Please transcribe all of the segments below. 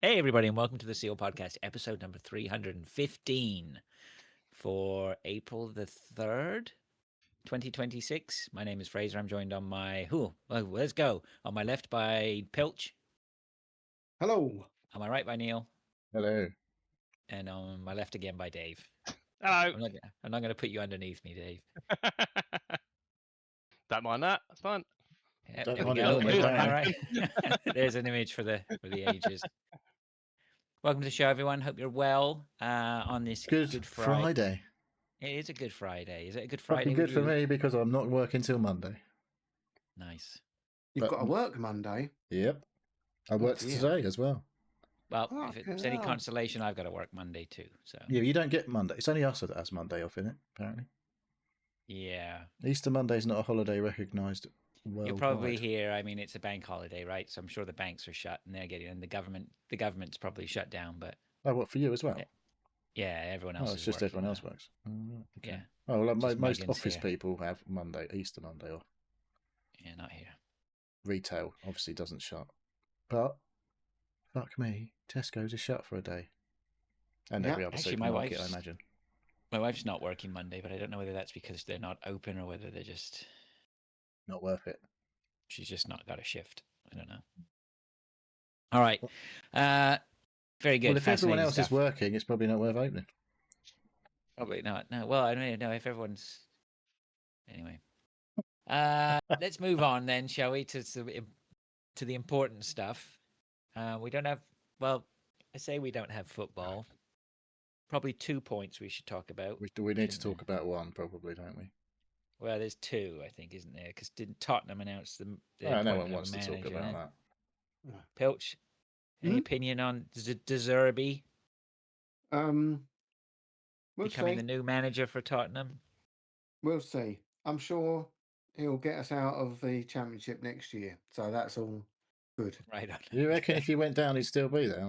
Hey, everybody, and welcome to the Seal Podcast, episode number 315 for April the 3rd, 2026. My name is Fraser. I'm joined on my, let's go. On my left by Pilch. Hello. On my right by Neil. Hello. And on my left again by Dave. Hello. I'm not going to put you underneath me, Dave. Don't mind that. That's fine. Yep, Don't there we mind it go. normally, All don't right. There's an image for the ages. Welcome to the show, everyone. Hope you're well on this Good Friday. It is a Good Friday. Is it a Good Friday? Fucking good for me because I'm not working till Monday. Nice. You've got to work Monday. Yep. I worked dear. today as well. Well, Oh, if it's any consolation, I've got to work Monday too. So Yeah, you don't get Monday. It's only us that has Monday off, isn't it? Apparently. yeah, Easter Monday's not a holiday recognised worldwide. you'll probably hear. I mean, it's a bank holiday, right? So I'm sure the banks are shut, and the government's probably shut down. But Oh, what, for you as well? yeah, everyone else. Oh, is it's just working everyone else now. works. Oh, right, okay. Yeah. Oh, well, Just most Muggins office here. people have Easter Monday off. Yeah, not here. Retail obviously doesn't shut. But, fuck me, Tesco's is shut for a day. And Yeah. every other Actually, my supermarket, I wife's- imagine. My wife's not working Monday, but I don't know whether that's because they're not open or whether they're just Not worth it. she's just not got a shift. I don't know. All right. Very good. Well, if everyone Fascinating else is stuff. working, it's probably not worth opening. Probably not. No. Well, I don't know if everyone's. Anyway, let's move on then, shall we, to the important stuff. We don't have. Well, I say we don't have football. Probably 2 points we should talk about. We need to shouldn't talk about one, probably, don't we? Well, there's two, I think, isn't there? Because didn't Tottenham announce the Oh, no appointment one of a wants to talk manager? about that. Pilch, any Hmm? opinion on De Zerbi We'll becoming see. the new manager for Tottenham? We'll see. I'm sure he'll get us out of the championship next year. So that's all good. Right on. You reckon if you went down, he'd still be there?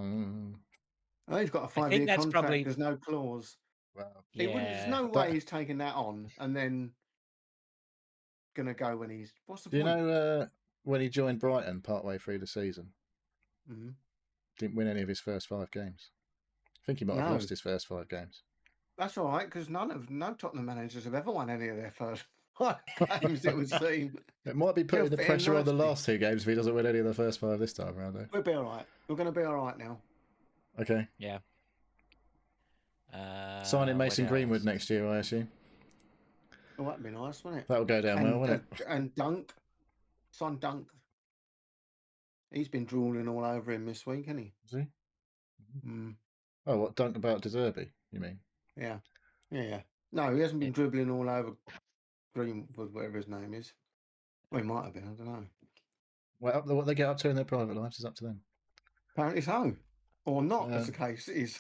Oh, he's got a I think 5-year that's contract. probably- There's no clause. Well, There's no But- way he's taking that on and then going to go when he's... What's the do you point? know when he joined Brighton partway through the season, Mhm. didn't win any of his first 5 games? I think he might have No. lost his first 5 games. That's all right, because no Tottenham managers have ever won any of their first 5 games, it would seem. It might be putting He'll the fit in pressure on the nicely. last 2 games if he doesn't win any of the first 5 this time around, though. We'll be all right. We're going to be all right now. Okay. Yeah. Signing what Mason Greenwood else? next year, I assume. Oh, that'd be nice, wouldn't it? That'll go down well, won't it? And Dunk, Son Dunk. He's been drooling all over him this week, hasn't he? Is he? Mm, Oh, what dunk about De Zerbi, you mean? yeah. No, he hasn't been dribbling all over Greenwood, whatever his name is. Well, he might have been, I don't know. Well, what they get up to in their private lives is up to them. Apparently so. Or not, as the case is.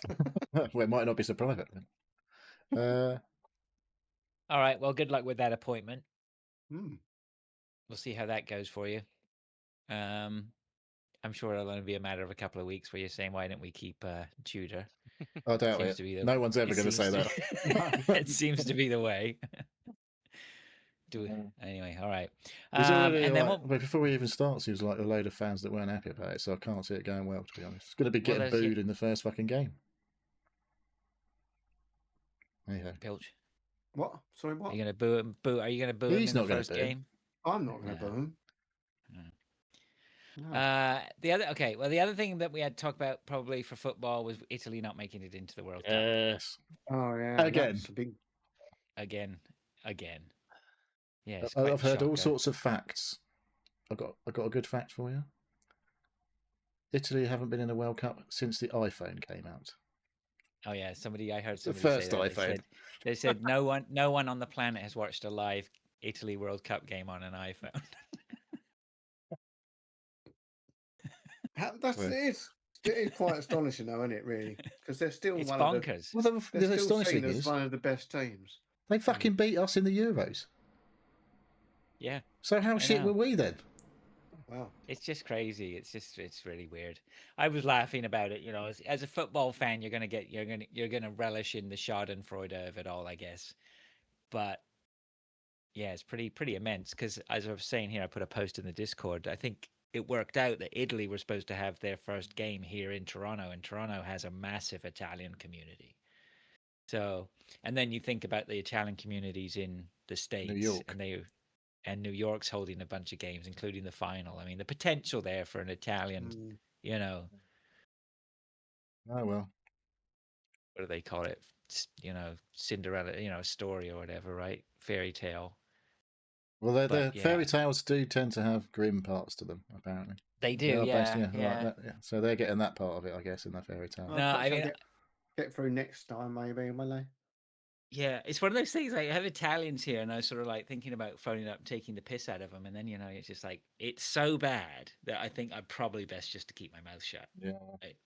Well, it might not be so private then. All right. Well, good luck with that appointment. Hmm. We'll see how that goes for you. I'm sure it'll only be a matter of a couple of weeks where you're saying, "Why don't we keep Tudor?" I doubt Seems it. to be the- No one's ever It going to say seems that. to- it seems to be the way. Anyway, all right. There's already, and then like, before we even start, there was like a load of fans that weren't happy about it, so I can't see it going well, to be honest. It's going to be Well, getting there's your- booed in the first fucking game. Anyhow, Pilch, What? Sorry, are what? you going to boo him? Are you going to boo him He's in the not gonna first boo. game? I'm not going to No. boo him. No. No. The other thing that we had to talk about probably for football was Italy not making it into the World Cup yes. Oh, yeah. Again. That's a big... again. Yeah, it's I've quite a heard all shocker. sorts of facts. I got a good fact for you. Italy haven't been in a World Cup since the iPhone came out. Oh yeah, I heard The somebody first say that. iPhone. They said no one on the planet has watched a live Italy World Cup game on an iPhone. That's Well. it is quite astonishing, though, isn't it? Really, because they're still It's one of the bonkers. Well, the they're still astonishing seen as is one of the best teams. they fucking beat us in the Euros. Yeah, So how I shit know. were we then? Wow. it's just crazy. It's really weird. I was laughing about it. You know, as a football fan, you're gonna relish in the Schadenfreude of it all, I guess. But yeah, it's pretty immense because, as I was saying here, I put a post in the Discord. I think it worked out that Italy were supposed to have their first game here in Toronto, and Toronto has a massive Italian community. So, and then you think about the Italian communities in the States, York. and New York's holding a bunch of games, including the final. I mean, the potential there for an Italian, you know, Oh well. what do they call it? You know, Cinderella, you know, story or whatever, right? Fairy tale. Well, But, the yeah. fairy tales do tend to have grim parts to them, apparently. They do, are yeah, based- yeah. Like that, yeah. So they're getting that part of it, I guess, in the fairy tale. Well, No, perhaps I mean, I'll get through next time, maybe, will they? yeah, it's one of those things. Like, I have Italians here, and I was sort of like thinking about phoning up and taking the piss out of them, and then you know, it's just like it's so bad that I think I'm probably best just to keep my mouth shut. Yeah. Right.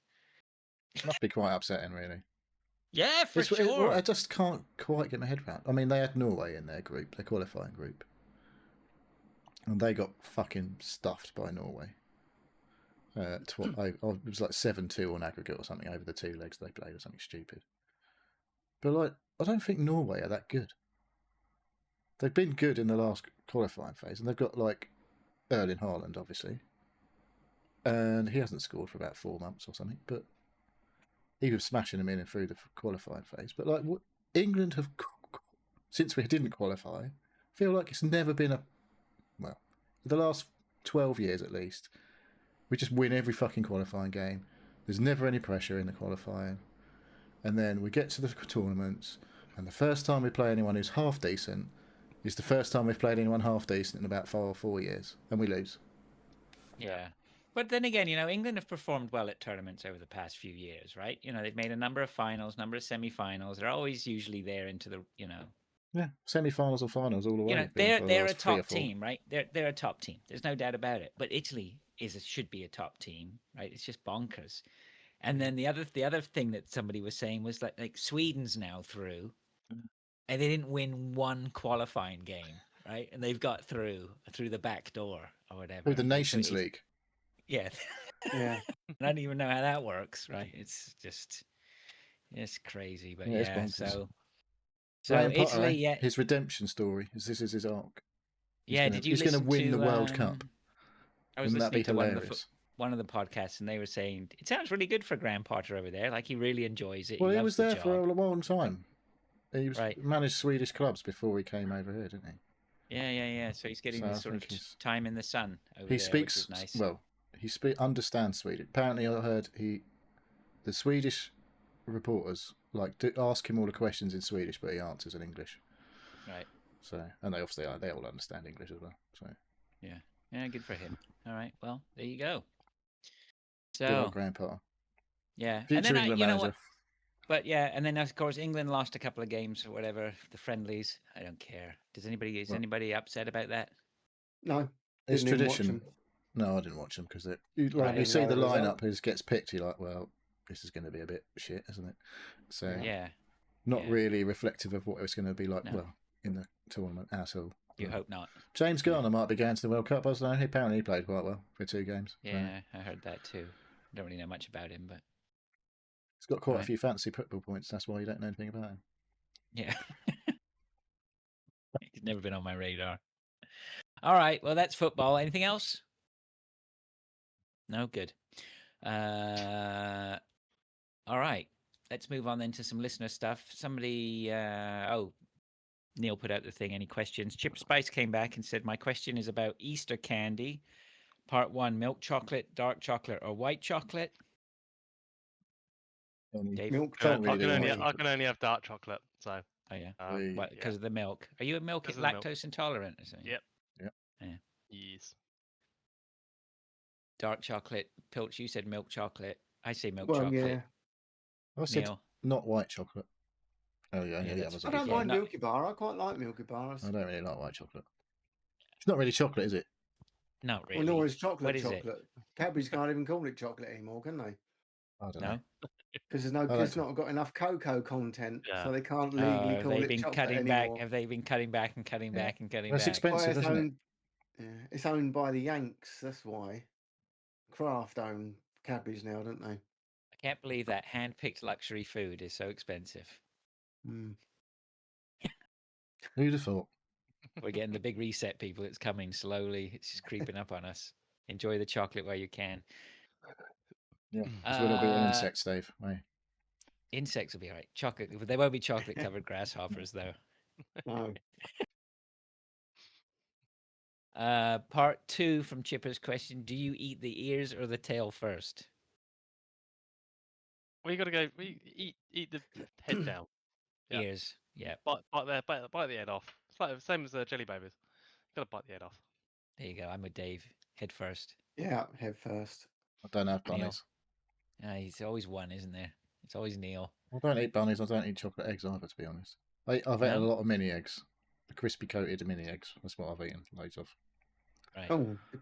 It must be quite upsetting, really. Yeah, for sure. I just can't quite get my head around. I mean, they had Norway in their group, their qualifying group, and they got fucking stuffed by Norway. It was like 7-2 on aggregate or something over the 2 legs they played, or something stupid. But like, I don't think Norway are that good. They've been good in the last qualifying phase, and they've got like Erling Haaland, obviously, and he hasn't scored for about 4 months or something, but he was smashing them in and through the qualifying phase. But like, what England have, since we didn't qualify, feel like it's never been the last 12 years at least, we just win every fucking qualifying game. There's never any pressure in the qualifying. And then we get to the tournaments, and the first time we play anyone who's half decent is the first time we've played anyone half decent in about 4 years, and we lose. Yeah. But then again, you know, England have performed well at tournaments over the past few years, right? You know, they've made a number of finals, number of semi-finals. They're always usually there into the, you know. Yeah, semi-finals or finals all the way. You know, they're a top team, right? They're a top team. There's no doubt about it. But Italy should be a top team, right? It's just bonkers. And then the other thing that somebody was saying was like Sweden's now through, and they didn't win one qualifying game, right? And they've got through the back door or whatever. Through the Nations League. Yeah. Yeah. I don't even know how that works, right? It's crazy, but Yeah, it's yeah. bonkers. So Graham Potter, Italy, yeah, his redemption story is this is his arc. yeah. Did you? He's going to listen win the World Cup. I was Wouldn't that be listening to hilarious? one of the podcasts, and they were saying it sounds really good for Graham Potter over there. Like he really enjoys it. Well, he loves was the there for job. a long time. He was Right. managed Swedish clubs before he came over here, didn't he? Yeah. So he's getting So this I sort of think he's- time in the sun over He there, speaks which is nice. well. He understands Swedish. Apparently, I heard the Swedish reporters ask him all the questions in Swedish, but he answers in English. Right. So, and they all understand English as well. So Yeah, good for him. All right. Well, there you go. good So old Graham Potter, yeah, and future then England you know manager. what? But yeah, and then of course England lost a couple of games or whatever, the friendlies. I don't care. Is anybody upset about that? No. It's didn't even watch tradition. them. No, I didn't watch them because you Right. see the Well, lineup as gets picked. You're like, well, this is going to be a bit shit, isn't it? So Yeah. not yeah. really reflective of what it was going to be like. No. Well, in the tournament at all. You hope not. James Garner might be going to the World Cup. I don't know. Apparently, he played quite well for 2 games. So Yeah, I heard that too. Don't really know much about him, but he's got quite a Right. few fancy football points. That's why you don't know anything about him. yeah. He's never been on my radar. All right, well that's football. Anything else? No, good. All right. Let's move on then to some listener stuff. Somebody Neil put out the thing. Any questions? Chip Spice came back and said, my question is about Easter candy. Part 1, milk chocolate, dark chocolate, or white chocolate? Dave? Milk Can't chocolate. really do I can only have dark chocolate. So Oh, yeah. We- Because of the milk. Are you a Because of the milk. lactose intolerant or something? Yep. Yeah. Yes. Dark chocolate. Pilch, you said milk chocolate. I say milk Well, chocolate. yeah. I said Neil. not white chocolate. Oh yeah, Yeah, the that's others. I are don't Yeah, mind no- Milky Bar. I quite like Milky Bars. I don't really like white chocolate. It's not really chocolate, is it? Not really. Well, nor is chocolate What is it? chocolate. Cadbury's can't even call it chocolate anymore, can they? I don't No? know. Because I it's don't- not got enough cocoa content, Yeah. so they can't legally Have call they it been chocolate cutting back? anymore. Have they been cutting back and cutting Yeah. back and cutting Well, it's back? expensive, it's isn't it? owned, yeah, it's owned by the Yanks. That's why. Kraft own Cadbury's now, don't they? I can't believe that hand-picked luxury food is so expensive. Mm. Who'd have thought? We're getting the big reset, people. It's coming slowly. It's just creeping up on us. Enjoy the chocolate while you can. Yeah, because we're not eating Uh, insects, Dave. Hey. Insects will be all right. Chocolate, but there won't be chocolate-covered grasshoppers, though. No. Part 2 from Chipper's question: do you eat the ears or the tail first? Well, you got to go. Eat the head down. Yeah. Ears, yeah. Bite the head off. It's like the same as jelly babies. You got to bite the head off. There you go. I'm with Dave. Head first. Yeah, head first. I don't have Neil. bunnies. He's always one, isn't there? It's always Neil. I don't eat bunnies. I don't eat chocolate eggs either, to be honest. I've eaten a No? lot of mini eggs. The crispy coated mini eggs. That's what I've eaten loads of. Right. Oh, the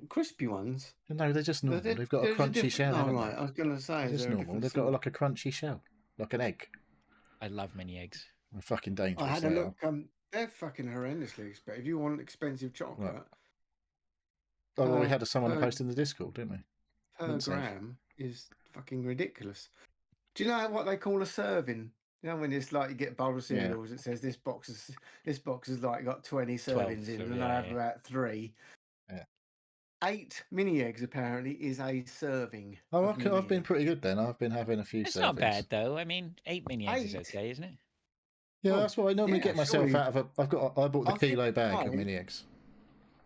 crispy ones. No, they're just normal. They've got a There's crunchy different- shell. Oh, haven't right. they? I was going to say, They're is just there a normal. different They've got sort? like a crunchy shell, like an egg. I love mini eggs. They're fucking dangerous. I had a they look. are. They're fucking horrendously expensive. If you want expensive chocolate, Right. Oh, well, we per- had someone per- post in the Discord, didn't we? per Mint safe. gram is fucking ridiculous. Do you know what they call a serving? You know when it's like you get a bowl of Yeah. cereals, it says this box is like got 20 12, servings in, so and yeah, I have yeah. about 3. Yeah. 8 mini eggs apparently is a serving. Oh, of mini I've been eggs. pretty good then. I've been having a few It's servings. not bad, though. I mean, 8 mini eggs is 8? okay, isn't it? Yeah, Well, that's what I normally yeah, get myself surely- out of I bought the I think kilo bag of 5. mini eggs.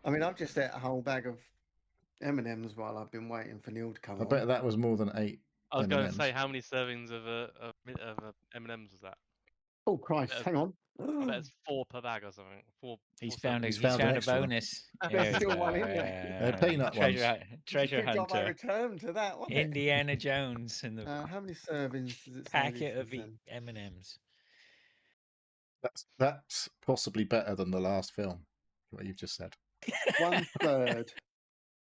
I mean, I've just ate a whole bag of M&Ms while I've been waiting for Neil to come I on. bet that was more than 8 I was going to M&Ms. say, how many servings of M&Ms was that? Oh Christ! Hang on. I bet it's 4 per bag or something. He's 4 found a He's he's found an found a extra one. bonus. There's There you still go. one in there. They're peanut treasure Good job I hunter. returned to that, wasn't it? Indiana Jones and the How many servings does it say? packet this of is then? M&Ms. That's possibly better than the last film. What you've just said. 1/3.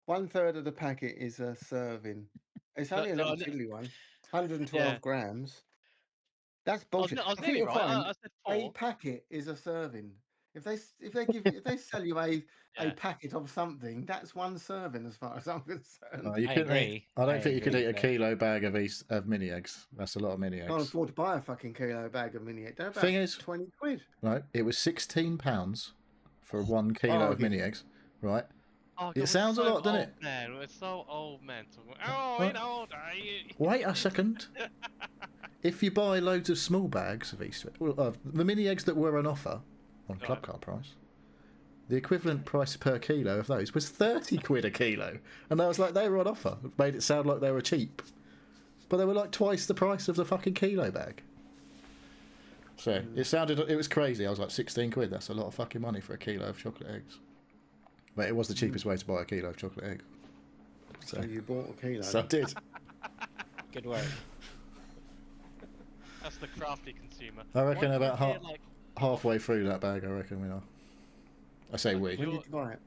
1/3 of the packet is a serving. It's only a No, little no. tiddly one. 112 Yeah. grams. That's I was, bullshit. I was I think nearly you'll right. find I said a 4. packet is a serving. If they sell you a Yeah. packet of something, that's one serving as far as I'm concerned. You I couldn't agree. eat, I don't think you could agree, eat a but- kilo bag of mini eggs. That's a lot of mini I can't eggs. afford to buy a fucking kilo bag of mini eggs. They're about Thing is- 20 quid. Right? It was £16 for 1 kilo of Bargain. mini eggs. Right? Oh, It God, we're sounds a so lot, doesn't old, it? Man. We're so old, man. Oh, What? you know, I... Wait a second. If you buy loads of small bags of Easter, the mini eggs that were on offer on Club Car price, the equivalent price per kilo of those was 30 quid a kilo, and I was like, they were on offer. It made it sound like they were cheap, but they were like twice the price of the fucking kilo bag. So it was crazy. I was like, 16 quid. That's a lot of fucking money for a kilo of chocolate eggs. But it was the cheapest way to buy a kilo of chocolate egg. So you bought a kilo. So I did. Good work. That's the crafty consumer. I reckon Why about can't you, like, halfway through that bag, I reckon we are. I say we. When did you buy it?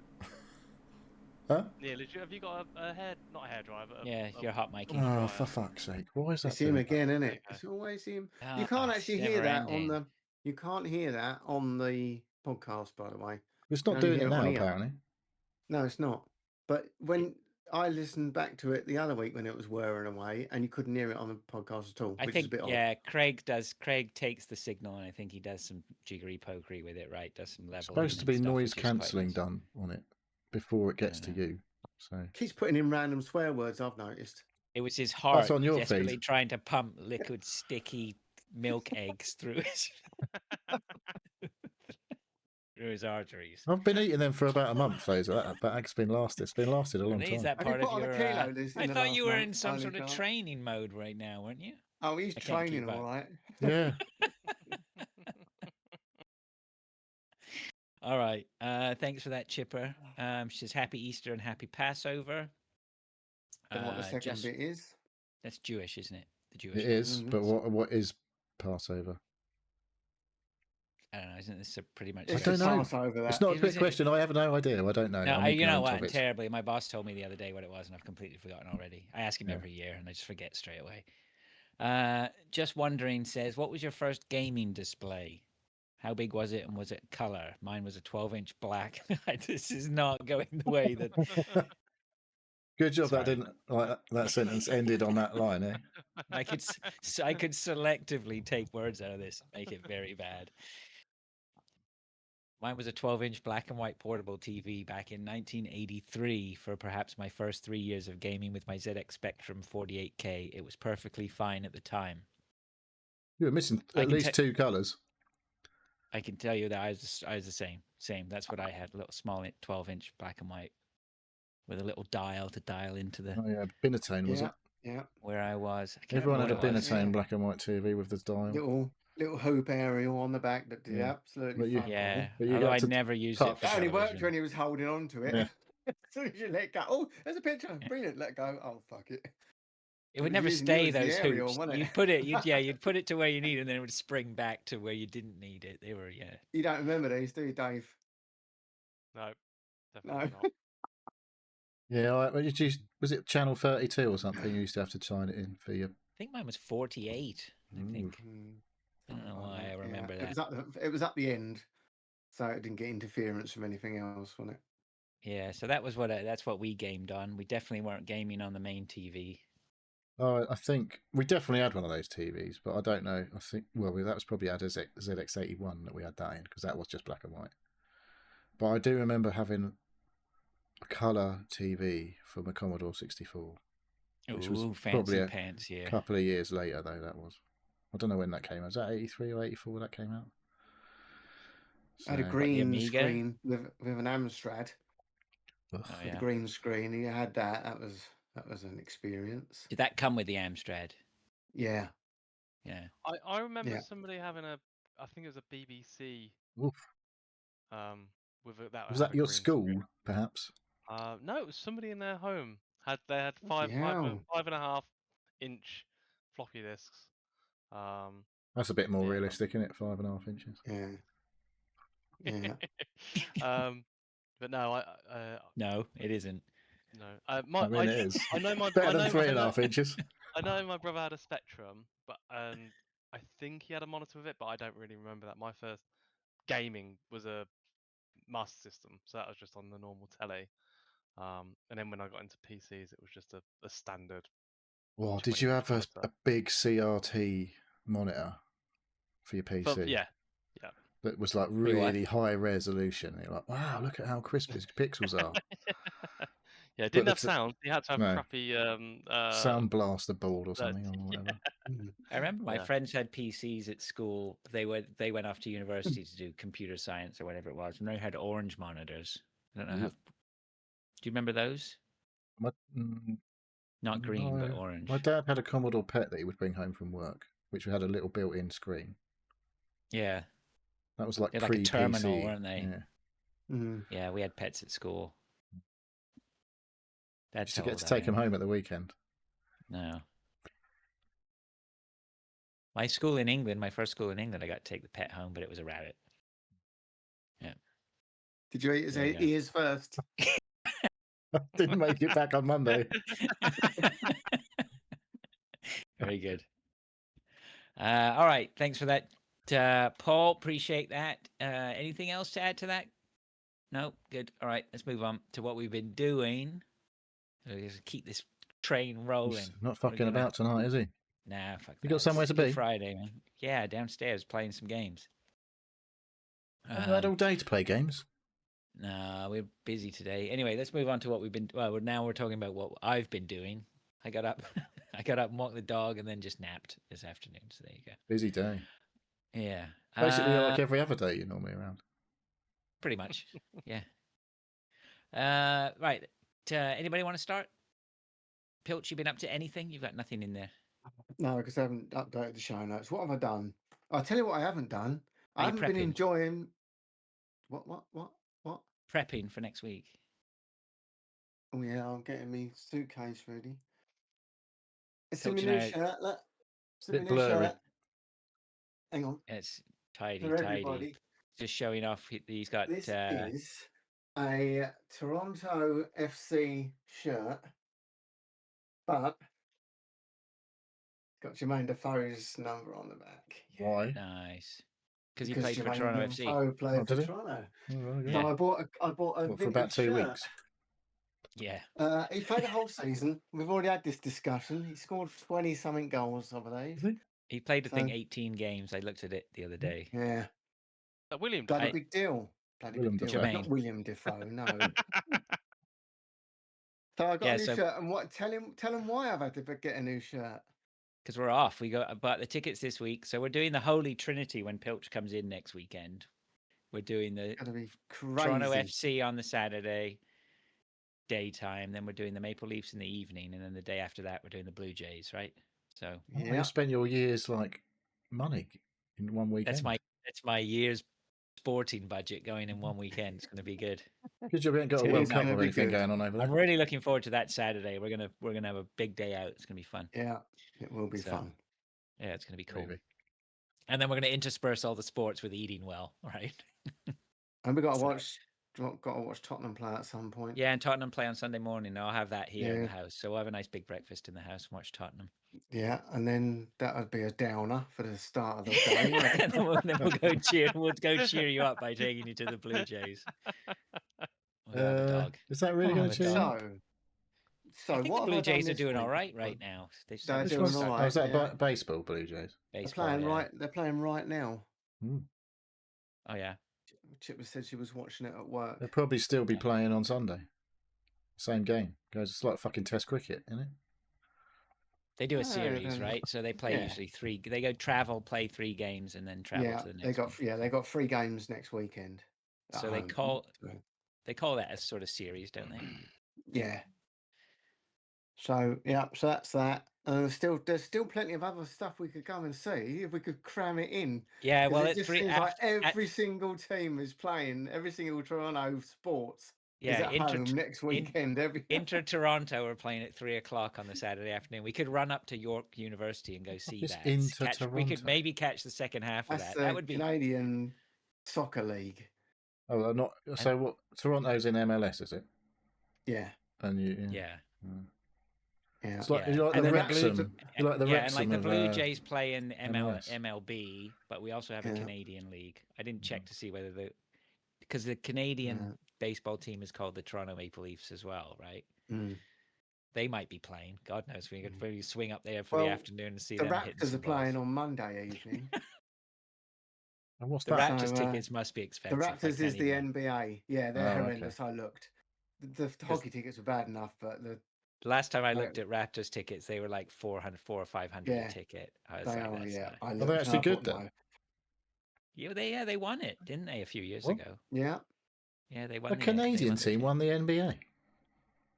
Huh? Neil, have you got a hair, not a hairdryer, but Yeah, you're hot miking. Oh, dryer. for fuck's sake! Why is that? It's him doing again, isn't it? Okay. It's always him. Ah, You can't it's actually hear never that on ending. the. You can't hear that on the podcast, by the way. that? It's not Only doing hear it it on now, here. apparently. No, it's not. But when I listened back to it the other week when it was whirring away, and you couldn't hear it on the podcast at all, I which think, is a bit odd. yeah, Craig takes the signal, and I think he does some jiggery pokery with it, right? Does some leveling. It's supposed to and be stuff, noise which is quite cancelling nice. done on it before it gets to know. you. So Keeps putting in random swear words. I've noticed. It was his heart on your desperately feed. trying to pump liquid, sticky milk eggs through his through his arteries. I've been eating them for about a month. Those that bag's been lasted. It's been lasted a long Is time. that Have you part put of on a your? kilo, Liz, in I the thought last you were month, in some Eileen sort of Clark? training mode right now, weren't you? Oh, he's I can't training keep all up. right. Yeah. All right. Thanks for that, Chipper. She says happy Easter and happy Passover. Then what the second just- bit is? That's Jewish, isn't it? The Jewish. It one. is. But what is Passover? I don't know. Isn't this a pretty much? It's don't just know. Passover, It's that. not a Is quick it- question. I have no idea. I don't know. No, I'm you know ignorant what? of I'm it. terribly. My boss told me the other day what it was, and I've completely forgotten already. I ask him Yeah. every year, and I just forget straight away. Just wondering says, what was your first gaming display? How big was it, and was it color? Mine was a 12-inch black. This is not going the way that Good job Sorry. that didn't that sentence ended on that line, eh? I could. I could selectively take words out of this and make it very bad. Mine was a 12-inch black and white portable TV back in 1983 for perhaps my first 3 years of gaming with my ZX Spectrum 48K. It was perfectly fine at the time. You were missing I at can least two colours. I can tell you that I was the same. Same. That's what I had. A little small 12-inch black and white with a little dial to dial into the Oh yeah, Binatone was it? Yeah. where I was. I can't Everyone had a remember what it was. Binatone Yeah. black and white TV with the dial. Little hoop aerial on the back that did Yeah. absolutely But you- fuck all. Yeah, But you although got I to never used touch. it for That only worked television. when he was holding on to it. Yeah. As soon as you let go, oh, there's a picture. Brilliant. Let go. Oh, fuck it. It would was never using you stay as the those aerial, hoops. wasn't it? You'd put it to where you need it, and then it would spring back to where you didn't need it. They were You don't remember these, do you, Dave? No, No. definitely not. Yeah, was it Channel 32 or something? You used to have to sign it in for your. I think mine was 48. I think. I don't know why I remember that. It was at the end, so it didn't get interference from anything else, wasn't it? Yeah, so that was that's what we gamed on. We definitely weren't gaming on the main TV. Oh, I think we definitely had one of those TVs, but I don't know. I think that was probably had a ZX81 that we had that in because that was just black and white. But I do remember having a colour TV from a Commodore 64, which was probably a couple of years later though. That was. I don't know when that came out. Was that 83 or 84 that came out? I had a green screen with an Amstrad. With a green screen. You had that. That was an experience. Did that come with the Amstrad? Yeah. Yeah. I remember somebody having I think it was a BBC. Oof. With that. Was that your school, perhaps? No, it was somebody in their home. They had 5.5 inch floppy disks. That's a bit more realistic, isn't it? 5.5 inches. Yeah. But no, no, it isn't. No, it is. I know my better than 3.5 inches. I know my brother had a Spectrum, but I think he had a monitor with it, but I don't really remember that. My first gaming was a Master System, so that was just on the normal telly. And then when I got into PCs, it was just a standard. Well, did you have a big CRT monitor for your PC? Yeah. That was like really high resolution. You're like, wow, look at how crisp his pixels are. Yeah, it didn't have sound. You had to have crappy Sound Blaster board or something or whatever. I remember my friends had PCs at school. They went off to university to do computer science or whatever it was, and they had orange monitors. I don't know how. Do you remember those? Not green, but orange. My dad had a Commodore PET that he would bring home from work, which had a little built-in screen. Yeah. That was like a terminal, weren't they? Yeah. Yeah, we had pets at school. That's to get to take them home at the weekend. No. My school in England, my first school in England, I got to take the pet home, but it was a rabbit. Yeah. Did you eat his ears first? Didn't make it back on Monday. Very good. All right. Thanks for that, Paul. Appreciate that. Anything else to add to that? No? Good. All right. Let's move on to what we've been doing. Just keep this train rolling. He's not fucking about tonight, is he? Nah, fuck that. You got somewhere to be? Friday, man. Yeah, downstairs playing some games. Have you had all day to play games? No, we're busy today. Anyway, let's move on to what we've been. Well, now we're talking about what I've been doing. I got up, and walked the dog, and then just napped this afternoon. So there you go. Busy day. Yeah. Basically, like every other day you're normally around. Pretty much. Yeah. Right. Anybody want to start? Pilch, you been up to anything? You've got nothing in there. No, because I haven't updated the show notes. What have I done? I'll tell you what I haven't done. I haven't been enjoying. What? Prepping for next week. Oh yeah, I'm getting me suitcase ready. It's a new shirt. Look, it's a new shirt. Hang on. It's tidy. Just showing off. He's got. This is a Toronto FC shirt, but it's got Jermaine Defoe's number on the back. Yeah. Why? Nice. Because he played for Toronto FC. Defoe played for Toronto. Oh, yeah. So I bought a for about 2 weeks. Yeah. He played a whole season. We've already had this discussion. He scored 20-something goals, I believe. He played, I think, 18 games. I looked at it the other day. Yeah. William got a big deal. bloody Willem big deal. Dafoe. Not William Defoe, no. So I got Yeah, a new so- shirt, and what? Tell him why I've had to get a new shirt. Because we're off. I bought the tickets this week. So we're doing the Holy Trinity when Pilch comes in next weekend. We're doing the It's gonna be Toronto crazy. FC on the Saturday daytime. Then we're doing the Maple Leafs in the evening. And then the day after that, we're doing the Blue Jays, right? So You Yeah. spent your year's like money in one weekend. that's my year's sporting budget going in one weekend. It's going to be good. Because you haven't got a It World is Cup gonna or be anything good. going on over there. I'm really looking forward to that Saturday. We're gonna have a big day out. It's gonna be fun. Yeah, it will be So, fun. Yeah, it's gonna be cool. Maybe. And then we're gonna intersperse all the sports with eating well, right? And we got to So- watch Tottenham play at some point. Yeah, and Tottenham play on Sunday morning. I'll have that here in the Yeah. house. So we'll have a nice big breakfast in the house and watch Tottenham. Yeah, and then that would be a downer for the start of the day. wouldn't it? And then we'll go cheer you up by taking you to the Blue Jays. We'll have a dog. Is that really We'll going have to a cheer you dog. up? So I think what the Blue have I done Jays are this doing all week? right now. They're started Which doing one's all that? right, Oh, is that yeah. baseball, Blue Jays? They're baseball, playing yeah. right. They're playing right now. Oh yeah. Chipper said she was watching it at work. They'll probably still be playing on Sunday. Same game. It's like fucking Test cricket, isn't it? They do a Yeah, series, then- right? So they play yeah. usually three. They go travel, play 3 games, and then travel Yeah, to the next. they got 3 games next weekend. at So they home. call that a sort of series, don't they? Yeah. So so that's that. There's still plenty of other stuff we could come and see if we could cram it in. Yeah, 'Cause well, it it's just free. seems like every single team is playing. Every single Toronto sports is at home next weekend. Inter Toronto are playing at 3:00 on the Saturday afternoon. We could run up to York University and go see Just that. Inter We could Toronto. maybe catch the second half of That's that. That would be. Canadian Soccer League. Oh, not so. What? Toronto's in MLS, is it? Yeah. And you, Yeah. Yeah. It's like Yeah. you like And the then the Wrexham. You like the yeah, and Wrexham like the of, Blue Jays play in MLS. MLB, but we also have a Yeah. Canadian league. I didn't check to see whether because the Canadian baseball team is called the Toronto Maple Leafs as well, right? Mm. They might be playing. God knows. We could maybe swing up there for the afternoon and see The them hitting Raptors are some playing balls. on Monday evening. And what's The that? Raptors So, tickets must be The expensive. I Raptors is can't the even- NBA. Yeah, they're Oh, okay. horrendous. I looked. The hockey tickets were bad enough, but the Last time I looked at Raptors tickets, they were like 400 or 500 Yeah, a ticket. I was they like, are. that's Yeah, not- I Are looked. they actually I good thought, then? no. Yeah, they won it, didn't they, a few years What? ago? Yeah, Yeah, they won. A they Canadian won the team thing. won the NBA.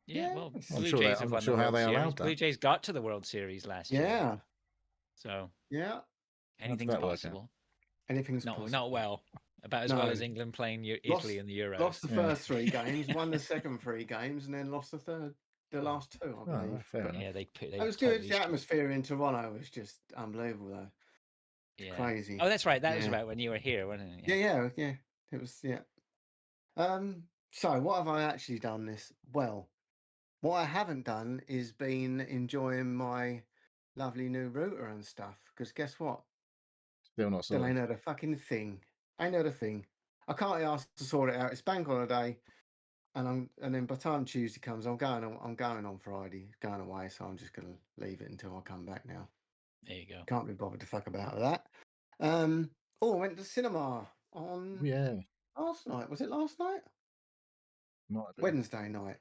Yeah, well, I'm Blue sure Jays I'm have not won sure the how World they Series. allowed that. Blue Jays got to the World Series last year. yeah, So yeah. anything's that work out? possible. Anything's Not possible. well. About as well as No. England playing Italy Lost- in the Euros. Lost the Yeah. first 3 games, won the second 3 games, and then lost the last 2, I Oh, believe. fair But enough. yeah, they It was totally good. The atmosphere in Toronto was just unbelievable, though. yeah. Crazy. Oh, that's right. That was Yeah. about when you were here, wasn't it? Yeah. It was, So what have I actually done this? Well, what I haven't done is been enjoying my lovely new router and stuff. Because guess what? Still not Still ain't sorted. heard a fucking thing. Ain't heard a thing. I can't be asked to sort it out. It's bank holiday, and then by the time Tuesday comes, I'm going on Friday, going away. So I'm just gonna leave it until I come back now. There you go. Can't be bothered to fuck about with that. I went to the cinema on Yeah, last night. Was it last night? might have been. Wednesday night.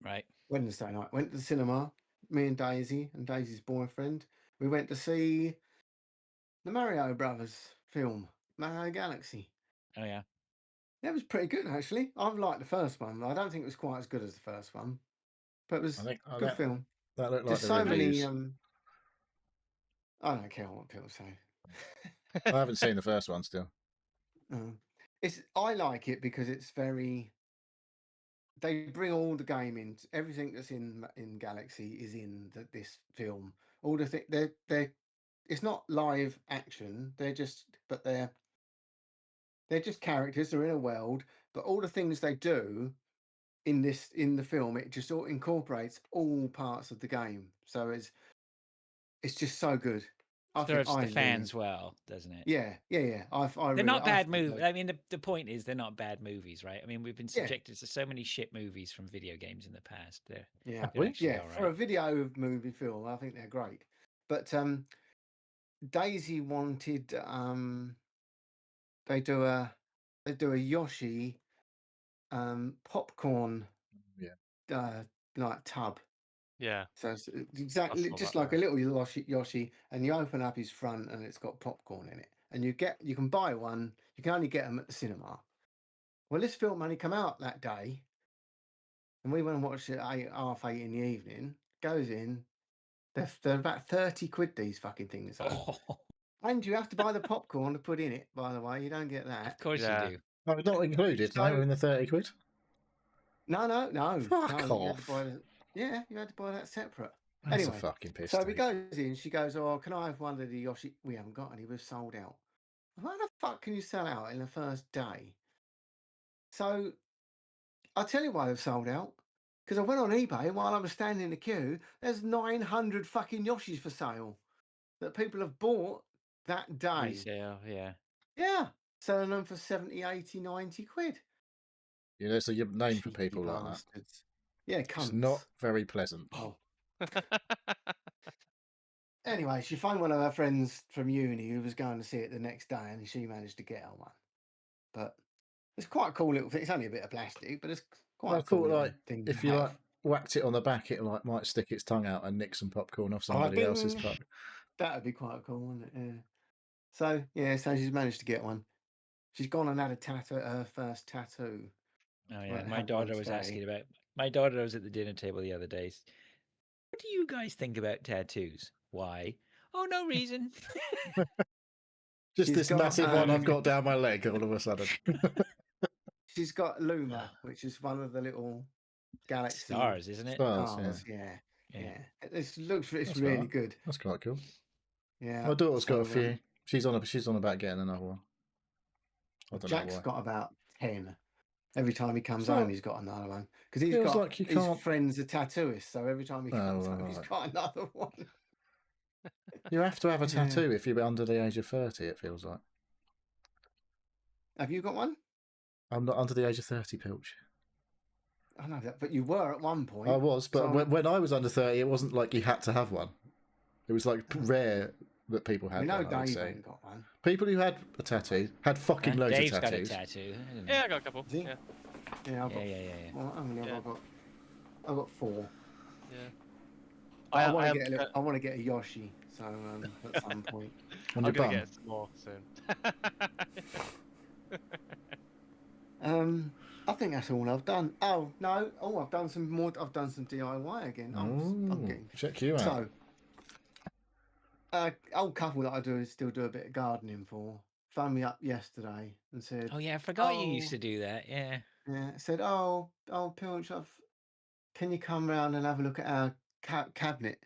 Right. Wednesday night. Went to the cinema. Me and Daisy and Daisy's boyfriend. We went to see the Mario Brothers film, Mario Galaxy. Oh yeah. It was pretty good actually. I've liked the first one. I don't think it was quite as good as the first one, but it was I think a good film. that looked like Just the so reviews. many. I don't care what people say. I haven't seen the first one still. I like it because it's very. They bring all the game in. Everything that's in Galaxy is in this film. All the they're. It's not live action. They're just characters. They're in a world, but all the things they do in the film, it just all incorporates all parts of the game. So it's just so good. Serves the fans well, doesn't it? Yeah. They're not bad movies. I mean, the point is they're not bad movies, right? I mean, we've been Yeah. subjected to so many shit movies from video games in the past. They're Yeah, actually all for a right. video movie film, I think they're great. But Daisy wanted they they do a Yoshi popcorn like tub. Yeah. So it's exactly saw just that, like a little Yoshi, and you open up his front, and it's got popcorn in it. And you can buy one. You can only get them at the cinema. Well, this film only come out that day, and we went and watched it at 8:30 in the evening. Goes in, they're about 30 quid. These fucking things are. Oh, And you have to buy the popcorn to put in it. By the way, you don't get of that. course Yeah. you do. Oh, it's not included. So- They were in the 30 quid. No. Fuck You had to off. buy you had to buy that separate. That's Anyway, a fucking piss so he take. goes in. She goes, "Oh, can I have one of the Yoshi?" We haven't got any. We've sold out. How the fuck can you sell out in the first day? So I'll tell you why they've sold out. Because I went on eBay, and while I was standing in the queue, there's 900 fucking Yoshis for sale that people have bought that day. Resale, yeah. Yeah, selling them for 70, 80, 90 quid. You know, so you're named for Cheeky people like that. bastards. Yeah, cunts. It's not very pleasant. Oh. Anyway, she phoned one of her friends from uni who was going to see it the next day, and she managed to get her one. But it's quite a cool little thing. It's only a bit of plastic, but it's quite I a cool thought, little like, thing. if to you have. like whacked it on the back, it like might stick its tongue out and nick some popcorn off somebody else's bing. puck. That'd be quite cool, wouldn't it? Yeah. So she's managed to get one. She's gone and had a tattoo, her first tattoo. Oh Well, yeah, it my had daughter one was today. asking about. My daughter was at the dinner table the other day. What do you guys think about tattoos? Why? Oh, no reason. Just She's this got, massive one I've got down my leg all of a sudden. She's got Luma, which is one of the little galaxy Stars, isn't it? Stars, Yeah. Yeah. It's That's really right. good. That's quite cool. Yeah. My daughter's got a so, few. She's on about getting another one. I don't Jack's know why. got about 10. Every time he comes So- home, he's got another one. Because he's Feels got like you his can't- friend's a tattooist, so every time he comes home, he's right. got another one. You have to have a Yeah. tattoo if you're under the age of 30, it feels like. Have you got one? I'm not under the age of 30, Pilch. I know that, but you were at one point. I was, but so- when I was under 30, it wasn't like you had to have one. It was like rare that people had we know one, I would Dave say. ain't got one. People who had a tattoo had fucking loads Dave's of got a tattoos. tattoo. Hasn't he? Yeah, I got a couple. Is he? Yeah. Yeah, I've got. Yeah. Well, how many have I Yeah. got? I've got 4. Yeah. I want am to get I want to get a Yoshi. So at some point. On I'm your gonna bum. get some more soon. I think that's all I've done. Oh no! Oh, I've done some more. I've done some DIY again. I'm Oh, getting check you out. so. Old couple that I still do a bit of gardening for phoned me up yesterday and said, Oh yeah, I forgot you used Oh. to do that. Yeah. yeah, said, oh, Pilch, can you come round and have a look at our cabinet?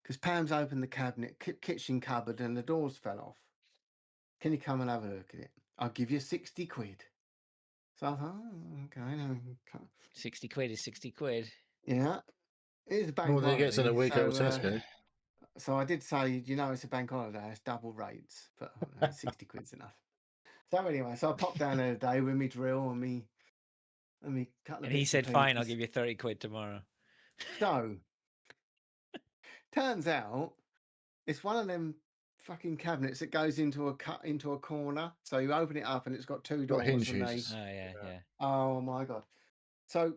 Because Pam's opened the cabinet, kitchen cupboard, and the doors fell off. Can you come and have a look at it? I'll give you 60 quid. So I thought, oh, okay. No, 60 quid is 60 quid. yeah. It's a bank More than he holiday. gets in a week at so, Tesco. so I did say, it's a bank holiday, it's double rates, but 60 quid's enough. So anyway, so I popped down there today with me drill and me couple of And he bits said, and fine, I'll pieces. give you 30 quid tomorrow. So, turns out it's one of them fucking cabinets that goes into a corner. So you open it up and it's got 2 Got doors. hinges. Oh yeah. Oh my god! So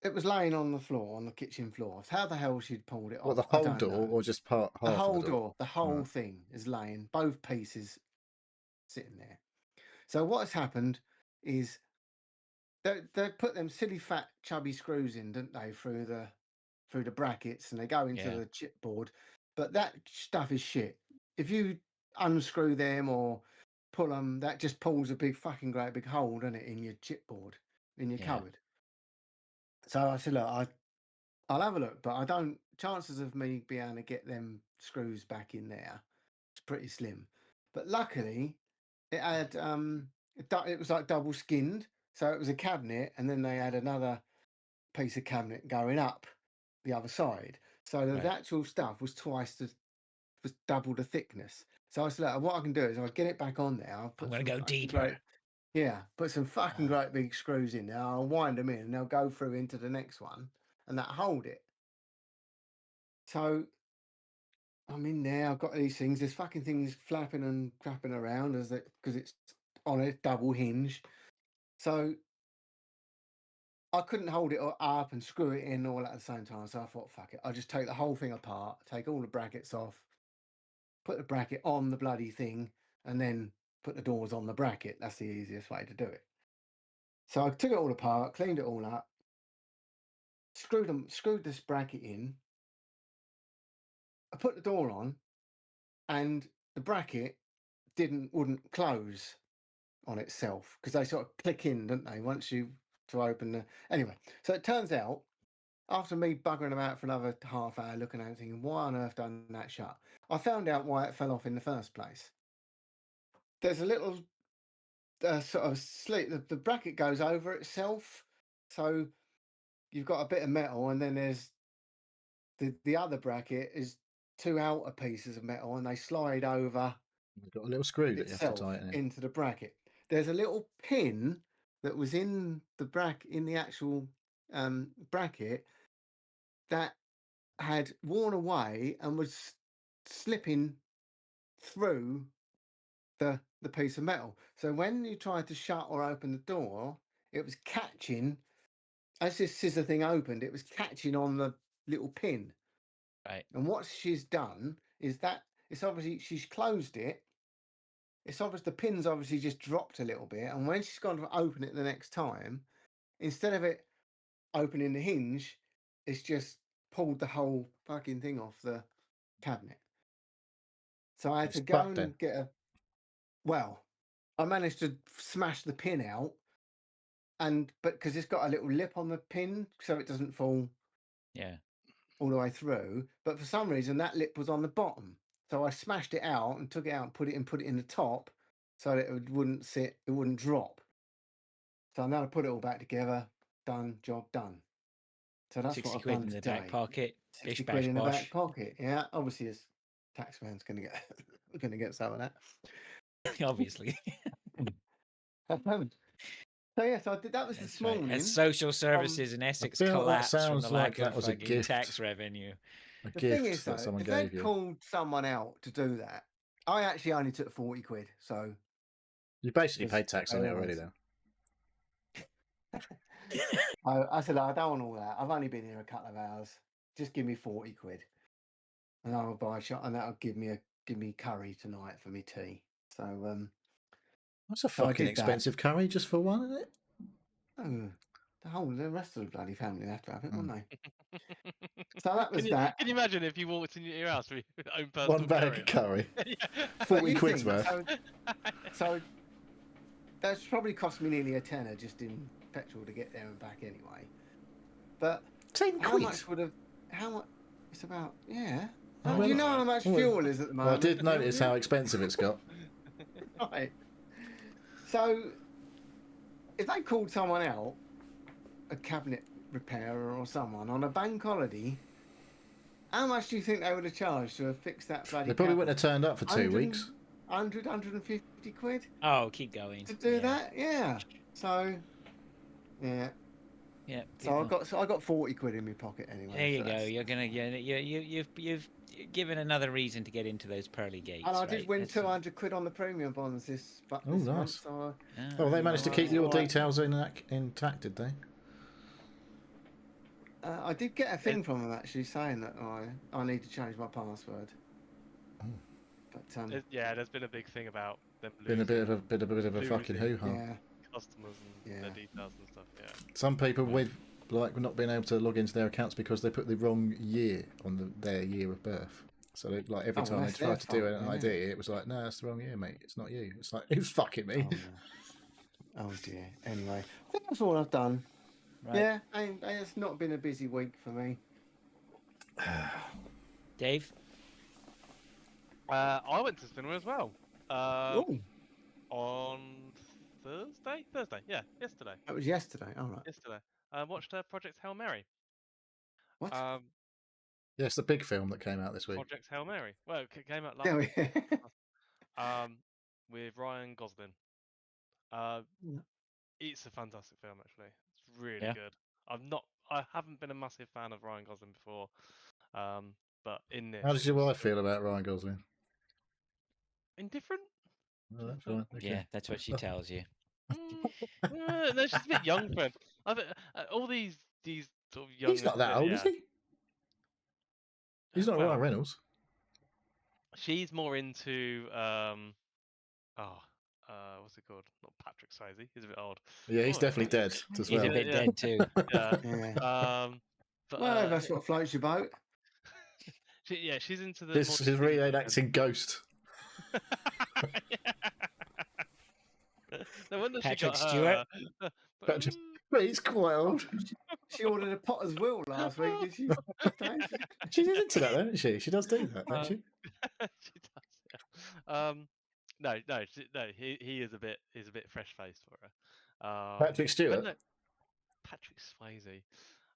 it was laying on the floor, on the kitchen floor. How the hell she'd pulled it off? What, the I whole don't door know. or just half The whole of the door? the whole Right. thing is laying, both pieces sitting there. So what has happened is they put them silly fat chubby screws in, didn't they, through the brackets, and they go into Yeah. the chipboard. But that stuff is shit. If you unscrew them or pull them, that just pulls a great big hole, doesn't it, in your chipboard, in your Yeah. cupboard. So I said, look, I'll have a look, but I don't. Chances of me being able to get them screws back in there, it's pretty slim. But luckily, it had it was like double skinned, so it was a cabinet, and then they had another piece of cabinet going up the other side, so the Right. actual stuff was was double the thickness. So I said, look, what I can do is I'll get it back on there. I'll put I'm gonna some go fucking deeper. great- yeah, put some fucking great big screws in there. I'll wind them in, and they'll go through into the next one, and that'll hold it. So I'm in there. I've got these things. There's fucking things flapping and crapping around because it's on a double hinge. So I couldn't hold it up and screw it in all at the same time. So I thought, fuck it. I'll just take the whole thing apart, take all the brackets off, put the bracket on the bloody thing, and then put the doors on the bracket. That's the easiest way to do it. So I took it all apart, cleaned it all up, screwed this bracket in. I put the door on, and the bracket wouldn't close on itself because they sort of click in, don't they? Once you to open the anyway. So it turns out, after me buggering about for another half hour looking at it, thinking, why on earth done that shut? I found out why it fell off in the first place. There's a little sort of slit. The bracket goes over itself, so you've got a bit of metal, and then there's the other bracket is two outer pieces of metal, and they slide over You've got a little screw that you have to itself tighten in. into the bracket. There's a little pin that was in the actual bracket that had worn away and was slipping through the piece of metal. So when you tried to shut or open the door, it was catching. As this scissor thing opened, it was catching on the little pin. Right. And what she's done is that it's obviously she's closed it. It's obvious the pin's obviously just dropped a little bit. And when she's gone to open it the next time, instead of it opening the hinge, it's just pulled the whole fucking thing off the cabinet. So I had It's to go fucked and get a. Well, I managed to smash the pin out, but because it's got a little lip on the pin, so it doesn't fall Yeah. all the way through. But for some reason, that lip was on the bottom, so I smashed it out and took it out and put it in the top, so that it wouldn't sit, it wouldn't drop. So now I put it all back together. Done, job done. So that's 60 what I've quid done in the today. back pocket. 60 Bish quid bash in the back bosh. pocket. Yeah, obviously, as taxman's going to get going to get some of that. Obviously. So yes, I did. That was That's this right. morning. As social services in Essex feel that collapse from sounds the like lack that of was a fucking gift. tax revenue. A The thing gift is, that though, someone if gave they'd you. called someone out to do that, I actually only took 40 quid. So You basically Because paid tax on I it already, always- though. I said, I don't want all that. I've only been here a couple of hours. Just give me 40 quid, and I'll buy a shot, and that'll give me curry tonight for me tea. So That's a So I fucking did that. expensive curry just for one, isn't it? the rest of the bloody family have to have it, wouldn't they? Can So that was you, that. Can you imagine if you walked into your house with your own personal One bag of curry. Yeah. 40 you quid's think, worth. So that's probably cost me nearly a tenner just in petrol to get there and back anyway. But 10 how quid? much would have? How much? It's about Oh, do well, you know how much well, fuel is at the Well, moment? I did notice how expensive it's got. Right. So if they called someone out, a cabinet repairer or someone on a bank holiday, how much do you think they would have charged to have fixed that bloody? They probably wouldn't have turned up for 2 weeks. 150 quid Oh, keep going. to do that. Yeah. So yeah. Yeah. So I got 40 quid in my pocket anyway. There you so go. that's- You're gonna. You've given another reason to get into those pearly gates. And I right? did win That's- 200 quid on the premium bonds this Oh, month. nice. So Oh, they managed to Oh, keep your alright. details intact, did they? I did get a thing from them actually saying that I need to change my password. Oh. But Yeah, there's been a big thing about them Been a bit of a losing fucking hoo-ha. yeah. customers and their details and stuff. Yeah. Some people with not being able to log into their accounts because they put the wrong year on their year of birth. So they, every time they that's their tried to do fault, an yeah. ID, it was like, no, that's the wrong year, mate. It's not you. It's like, who's fucking me? Oh dear. Anyway, I think that's all I've done. Right. Yeah, it's not been a busy week for me. Dave. I went to cinema as well. Oh, On Thursday, yeah, yesterday. that was yesterday. All right. Yesterday, watched Project Hail Mary. What? Yeah, it's the big film that came out this week. Project Hail Mary. Well, it came out last There we- week. With Ryan Gosling. It's a fantastic film, actually. It's really good. I haven't been a massive fan of Ryan Gosling before, but in this, How does your wife feel about Ryan Gosling? indifferent. Oh, that's right. Okay. Yeah, that's what she tells you. No, she's a bit young for him. All these sort of young. He's not that old, is he? He's not Ryan Reynolds. She's more into what's it called? Not Patrick Swayze. He's a bit old. Yeah, he's definitely dead as He's well. a bit dead too. Yeah. Yeah. But Well, that's what floats your boat. she's into the. His more reenacting Ghost. No wonder Patrick she got Stewart? her. Patrick, but he's quite old. She ordered a Potter's Wheel last week, did she? She's into that, though, isn't she? She does do that, doesn't she? She does. Yeah. No. He is a bit fresh faced for her. Patrick Stewart. No, Patrick Swayze.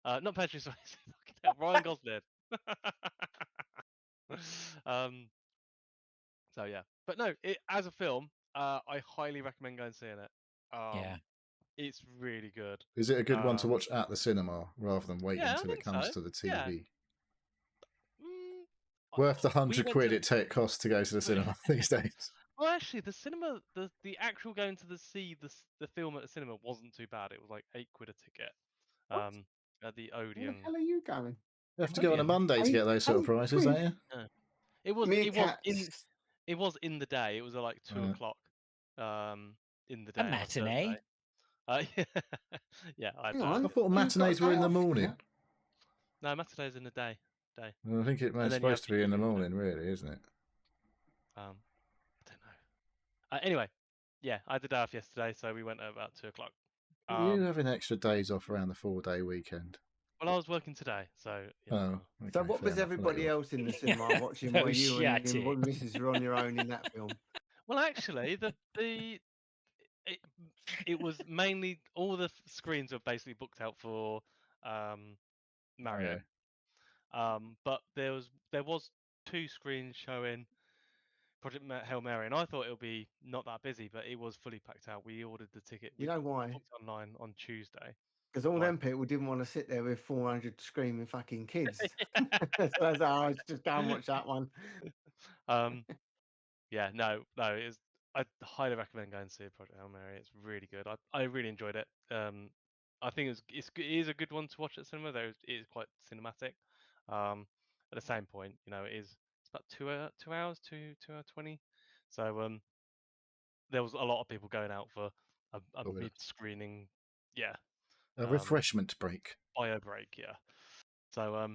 Not Patrick Swayze. Fucking hell, Ryan Gosling. So yeah, but no, as a film, I highly recommend going and seeing it. Yeah. It's really good. Is it a good one to watch at the cinema rather than waiting Yeah, I until it think comes so. to the Yeah. TV? Worth the £100 it costs to go to the cinema these days. Well, actually, the cinema, the actual going to see the film at the cinema wasn't too bad. It was like £8 a ticket. At the Where the Odeon. hell are you going? You have to go on a Monday to get those sort of prices, don't you? It was in the day. It was at like 2 o'clock. In the day. A matinee. Yeah, Hang on. I thought matinees were in the morning. No, matinees in the day. Well, I think it's supposed to be in the morning, really, isn't it? I don't know. Anyway, yeah, I did off yesterday, so we went at about 2 o'clock. You having extra days off around the 4-day weekend? Well, I was working today, so. Okay, so what was everybody else in the cinema watching while you and Mrs. were on your own in that film? Well, actually, it was mainly all the screens were basically booked out for Mario. But there was 2 screens showing Project Hail Mary, and I thought it would be not that busy, but it was fully packed out. We ordered the ticket. You know why? Booked online on Tuesday. Because all them people didn't want to sit there with 400 screaming fucking kids. So that's how I just go and watch that one. Yeah, no, I highly recommend going to see Project Hail Mary. It's really good. I really enjoyed it. I think it is a good one to watch at cinema. Though it is quite cinematic. At the same point, it's about 2 hours, 2 hour 20. So there was a lot of people going out for a mid screening. Yeah. A refreshment break. Bio break, yeah. So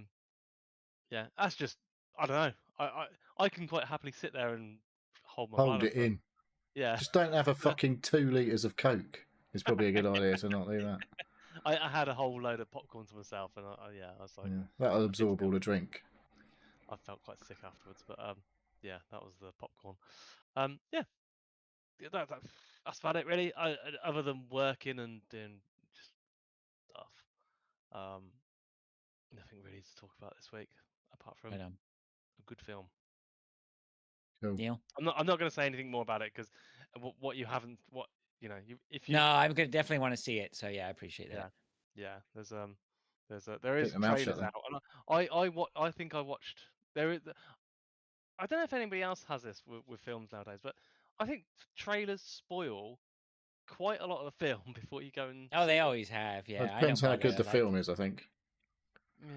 yeah, that's just I don't know. I can quite happily sit there and hold it in. Yeah. Just don't have a fucking 2 litres of Coke. It's probably a good idea to not do that. I had a whole load of popcorn to myself, and I was like, that'll absorb all the drink. I felt quite sick afterwards, but yeah, that was the popcorn. Yeah, that's about it really. Other than working and doing just stuff, nothing really to talk about this week apart from a good film. Cool. Neil, I'm not going to say anything more about it because what you haven't if you. No, I'm gonna definitely want to see it. So yeah, I appreciate that. Yeah. There is trailers out, and I think I watched there is. I don't know if anybody else has this with films nowadays, but I think trailers spoil quite a lot of the film before you go and. Oh, they always have. Yeah, it depends how good the film is, I think. Yeah,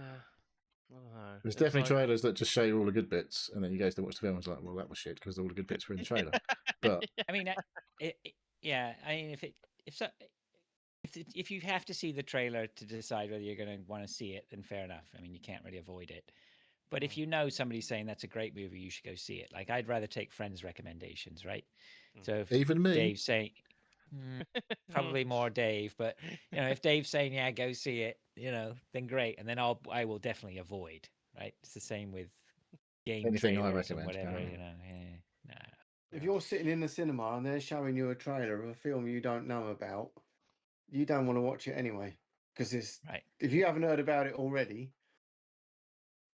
I don't know. There's definitely trailers that just show you all the good bits, and then you go to watch the film and it's like, well, that was shit because all the good bits were in the trailer. But I mean, yeah. I mean, if you have to see the trailer to decide whether you're going to want to see it, then fair enough. I mean, you can't really avoid it. But if you know somebody's saying that's a great movie, you should go see it. Like, I'd rather take friends' recommendations, right? So if even me, Dave's saying, probably more Dave, but if Dave's saying, yeah, go see it, then great, and then I will definitely avoid. Right? It's the same with game anything I trailers and recommend, whatever. yeah. If you're sitting in the cinema and they're showing you a trailer of a film you don't know about, you don't want to watch it anyway, because if you haven't heard about it already,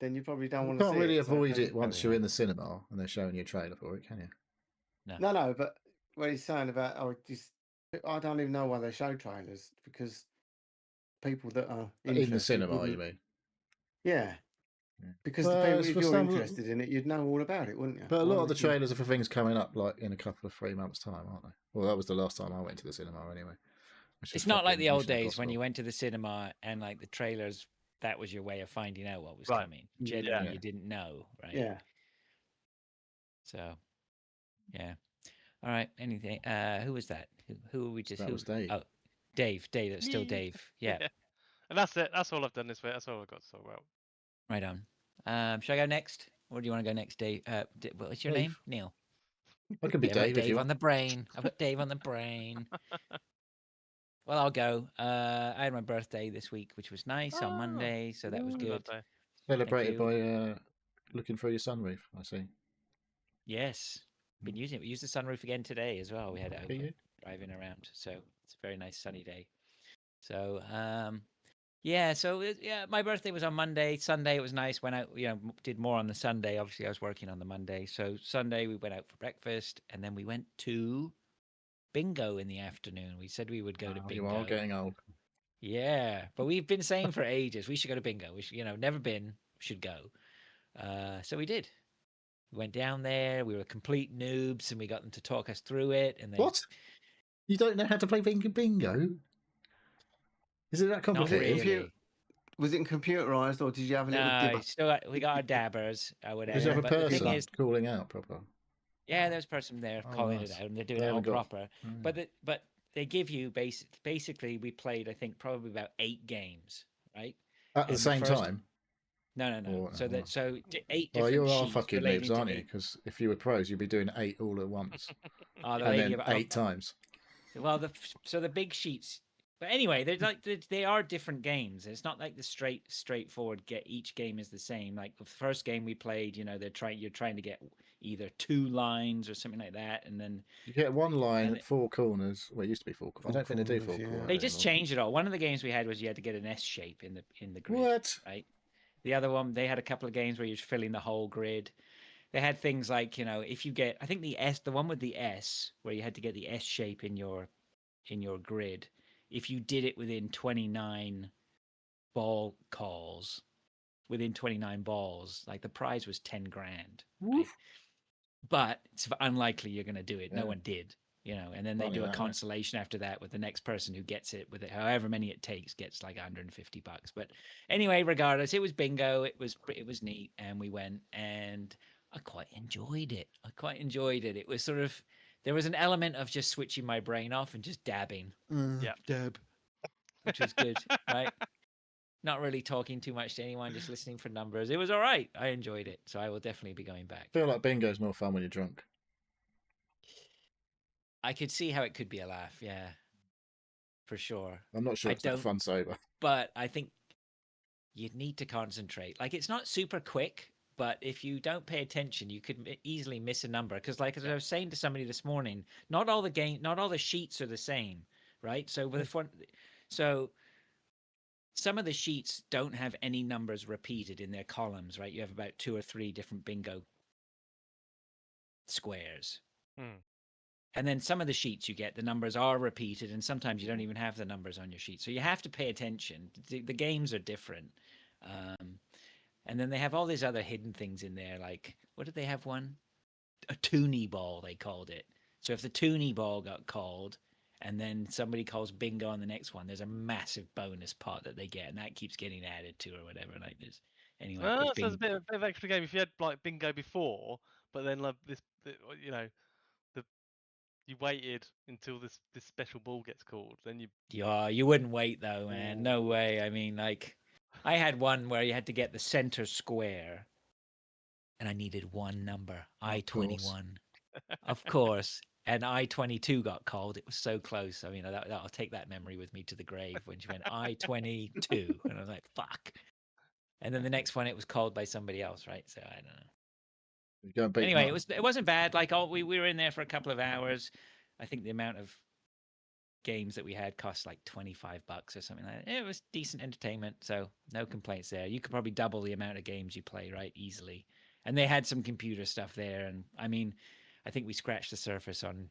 then you probably don't want to see it. You can't really avoid it once you're in the cinema and they're showing you a trailer for it, can you? No, but what he's saying about, I don't even know why they show trailers, because people that are in the cinema, you mean? Yeah. Because Well, if for you're some- interested in it, you'd know all about it, wouldn't you? But a Why lot of the would you- trailers are for things coming up, like in a couple of 3 months' time, aren't they? Well, that was the last time I went to the cinema, anyway. Which was It's not like fucking the old Mission days when Impossible. you went to the cinema and like the trailers. That was your way of finding out what was Right. coming. Generally, Yeah. you didn't know, right? Yeah. So, yeah. All right. Anything? Who was that? Who were we just? That who? was Dave. Oh, Dave. Dave. That's still Yeah. Dave. Yeah. And that's it. That's all I've done this week. That's all I've got to talk about. Right on. Should I go next, or do you want to go next, Dave? What's your Dave. name? Neil. I could be Yeah, I've got Dave if you Dave on want. the brain. I've got Dave on the brain. Well, I'll go. I had my birthday this week, which was nice on Oh, Monday, so that was Happy good. birthday. Celebrated you. by looking through your sunroof, I see. Yes, been using it. We used the sunroof again today as well. We had it Okay, open, you? driving around, so it's a very nice sunny day. So, yeah. So yeah, my birthday was on Monday. Sunday it was nice. Went out, did more on the Sunday. Obviously, I was working on the Monday. So Sunday we went out for breakfast, and then we went to bingo in the afternoon. We said we would go to Oh, bingo. you are getting old. Yeah, but we've been saying for ages we should go to bingo. We should, never been, should go. So we did. We went down there. We were complete noobs, and we got them to talk us through it. And they, What? You don't know how to play bingo? Is it that Not complicated? really. Was it computerized or did you have a little No, dibber? we got our dabbers or whatever. Does it have a but the person thing is, calling out proper? yeah, there's a person there Oh, calling nice. it out, and they're They doing it all haven't got- proper. Mm. But they give you basically we played I think probably about 8 games, right? At the and the same first- time? No. Or- So or- 8 Well, different you are sheets fucking relating noobs, to aren't you? eight- Because if you were pros, you'd be doing 8 all at once. Oh, the and lady then about 8 times. Well, the big sheets. But anyway, they're like they are different games. It's not like the straightforward. Each game is the same. Like the first game we played, you're trying to get either 2 lines or something like that, and then You get one line And at 4 corners. Well, it used to be 4 corners. I don't think they do 4 corners, yeah. corners. they just anymore. changed it all. One of the games we had was you had to get an S shape in the grid. What? Right. The other one, they had a couple of games where you're filling the whole grid. They had things like, if you get, I think the one with the S, where you had to get the S shape in your grid, if you did it within 29 ball calls, within 29 balls, like the prize was 10 grand. Right? But it's unlikely you're going to do it. No Yeah. one did, and then they Funny do a that, isn't it? consolation after that with the next person who gets it with it, however many it takes, gets like $150. But anyway, regardless, it was bingo. It was neat. And we went, and I quite enjoyed it. It was sort of, there was an element of just switching my brain off and just dabbing. Yeah. Dab. Which was good, right? Not really talking too much to anyone, just listening for numbers. It was all right. I enjoyed it. So I will definitely be going back. I feel like bingo's more fun when you're drunk. I could see how it could be a laugh, yeah. For sure. I'm not sure I it's that don't- fun sober. But I think you'd need to concentrate. Like, it's not super quick, but if you don't pay attention, you could easily miss a number. Because, like, as I was saying to somebody this morning, not all the sheets are the same, right? So some of the sheets don't have any numbers repeated in their columns, right? You have about 2 or 3 different bingo squares. And then some of the sheets you get, the numbers are repeated, and sometimes you don't even have the numbers on your sheet. So you have to pay attention. The games are different. And then they have all these other hidden things in there, like, what did they have one? A toonie ball, they called it. So if the toonie ball got called, and then somebody calls bingo on the next one, there's a massive bonus pot that they get, and that keeps getting added to or whatever. Like this. Anyway, So it's it's a bit of extra game. If you had like bingo before, but then like you waited until this special ball gets called, then you wouldn't wait though, man. No way. I mean, like, I had one where you had to get the center square, and I needed one number, I-21, of course. And I-22 got called. It was so close. I mean, I'll take that memory with me to the grave when she went I-22, and I was like, fuck. And then the next one, it was called by somebody else, right? So I don't know. You go and beat Anyway, them up. it wasn't bad. Like, we were in there for a couple of hours. I think the amount of games that we had cost like $25 or something like that. It was decent entertainment, so no complaints there. You could probably double the amount of games you play, right? Easily. And they had some computer stuff there, and I mean, I think we scratched the surface on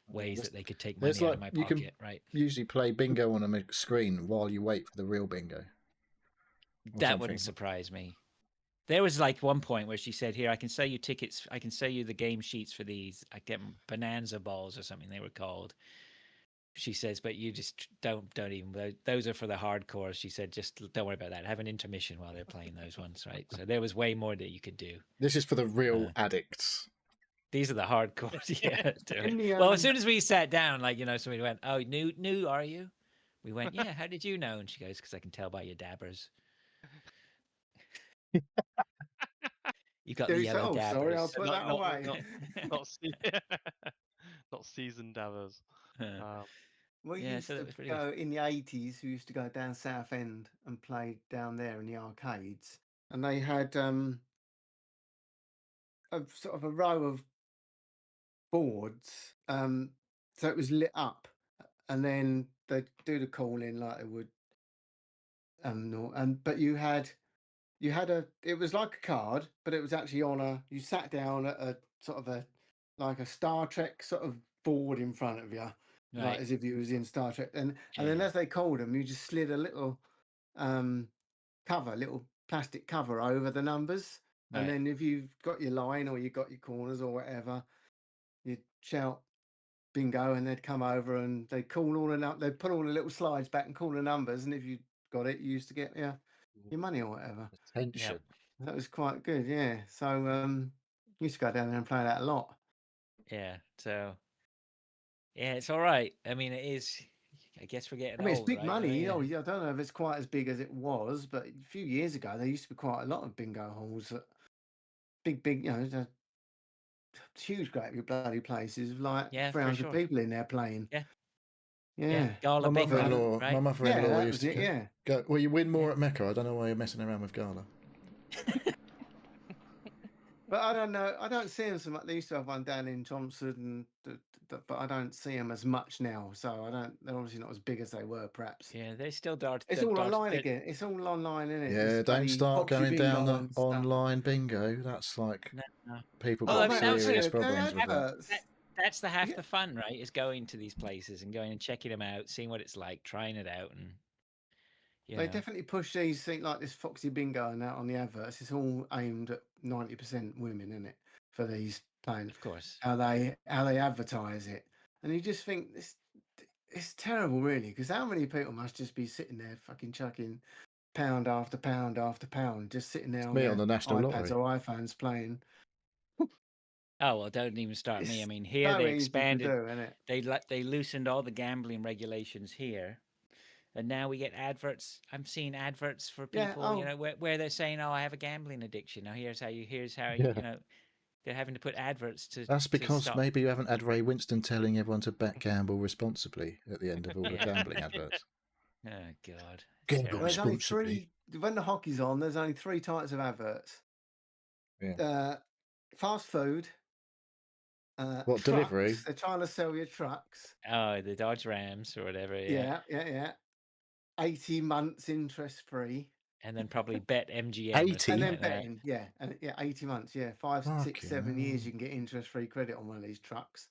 ways that they could take money There's out like- of my you can- pocket, right? Usually play bingo on a screen while you wait for the real bingo. Or That something. wouldn't surprise me. There was like one point where she said, "Here, I can sell you tickets. I can sell you the game sheets for these. I get 'em bonanza balls or something they were called." She says, "But you just don't even. Those are for the hardcore." She said, "Just don't worry about that. Have an intermission while they're playing those ones, right?" So there was way more that you could do. This is for the real addicts. These are the hardcores. Yeah. In the, Well, as soon as we sat down, like somebody went, "Oh, new, are you?" We went, "Yeah. How did you know?" And she goes, "Because I can tell by your dabbers. You got the you say, yellow "Oh, sorry, I'll dabbers." put that away." Not seasoned davers. We Yeah, so used that to was pretty good. go in the 80s. We used to go down Southend and play down there in the arcades, and they had a sort of a row of boards. So it was lit up, and then they'd do the call in like they would. But you had it was like a card, but it was actually you sat down at a sort of like a Star Trek sort of board in front of you, like Right. as if you was in Star Trek. And then Yeah. as they called them, you just slid a little little plastic cover over the numbers. And Right. then if you've got your line or you got your corners or whatever, you'd shout bingo, and they'd come over and they'd call they'd put all the little slides back and call the numbers. And if you got it, you used to get your money or whatever. Attention. That was quite good, yeah. So used to go down there and play that a lot. Yeah. So yeah, it's all right. I mean, it is. I guess we're getting I mean, it's old, big right? money. Yeah. I don't know if it's quite as big as it was, but a few years ago there used to be quite a lot of bingo halls. Big, huge, great big bloody places, with like Yeah, for 300 sure. people in there playing. Yeah. Yeah. Gala My bingo, mother-in-law, right? my mother-in-law that used was to it, yeah. go. Well, you win more at Mecca. I don't know why you're messing around with Gala. But I don't know. I don't see them so much. They used to have one down in Thompson, but I don't see them as much now. So I don't. They're obviously not as big as they were, perhaps. Yeah, they still dart. It's all online again. It's all online, isn't it? Yeah, This don't bloody start Foxy going down Bingo the and stuff. online bingo. That's like No. people Well, got I mean, that's serious it. problems with that. That's the half Yeah. the fun, right? Is going to these places and going and checking them out, seeing what it's like, trying it out, and They definitely push these things like this Foxy Bingo and that on the adverts. It's all aimed at 90% women, isn't it? For these playing, of course. how they advertise it, and you just think it's terrible, really, because how many people must just be sitting there fucking chucking pound after pound after pound, just sitting there It's on me their on the National iPads Lottery. or iPhones playing. Oh well, don't even start me. I It's mean, here so they easy to expanded. do, isn't it? They loosened all the gambling regulations here, and now we get adverts. I'm seeing adverts for Yeah, people, where they're saying, "Oh, I have a gambling addiction. Now here's how Yeah. they're having to put adverts to. That's to because stop. maybe you haven't had Ray Winston telling everyone to bet gamble responsibly at the end of all the Yeah. gambling adverts. Oh God, Gamble terrible. There's only responsibly. when the hockey's on. There's only 3 types of adverts. Yeah. Fast food. What, Trucks. delivery? They're trying to sell you trucks. Oh, the Dodge Rams or whatever. Yeah. 18 months interest free. And then probably bet MGM 80? or something And then like that. betting, yeah, and 18 months, yeah, 5, 6, Fucking 7 years hell. you can get interest-free credit on one of these trucks,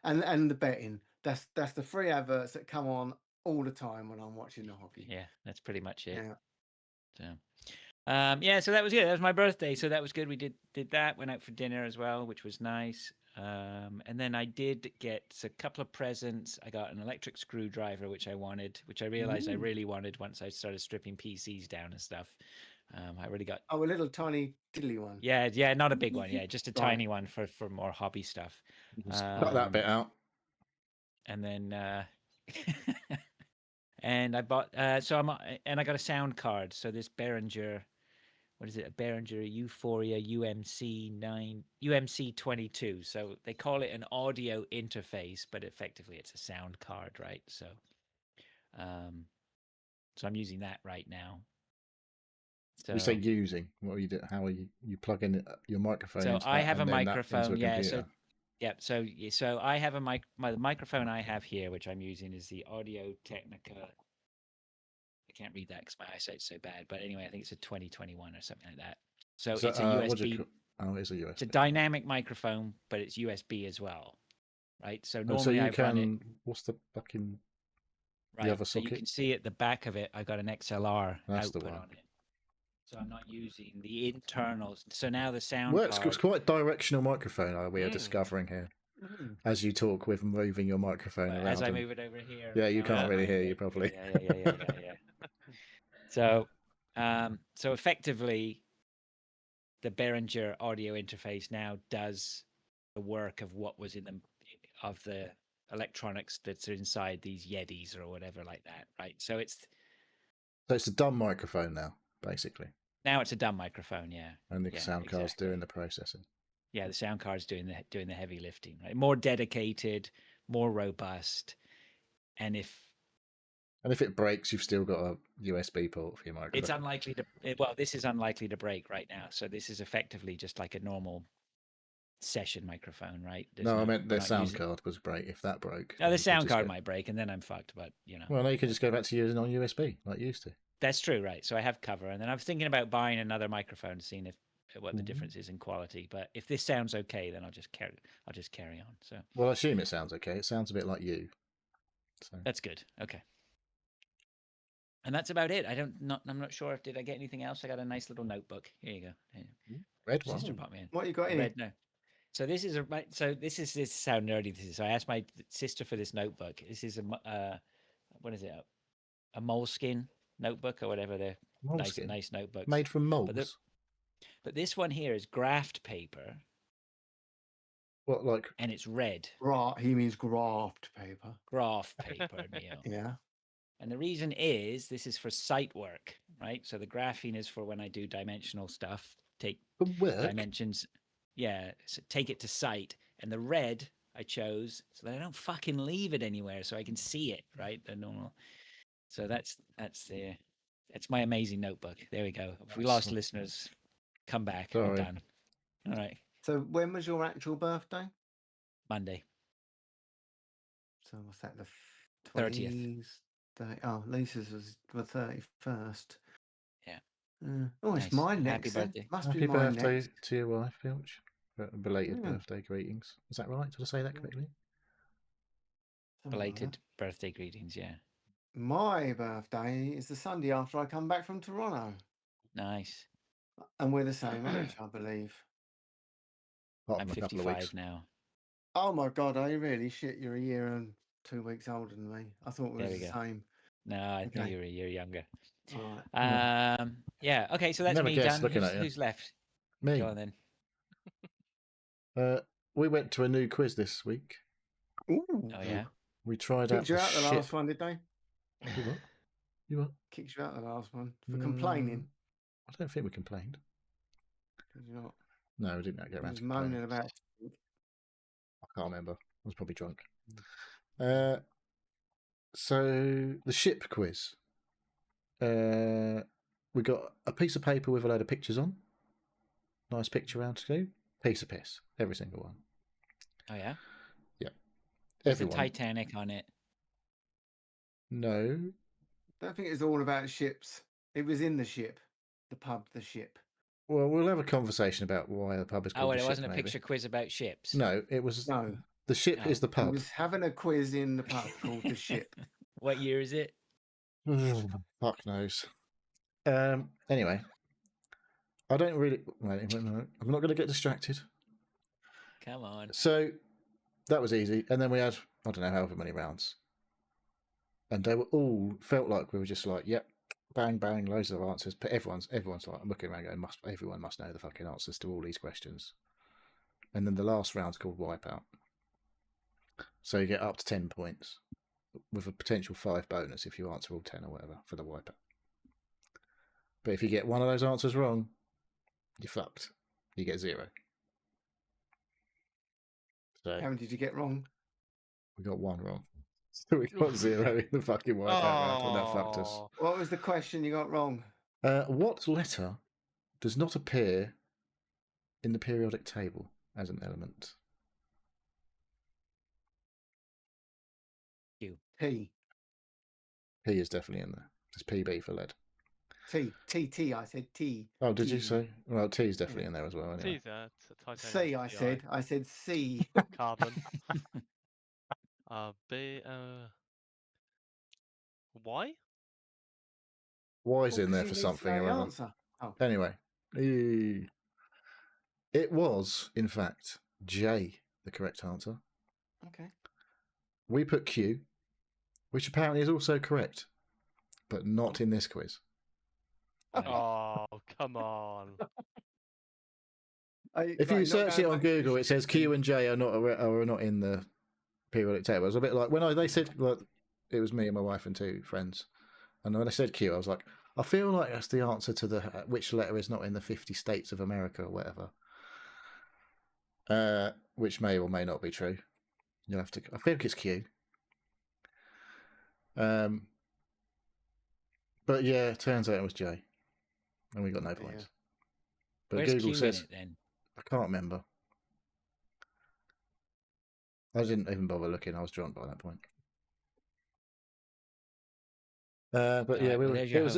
and the betting. That's the free adverts that come on all the time when I'm watching the hockey. Yeah, that's pretty much it. Yeah. So, so that was good. That was my birthday, so that was good. We did that. Went out for dinner as well, which was nice. And then I did get a couple of presents. I got an electric screwdriver, which I wanted, which I realized I really wanted once I started stripping PCs down and stuff. I really got. Oh, a little tiny diddly one. Yeah, not a big one. Yeah, just a Right. tiny one for more hobby stuff. Cut that bit out. And then, and I bought. So I got a sound card. So this Behringer. What is it? A Behringer Euphoria UMC 22. So they call it an audio interface, but effectively it's a sound card, right? So I'm using that right now. So You say using. What are you do? How are you plug in your microphone? So into I that have a and then that microphone. into a Yeah. computer? So I have the microphone I have here, which I'm using, is the Audio Technica. I can't read that because my eyesight's so bad. But anyway, I think it's a 2021 or something like that. So it's a USB. Oh, it's a USB. It's a dynamic microphone, but it's USB as well, right? So normally so you I run it. What's the fucking Right. the other So socket? you can see at the back of it, I got an XLR That's the output one. on it. So I'm not using the internals. So now the sound Works. card. It's quite directional microphone we are Mm. discovering here Mm. as you talk with moving your microphone around. As I and- move it over here. Yeah, you now can't I'm really behind hear it. you properly. Yeah. So, so effectively, the Behringer audio interface now does the work of what was in the electronics that's inside these Yetis or whatever like that, right? So it's a dumb microphone now, basically, now it's a dumb microphone, yeah. and the Yeah, sound card's exactly. doing the processing. Yeah, the sound card's doing the heavy lifting, right? More dedicated, more robust, and if it breaks, you've still got a USB port for your microphone. it's unlikely to, well, this is unlikely to break right now. So this is effectively just like a normal session microphone, right? No, I meant we're the not sound using- card was break. If that broke, No, then the you could sound just card go- might break, and then I'm fucked. But you know, Well, now you can just go back to using on USB like you used to. that's true, right? So I have cover, and then I was thinking about buying another microphone, seeing what the Mhm. difference is in quality. But if this sounds okay, then I'll just carry on. So Well, I assume it sounds okay. It sounds a bit like you. So that's good. Okay. And that's about it. I'm not sure. Did I get anything else? I got a nice little notebook. Here you go. Here. red one. Sister bought me in. What you got in Red it? no. So this is this is how nerdy this is. So I asked my sister for this notebook. This is what is it? A moleskin notebook or whatever. They're Moleskin. nice notebooks. Made from moles. But this one here is graft paper, What, like? and it's red. He means graft paper. Graft paper, Neil. Yeah. And the reason is this is for site work, right? So the graphene is for when I do dimensional stuff. Take The work? dimensions. Yeah, so take it to site. And the red I chose so that I don't fucking leave it anywhere, so I can see it, right? The normal. So that's my amazing notebook. There we go. If we lost listeners, come back. I'm Sorry. done. All right, So when was your actual birthday? Monday. So what's that? The 30th. 20th? Oh, Lisa's was the 31st. Yeah. Oh, it's Nice. mine Happy next. Then. birthday. Must Happy be mine birthday next. to your wife, Filch. Belated Yeah. birthday greetings. Is that right? Did I say that Yeah. correctly? Something like Belated birthday greetings. Yeah. that. My birthday is the Sunday after I come back from Toronto. Nice. And we're the same age, I believe. Apart I'm from a couple of weeks. 55 now. Oh my God, are you really? Shit, you're a year and 2 weeks older than me. I thought we There were we the go. same. No, I think Okay. you're a year younger. All right. Yeah. Okay. So that's Never me guessed done. looking at you. Who's left? Me. Go on then. We went to a new quiz this week. Ooh. Oh yeah. We tried out Kicked you the out the ship. last one, did they? You what? You what? Kicked you out the last one for complaining. I don't think we complained. Did you not? No, we didn't get You around was to complaining. moaning about. I can't remember. I was probably drunk. So the ship quiz. We got a piece of paper with a load of pictures on. Nice picture round to do. Piece of piss. Every single one. Oh yeah. Yeah. There's the Everyone. Titanic on it. No. I don't think it's all about ships. It was in the ship, the pub, the ship. Well, we'll have a conversation about why the pub is called Oh, the it ship, wasn't a maybe. picture quiz about ships. No, it was. No, The ship Oh. is the he pub. was having a quiz in the pub called the ship. What year is it? Fuck knows. Anyway, I don't really. Wait, no, I'm not going to get distracted. Come on. So that was easy, and then we had I don't know however many rounds, and they were all felt like we were just like, yep, bang bang, loads of answers. But everyone's like I'm looking around going, everyone must know the fucking answers to all these questions. And then the last round's called Wipeout. So you get up to 10 points with a potential 5 bonus if you answer all 10 or whatever for the Wipeout. But if you get one of those answers wrong, you're fucked. You get 0. So How many did you get wrong? we got 1 wrong. So we got 0 in the fucking Wipeout round, and that fucked us. Aw. What was the question you got wrong? What letter does not appear in the periodic table as an element? T. P is definitely in there. It's PB for lead. T. I said T. Oh, did you T. say? Well, T is definitely in there as well. Anyway. Teaser. Titanium. C. I said. I said C. Carbon. B. Y. Y is Well, in there 'cause for you need to something know or the other. answer. Oh. Anyway, it was, in fact, J, the correct answer. Okay. We put Q, which apparently is also correct, but not in this quiz. Oh, come on. If you search it on Google, it says Q and J are not in the periodic table. It was a bit like when they said, like, it was me and my wife and 2 friends, and when I said Q, I was like, I feel like that's the answer to the which letter is not in the 50 states of America or whatever. Which may or may not be true. You'll have to. I think it's Q. But yeah, it turns out it was J, and we got no points. But Where's Google Q says in it then? I can't remember. I didn't even bother looking. I was drunk by that point. But yeah, Right, well, it was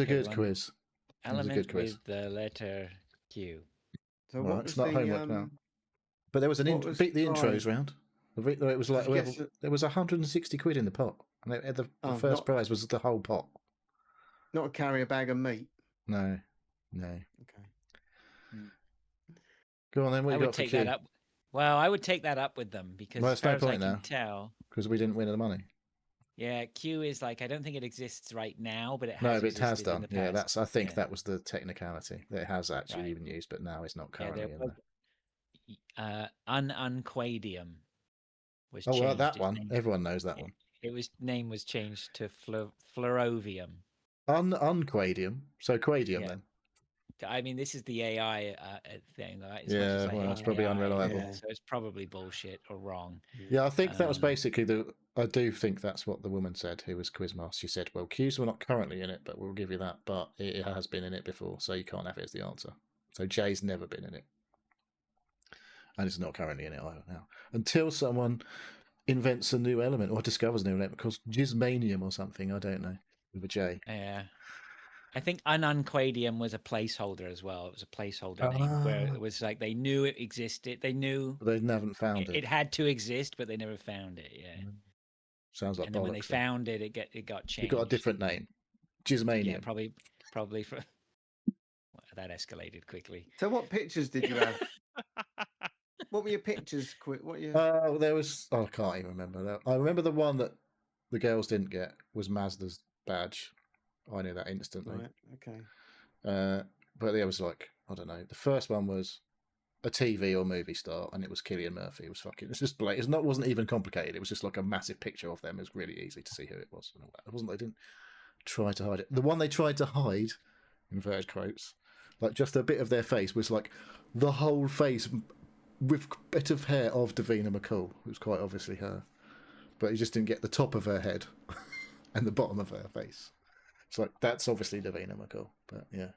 a good quiz. Element with the letter Q. So Well, what it's was not the homework now. But there was beat the intros prize? round. It was like Did you get there was 160 quid in the pot, and the first prize was the whole pot. Not carry a bag of meat. No. Okay. Go on then. What I you would got for take Q? that up. Well, I would take that up with them because Well, as it's far no as I point can now. tell, because we didn't win the money. yeah, Q is like I don't think it exists right now, but it has. No, but it has existed in done. the Yeah, past. I think that was the technicality that it has actually Right. been used, but now it's not currently Yeah, in there there. was Unquadium was Oh changed. well, that Its one. name- Everyone knows that one. name was changed to Fluorovium. Unquadium. So Quadium Yeah. then. I mean, this is the AI thing, right? As Yeah, much as I well, hate that's probably AI, unreliable. Yeah. so it's probably bullshit or wrong. Yeah, I think that was Um, basically I do think that's what the woman said, who was Quizmaster. She said, well, Q's were not currently in it, but we'll give you that. But it has been in it before, so you can't have it as the answer. So J's never been in it. And it's not currently in it either now. Until someone invents a new element or discovers a new element called Gizmanium or something, I don't know, with a J. Yeah. I think Unquadium was a placeholder as well. It was a placeholder name where it was like they knew it existed. They knew But they haven't found it. It had to exist, but they never found it. Yeah. Sounds like And then when they bollocks, then. found it, it got changed. You got a different name. Gizmanium. Yeah, probably for that escalated quickly. So what pictures did you have? What were your pictures? What you? There was. I can't even remember. I remember the one that the girls didn't get was Mazda's badge. I knew that instantly. Right. Okay. But there was like, I don't know. The first one was a TV or movie star, and it was Cillian Murphy. It was fucking. It's just blatant. It wasn't even complicated. It was just like a massive picture of them. It was really easy to see who it was. And all that. It wasn't. They didn't try to hide it. The one they tried to hide, inverted quotes, like just a bit of their face was like the whole face with a bit of hair of Davina McCall. It was quite obviously her, but you just didn't get the top of her head and the bottom of her face. It's like that's obviously Davina McCall, but yeah.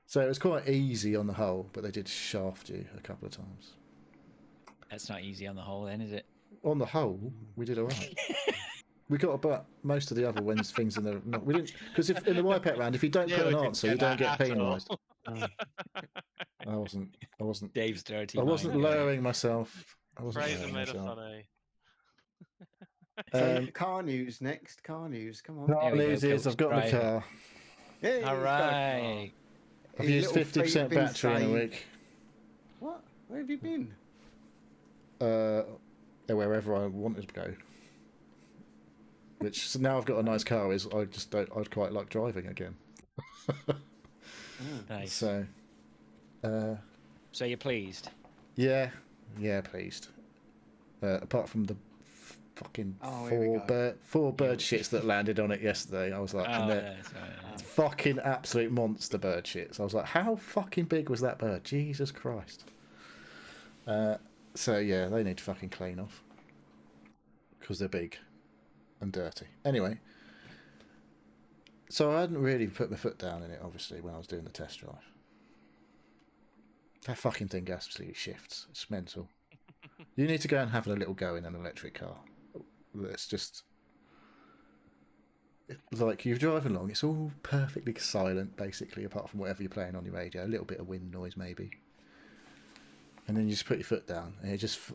So it was quite easy on the whole, but they did shaft you a couple of times. That's not easy on the whole, then, is it? On the whole, we did all right. We got about most of the other things in the. We didn't because if in the wipeout round, if you don't put an answer, you don't get penalised. I wasn't. Dave's dirty. I wasn't mind, lowering myself. I wasn't Fraser lowering made us myself. funny. So car news next. Car news. Come on. Car news is I've got my car. Yeah. All right. I've used 50% battery in a week. What? Where have you been? Wherever I wanted to go. Which so now I've got a nice car. I'd quite like driving again. Nice. So you're pleased? Yeah, pleased. Apart from the fucking four bird shits that landed on it yesterday, I was like, fucking absolute monster bird shits. I was like, how fucking big was that bird? Jesus Christ. So yeah, they need to fucking clean off because they're big and dirty. Anyway, so I hadn't really put my foot down in it, obviously, when I was doing the test drive. That fucking thing absolutely shifts. It's mental. You need to go and have a little go in an electric car. It's just like you're driving along. It's all perfectly silent, basically, apart from whatever you're playing on your radio. A little bit of wind noise, maybe. And then you just put your foot down, and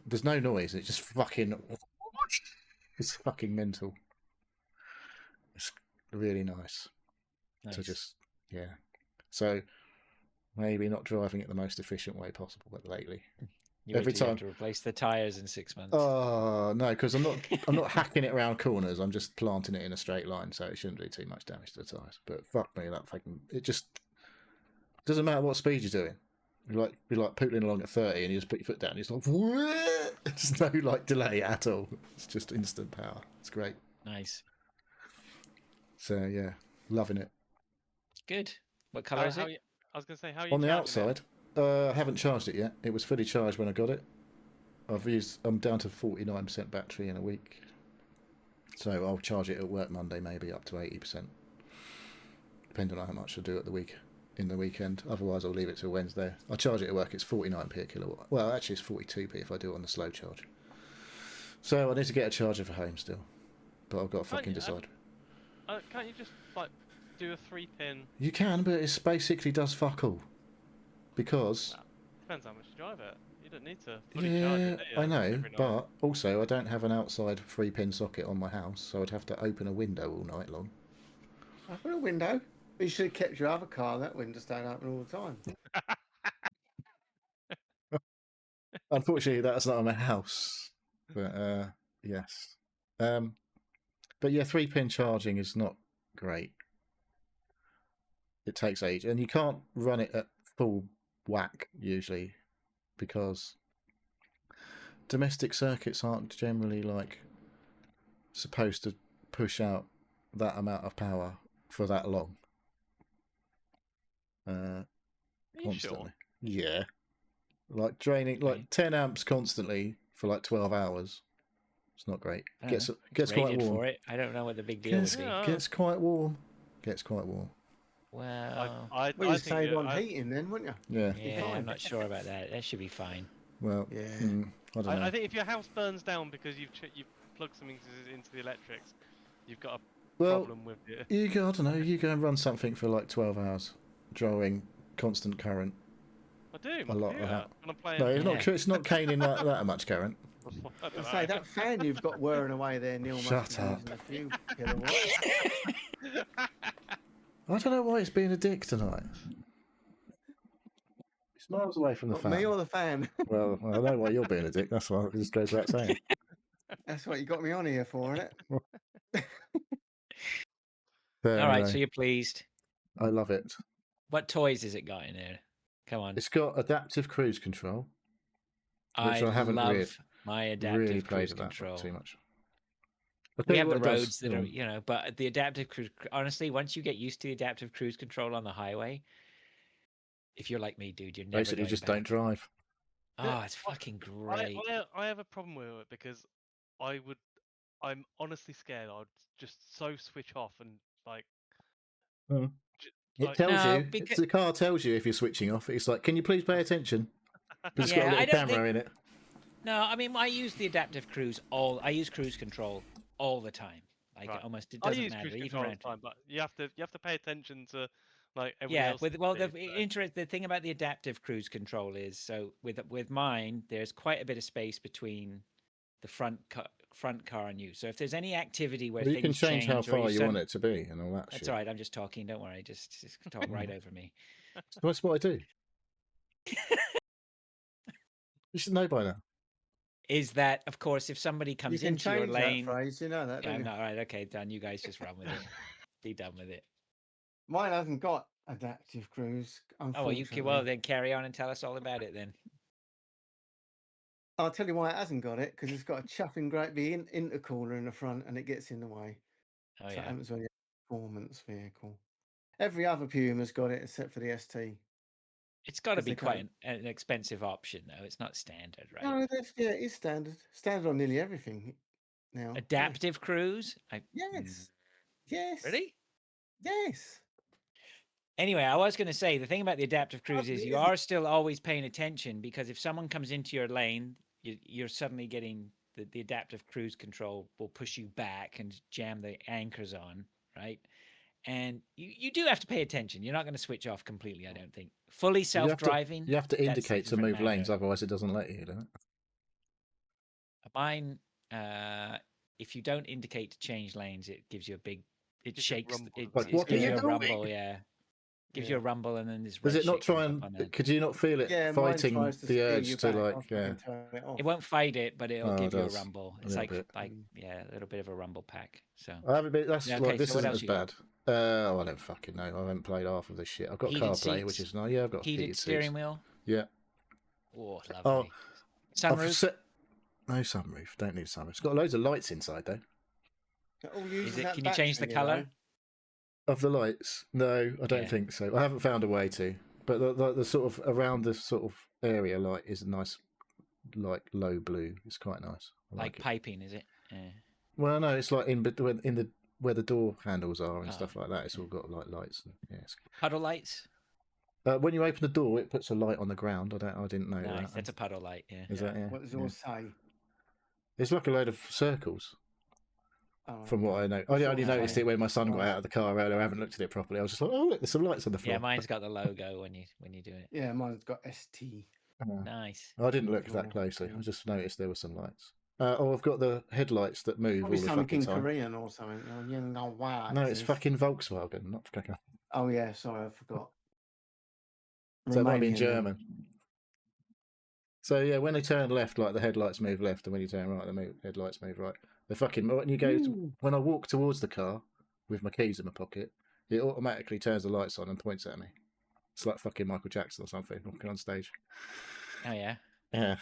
there's no noise. It just fucking. It's fucking mental. It's really nice. So just So maybe not driving it the most efficient way possible lately. You Every have time to replace the tires in 6 months. Oh no, because I'm not hacking it around corners. I'm just planting it in a straight line, so it shouldn't do too much damage to the tires. But fuck me, it just doesn't matter what speed you're doing. You're like pootling along at 30, and you just put your foot down. It's like there's no like delay at all. It's just instant power. It's great. Nice. So yeah, loving it. Good. What colour is it? I was going to say, how are you On the charging outside, I haven't charged it yet. It was fully charged when I got it. I'm down to 49% battery in a week, so I'll charge it at work Monday, maybe up to 80%, depending on how much I do at the weekend. Otherwise, I'll leave it till Wednesday. I charge it at work. It's 49p a kilowatt. Well, actually, it's 42p if I do it on the slow charge. So I need to get a charger for home still, but I've got to fucking decide. Can't you just like do a 3-pin? You can, but it basically does fuck all. Because depends how much you drive it. You don't need to fully charge it. I know, but also I don't have an outside 3-pin socket on my house, so I'd have to open a window all night long. Open a window? You should have kept your other car. That window stayed open all the time. Unfortunately, that's not on my house. But yes. But yeah, 3-pin charging is not great. It takes age, and you can't run it at full whack usually, because domestic circuits aren't generally like supposed to push out that amount of power for that long. Constantly. Sure? Yeah. Like draining like 10 amps constantly for like 12 hours. It's not great. Gets quite warm. For it. I don't know what the big deal would be. Gets quite warm. Well, I think save on heating then, wouldn't you? Yeah. Yeah, I'm not sure about that. That should be fine. Well, yeah. I don't know. I think if your house burns down because you've plugged something into the electrics, you've got a problem with it. I don't know. You go and run something for like 12 hours, drawing constant current. I do. A lot of that. When I'm playing. No, it's not. It's not caning that much current. I say that fan you've got whirring away there, Neil. Shut up. A few kilowatts. I don't know why it's being a dick tonight. It's miles away from the fan. Me or the fan? Well, I know why you're being a dick. That's why it just goes without saying. That's what you got me on here for, isn't it? All right, so you're pleased. I love it. What toys has it got in there? Come on. It's got adaptive cruise control, which I haven't love my adaptive cruise played control too much. We have the roads that are, but the adaptive cruise, honestly, once you get used to the adaptive cruise control on the highway, if you're like me, dude, you're never basically just don't drive. Oh, it's fucking great. I have a problem with it because I'm honestly scared I'd just so switch off and like. It tells you. The car tells you if you're switching off. It's like, can you please pay attention? It's got a little camera in it. No, I mean I use the adaptive cruise I use cruise control all the time. Like it doesn't matter. Cruise control all the time, but you have to pay attention to like everyone else. The thing about the adaptive cruise control is so with mine, there's quite a bit of space between the front car and you. So if there's any activity where you can change how far you want it to be and all that. That's all right. I'm just talking. Don't worry. Just talk right over me. That's what I do. You should know by now. Is that, of course, if somebody comes into your lane... That phrase, you know that, I'm not right. Okay, done. You guys just run with it. Be done with it. Mine hasn't got adaptive cruise, unfortunately. Well, then carry on and tell us all about it then. I'll tell you why it hasn't got it, because it's got a chuffing great big intercooler in the front and it gets in the way. Oh, so yeah. it happens when you're a performance vehicle. Every other Puma's got it except for the ST. It's got to be quite an expensive option, though. It's not standard, right? No, it is standard. Standard on nearly everything now. Adaptive cruise? Yes. Yes. Really? Yes. Anyway, I was going to say, the thing about the adaptive cruise is you are still always paying attention, because if someone comes into your lane, you're suddenly getting the adaptive cruise control will push you back and jam the anchors on, right? And you do have to pay attention. You're not going to switch off completely, I don't think. Fully self-driving. You have to indicate to move lanes, otherwise it doesn't let you, doesn't it? Mine, if you don't indicate to change lanes, it gives you a big... It shakes... It gives you a rumble, yeah. gives you a rumble, and then this. Does red it not shit try comes up and? on it. Could you not feel it Yeah, mine fighting tries to the steer urge you to back. like? I Yeah. fucking turn it off. It won't fight it, but it'll Oh, give it you a does. rumble. A It's little like bit. yeah, a little bit of a rumble pack. So I haven't been. That's Yeah, like okay, this so what isn't else as you got? bad. I don't fucking know. I haven't played half of this shit. I've got Heated CarPlay, which seats, is nice. Yeah, I've got heated seats. steering wheel. Yeah. Oh, Oh, lovely. I've Sunroof. set... No sunroof. Don't need sunroof. It's got loads of lights inside though. It all uses Is it? that Can you change the battery, color? Of the lights? No, I don't Yeah. think so. I haven't found a way to. But the sort of around the sort of area light is a nice, like low blue. It's quite nice. I Like it. piping, is it? Yeah. Well, no, it's like in the where the door handles are and Oh, stuff like that. It's all got like lights. And, yeah, Puddle lights. when you open the door, it puts a light on the ground. I didn't know Nice. that. That's a puddle light. Yeah. Is that? Yeah. What does yeah. yours say? It's like a load of circles. Oh, From what I know, I only Sure, noticed yeah. it when my son got out of the car earlier. I haven't looked at it properly. I was just like, "Oh, look, there's some lights on the floor." Yeah, mine's got the logo when you do it. Yeah, mine's got ST. Nice. I didn't look Floor, that closely. yeah. I just noticed there were some lights. I've got the headlights that move Probably all the something fucking in time. Korean or something. Oh, you know why? No, it's fucking Volkswagen, not fucking. Oh yeah, sorry, I forgot. So it might be in Romanian, German. So yeah, when they turn left, like the headlights move left, and when you turn right, the headlights move right. They fucking when you go when I walk towards the car with my keys in my pocket, it automatically turns the lights on and points at me. It's like fucking Michael Jackson or something walking on stage. Oh yeah. Yeah,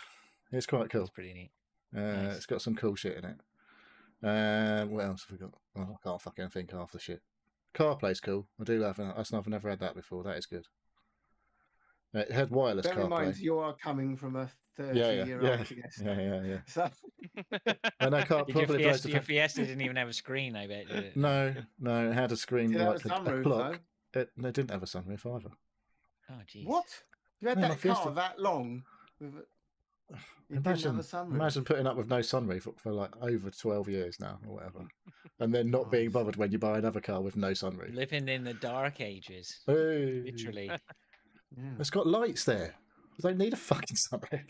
it's quite cool. That's pretty neat. Nice. It's got some cool shit in it. What else have we got? Oh, I can't fucking think half the shit. CarPlay's cool. I do have that. I've never had that before. That is good. It had wireless Bear in mind, CarPlay. you are coming from a 30-year-old Fiesta. Yeah. So I know car Did your probably Fiesta, your Fiesta didn't even have a screen, I bet. Did it? No, it had a screen did it have like a a sunroof clock. though? They didn't have a sunroof either. Oh jeez. What? You had No, my that car Fiesta- that long? You didn't have a sunroof. Imagine putting up with no sunroof for like over 12 years now or whatever, and then not being Nice. bothered when you buy another car with no sunroof. Living in the dark ages. Hey. Literally. Yeah. It's got lights there. I don't need a fucking sunroof.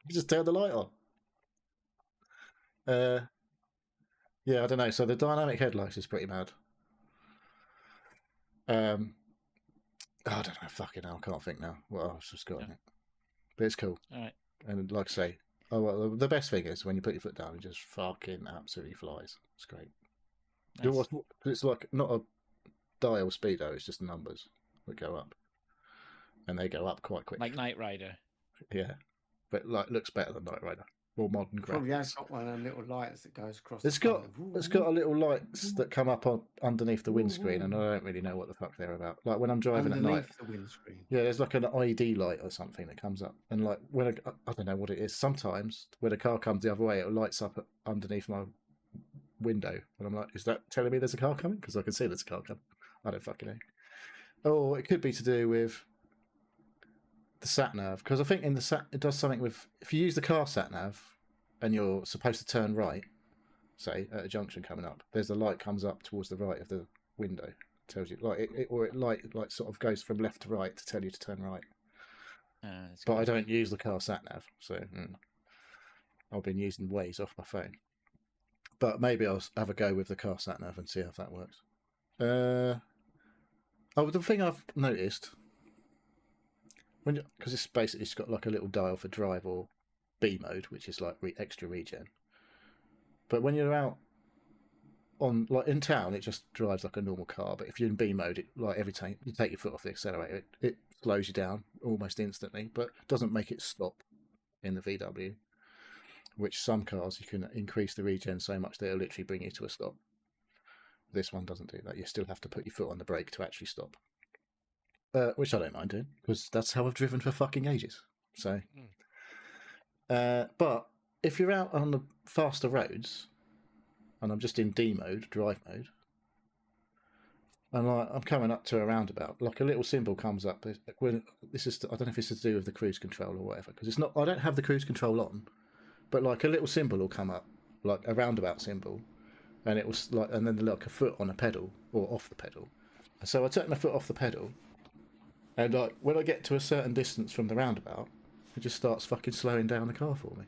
You just turn the light on. Yeah, I don't know. So the dynamic headlights is pretty mad. I don't know. Fucking hell, I can't think now. What else has got in it? But it's cool. All right. And like I say, the best thing is when you put your foot down, it just fucking absolutely flies. It's great. Nice. It's like not a dial speedo. It's just numbers that go up, and they go up quite quick. Like Knight Rider. Yeah, but like looks better than Knight Rider. More modern Probably has graphics. got one of them little lights that goes across. It's the got front. a little lights that come up underneath the windscreen, and I don't really know what the fuck they're about. Like when I'm driving at night. Underneath the windscreen. Yeah, there's like an ID light or something that comes up, and like when I don't know what it is. Sometimes when a car comes the other way, it lights up underneath my window, and I'm like, "Is that telling me there's a car coming?" Because I can see there's a car coming. I don't fucking know. Oh, it could be to do with the sat nav, because I think in the it does something with if you use the car sat nav and you're supposed to turn right, say at a junction coming up, there's a light comes up towards the right of the window. Tells you like it like sort of goes from left to right to tell you to turn right. That's But cool. I don't use the car sat nav, so I've been using Waze off my phone. But maybe I'll have a go with the car sat nav and see if that works. The thing I've noticed because it's basically got like a little dial for drive or B mode, which is like extra regen. But when you're out on like in town, it just drives like a normal car. But if you're in B mode, it like every time you take your foot off the accelerator, it slows you down almost instantly, but doesn't make it stop in the VW. Which some cars you can increase the regen so much that it'll literally bring you to a stop. This one doesn't do that. You still have to put your foot on the brake to actually stop. Which I don't mind doing because that's how I've driven for fucking ages. So, but if you're out on the faster roads, and I'm just in D mode, drive mode, and like I'm coming up to a roundabout, like a little symbol comes up. When this is, I don't know if it's to do with the cruise control or whatever, because it's not. I don't have the cruise control on, but like a little symbol will come up, like a roundabout symbol, and it was like, and then like a foot on a pedal or off the pedal. So I take my foot off the pedal. And like when I get to a certain distance from the roundabout, it just starts fucking slowing down the car for me.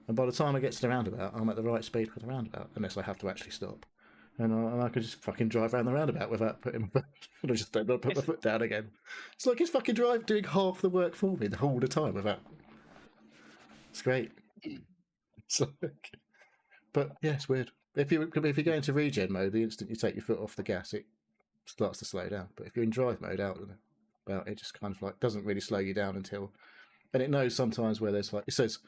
And by the time I get to the roundabout, I'm at the right speed for the roundabout, unless I have to actually stop. and I could just fucking drive around the roundabout without putting my foot. And I just don't put my foot down again. It's like his fucking drive doing half the work for me the whole the time without. It's great. It's like, but yeah, it's weird. If you go into regen mode, the instant you take your foot off the gas, it starts to slow down. But if you're in drive mode, out and about, it just kind of like doesn't really slow you down until. And it knows sometimes where there's like it says,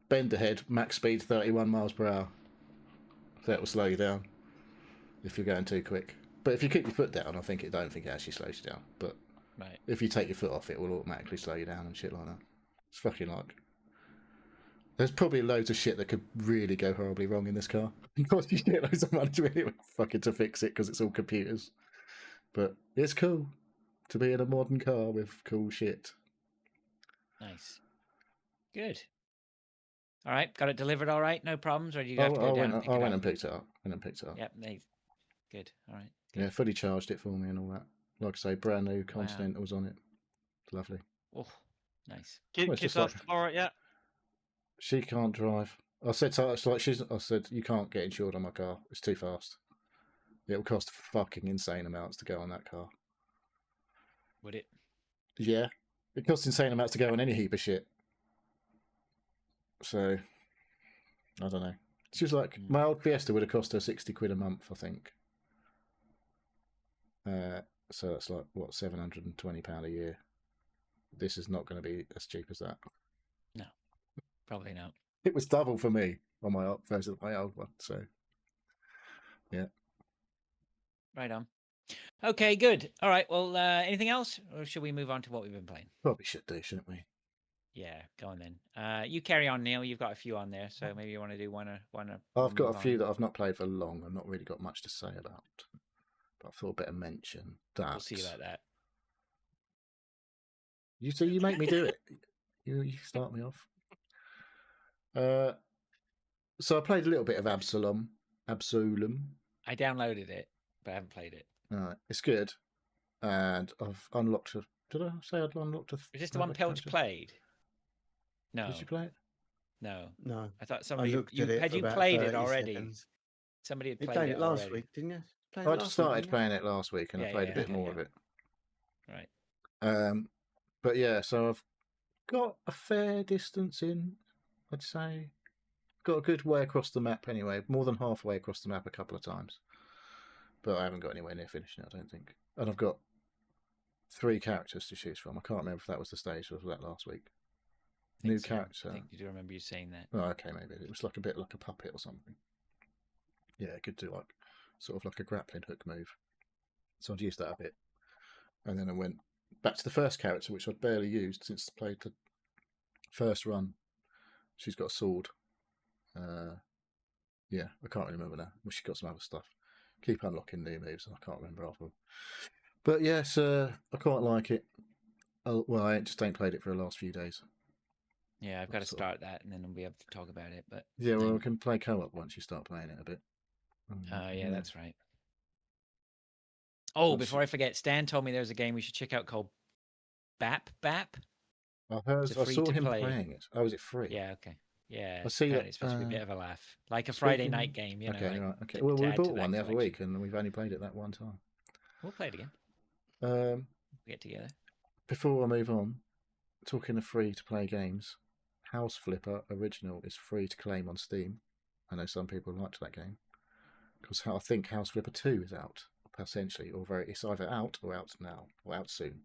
bend ahead, max speed 31 miles per hour. So that will slow you down if you're going too quick. But if you keep your foot down, I don't think it actually slows you down. But Right. if you take your foot off, it will automatically slow you down and shit like that. It's fucking like. There's probably loads of shit that could really go horribly wrong in this car. Because you get loads of money really fucking to fix it because it's all computers. But it's cool to be in a modern car with cool shit. Nice. Good. All right, got it delivered all right, no problems, or do you have to go down and pick it up? I went and picked it up. Yep, good. All right. Good. Yeah, fully charged it for me and all that. Like I say, brand new Continentals on it. Lovely. Oh, nice. Kids asked to borrow it yet? She can't drive. I said to her, I said, you can't get insured on my car. It's too fast. It will cost fucking insane amounts to go on that car. Would it? Yeah. It costs insane amounts to go on any heap of shit. So, I don't know. She was like, my old Fiesta would have cost her 60 quid a month, I think. So that's like, what, £720 a year. This is not going to be as cheap as that. No, probably not. It was double for me on my versus my old one, so yeah. Right on. Okay, good. All right, well, anything else? Or should we move on to what we've been playing? Probably should do, shouldn't we? Yeah, go on then. You carry on, Neil. You've got a few on there, so maybe you want to do one. I've got a few that I've not played for long. I've not really got much to say about, but I thought I'd better mention that. We'll see about that. You make me do it. You start me off. So I played a little bit of Absolum. I downloaded it, but I haven't played it. It's good, and I've unlocked a. Did I say I'd unlocked a? Is this the one Pelch played? No. Did you play it? No. I thought somebody had you played it already. Seconds. Somebody had played it last week, didn't you? I just started playing it last week, and I played a bit more of it. Right. But yeah, so I've got a fair distance in. I'd say got a good way across the map anyway, more than halfway across the map a couple of times. But I haven't got anywhere near finishing it, I don't think. And I've got 3 characters to choose from. I can't remember if that was the stage or was that last week. New character. I think you do remember you saying that. Oh, okay, maybe. It was like a bit like a puppet or something. Yeah, it could do like sort of like a grappling hook move. So I'd use that a bit. And then I went back to the first character, which I'd barely used since I played the first run. She's got a sword. Yeah, I can't really remember now. Well, she's got some other stuff. Keep unlocking new moves, and I can't remember half of them. But yes, I quite like it. Well, I just ain't played it for the last few days. Yeah, I've got to start that, and then we'll be able to talk about it. But yeah, well, we can play co-op once you start playing it a bit. Yeah, that's right. Oh, before I forget, Stan told me there's a game we should check out called Bap. I saw him playing it. Oh, is it free? Yeah, okay. Yeah, I see it's supposed to be a bit of a laugh, like a Friday night game. You know. Okay, like, right. Okay. Well, we bought one the other week, and we've only played it that one time. We'll play it again. We'll get together. Before I move on, talking of free-to-play games, House Flipper Original is free to claim on Steam. I know some people liked that game because I think House Flipper 2 is out, essentially, it's either out or out now, or out soon.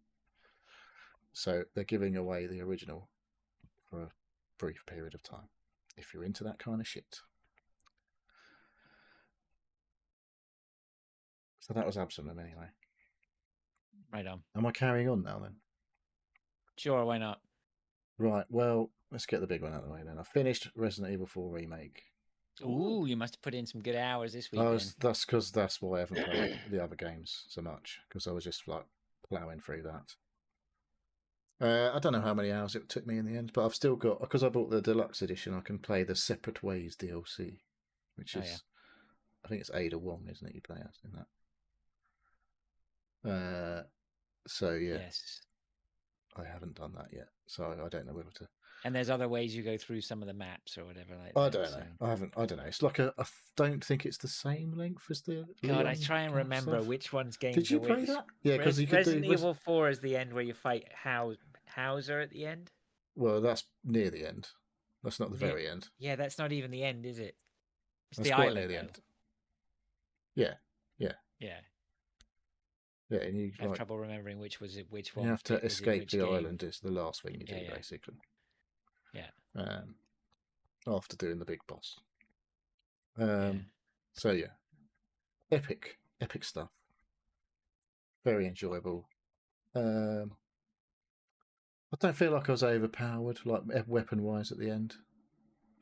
So they're giving away the original for a brief period of time, if you're into that kind of shit. So that was Absolum anyway. Right on. Am I carrying on now then? Sure, why not? Right, well, let's get the big one out of the way then. I finished Resident Evil 4 Remake. Ooh, you must have put in some good hours this week. That's why I haven't played the other games so much, because I was just like ploughing through that. I don't know how many hours it took me in the end, but I've still got, because I bought the deluxe edition, I can play the Separate Ways DLC, which is, I think it's Ada Wong, isn't it? You play as in that. So yeah. Yes. I haven't done that yet, so I don't know whether to. And there's other ways you go through some of the maps or whatever like I that. don't know. so- I haven't. I don't know. It's like don't think it's the same length as the. God, I Leon try and kind of remember stuff. which one's games Did you are play which. that? Yeah, because you could Resident do. Evil 4 is the end where you fight Hauser at the end. Well, that's near the end. That's not the Near- very end. Yeah, that's not even the end, is it? It's That's the quite island. near the though. end. Yeah, Yeah, yeah, and you I have like trouble remembering which one. you have to was in escape which the game. island. Is the last thing you do, Yeah. basically. Yeah. After doing the big boss. Yeah. So yeah, epic stuff. Very enjoyable. I don't feel like I was overpowered, like weapon wise at the end.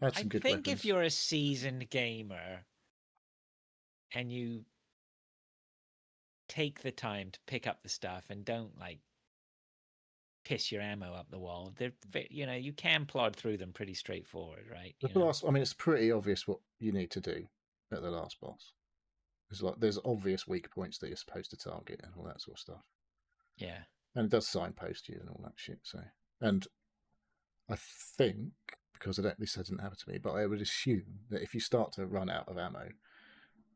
I had some I good think weapons. if you're a seasoned gamer and you take the time to pick up the stuff and don't like piss your ammo up the wall, you can plod through them pretty straightforward, right? I mean, it's pretty obvious what you need to do at the last boss. There's obvious weak points that you're supposed to target and all that sort of stuff. Yeah. And it does signpost you and all that shit. So, and I think because this hasn't happened to me, but I would assume that if you start to run out of ammo,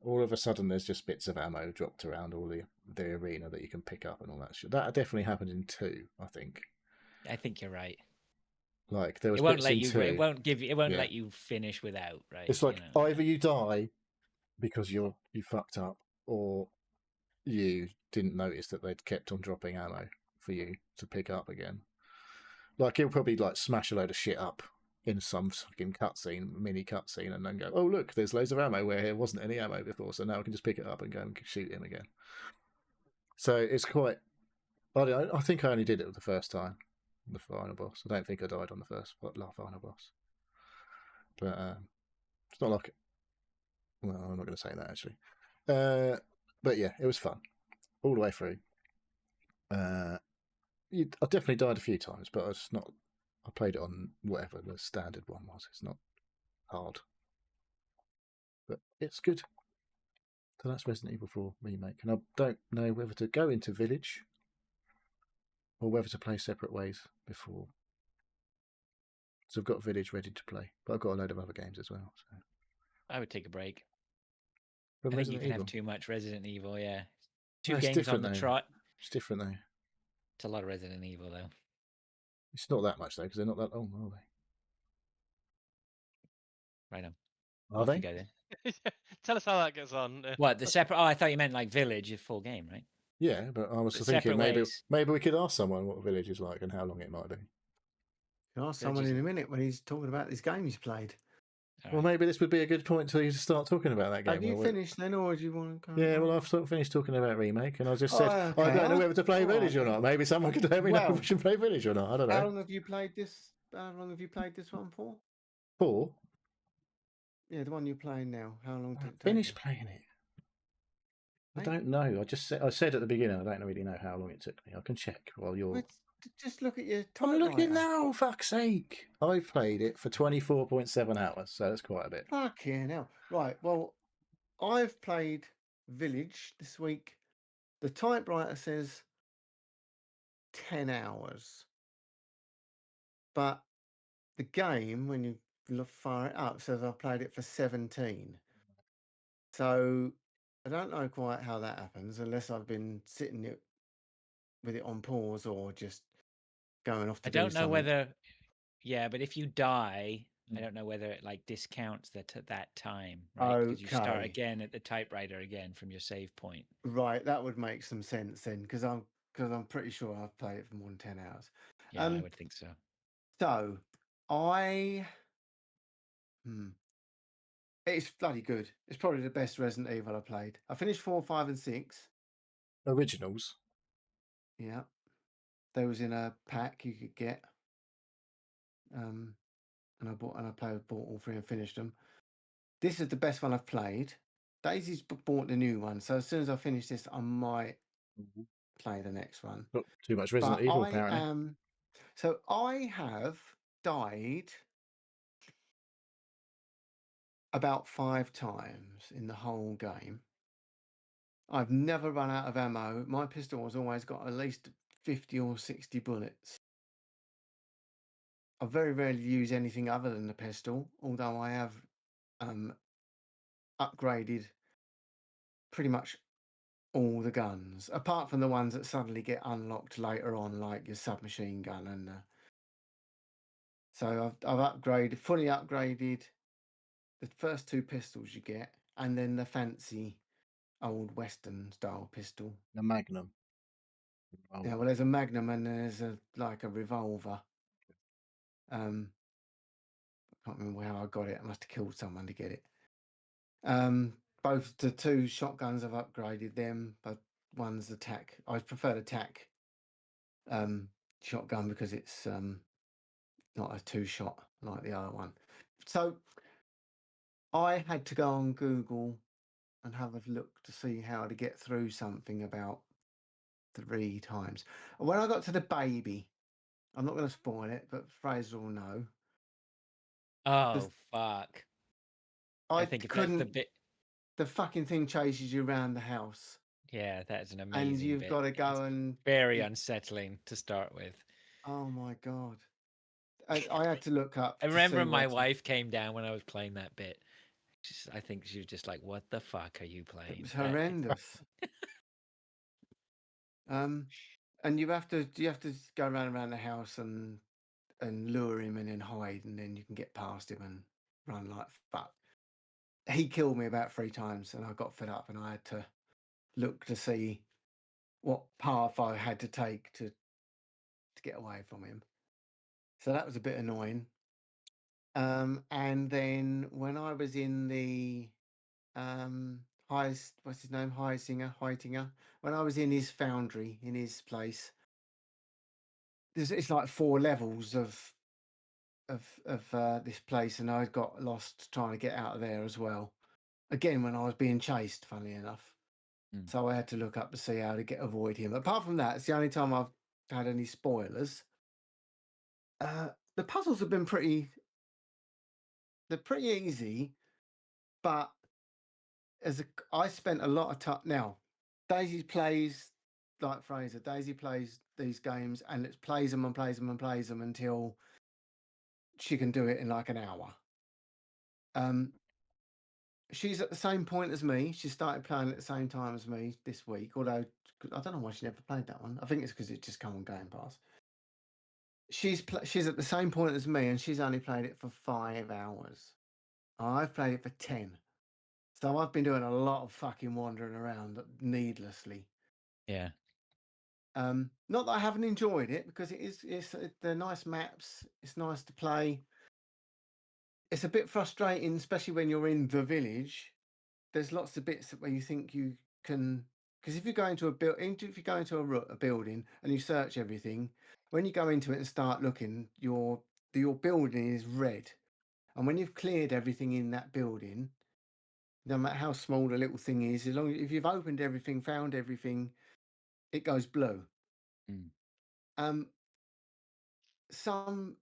all of a sudden there's just bits of ammo dropped around all the arena that you can pick up and all that shit. That definitely happened in 2, I think. I think you're right. Like there was It won't bits let in you. 2. It won't give you. It won't Yeah. let you finish without. Right. It's like either you die because you fucked up, or you didn't notice that they'd kept on dropping ammo for you to pick up again. Like he'll probably like smash a load of shit up in some fucking mini cutscene, and then go, "Oh look, there's loads of ammo where there wasn't any ammo before, so now I can just pick it up and go and shoot him again." So it's quite. I think I only did it the first time, the final boss. I don't think I died on the final boss. But it's not like. Well, I'm not going to say that actually. But yeah, it was fun all the way through. I definitely died a few times, but it's not. I played it on whatever the standard one was. It's not hard, but it's good. So that's Resident Evil 4 Remake, and I don't know whether to go into Village or whether to play separate ways before. So I've got Village ready to play, but I've got a load of other games as well. So. I would take a break. From I think you Resident can Evil. have too much Resident Evil. Yeah, No, it's games on different the though. trot. It's different though. It's a lot of Resident Evil though. It's not that much though, because they're not that long, are they? Right on. Are Off they? you go then. Tell us how that gets on. What the separate? Oh, I thought you meant like Village, a full game, right? Yeah, but I was But thinking separate ways. maybe we could ask someone what Village is like and how long it might be. I'll ask someone in a minute when he's talking about this game he's played. Well, maybe this would be a good point to start talking about that game. Have you finished then, or do you want to go? Yeah, well, I've sort of finished talking about Remake, and I just said okay. I don't know whether to play All right Village or then. not. Maybe someone could let me know Well, if we should play Village or not. I don't How know. long have you played this? How long have you played this one for? 4? Yeah, the one you're playing now. How long did it take Finished you? playing it. I Hey? don't know. I said at the beginning I don't really know how long it took me. I can check while you're. Well, just look at your I'm typewriter. looking now. Fuck's sake! I've played it for 24.7 hours, so that's quite a bit. Fucking hell. Right, well, I've played Village this week. The typewriter says 10 hours. But the game, when you fire it up, says I've played it for 17. So I don't know quite how that happens unless I've been sitting with it on pause or just going off to I don't know something. whether. Yeah, but if you die, I don't know whether it like discounts that at that time, right? Because you start Okay. again at the typewriter again from your save point. Right, that would make some sense then, because I'm pretty sure I've played it for more than 10 hours. Yeah, I would think so. So it's bloody good. It's probably the best Resident Evil I played. I finished 4, 5, and 6. Originals. Yeah, they was in a pack you could get. And I bought all 3 and finished them. This is the best one I've played. Daisy's bought the new one, so as soon as I finish this, I might play the next one. Not too much Resident Evil, apparently. So I have died about 5 times in the whole game. I've never run out of ammo. My pistol has always got at least 50 or 60 bullets. I very rarely use anything other than the pistol, although I have upgraded pretty much all the guns, apart from the ones that suddenly get unlocked later on, like your submachine gun and so I've fully upgraded the first two pistols you get, and then the fancy old Western style pistol. The Magnum. Yeah, well, there's a Magnum and there's a revolver. I can't remember how I got it. I must have killed someone to get it. Both the two shotguns I've upgraded them, but one's the tac. I prefer the tac shotgun because it's not a two-shot like the other one. So I had to go on Google and have a look to see how to get through something about 3 times. When I got to the baby, I'm not going to spoil it, but Fraser will know. Oh fuck! I think that's couldn't. the bit. The fucking thing chases you around the house, Yeah, that's an amazing and you've bit. got to go It's and. very unsettling to start with. Oh my god! I had to look up. I to remember see my what to- wife came down when I was playing that bit. I think she was just like, "What the fuck are you playing?" It was That- horrendous. And you have to go around the house and lure him and then hide, and then you can get past him and run like fuck. He killed me about 3 times, and I got fed up, and I had to look to see what path I had to take to get away from him. So that was a bit annoying. And then when I was in the what's his name, Heitinger, when I was in his foundry, in his place, it's like 4 levels of this place, and I got lost trying to get out of there as well. Again, when I was being chased, funnily enough. Mm. So I had to look up to see how to avoid him. Apart from that, it's the only time I've had any spoilers. The puzzles have been they're pretty easy, but I spent a lot of time. Now, Daisy plays like Fraser. Daisy plays these games and it plays them and plays them and plays them until she can do it in like an hour. She's at the same point as me. She started playing at the same time as me this week, although I don't know why she never played that one. I think it's because it just come on Game Pass. She's at the same point as me, and she's only played it for 5 hours. I've played it for 10. So I've been doing a lot of fucking wandering around needlessly. Yeah. Not that I haven't enjoyed it, because they're nice maps. It's nice to play. It's a bit frustrating, especially when you're in the village. There's lots of bits where you think you can, because if you go into a building and you search everything, when you go into it and start looking, your building is red, and when you've cleared everything in that building, no matter how small the little thing is, if you've opened everything, found everything, it goes blue. Mm. Some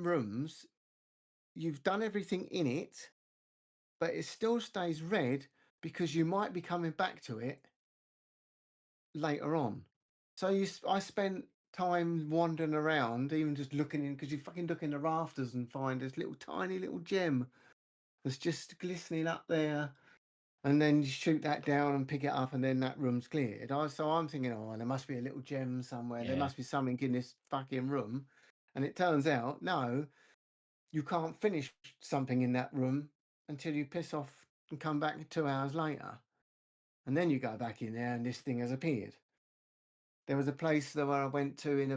rooms, you've done everything in it, but it still stays red because you might be coming back to it later on. So I spent time wandering around, even just looking in, because you fucking look in the rafters and find this little tiny little gem that's just glistening up there, and then you shoot that down and pick it up, and then that room's cleared. So I'm thinking, oh, there must be a little gem somewhere. There Yeah. must be something in this fucking room, and it turns out, no, you can't finish something in that room until you piss off and come back 2 hours later, and then you go back in there, and this thing has appeared. There was a place where I went to in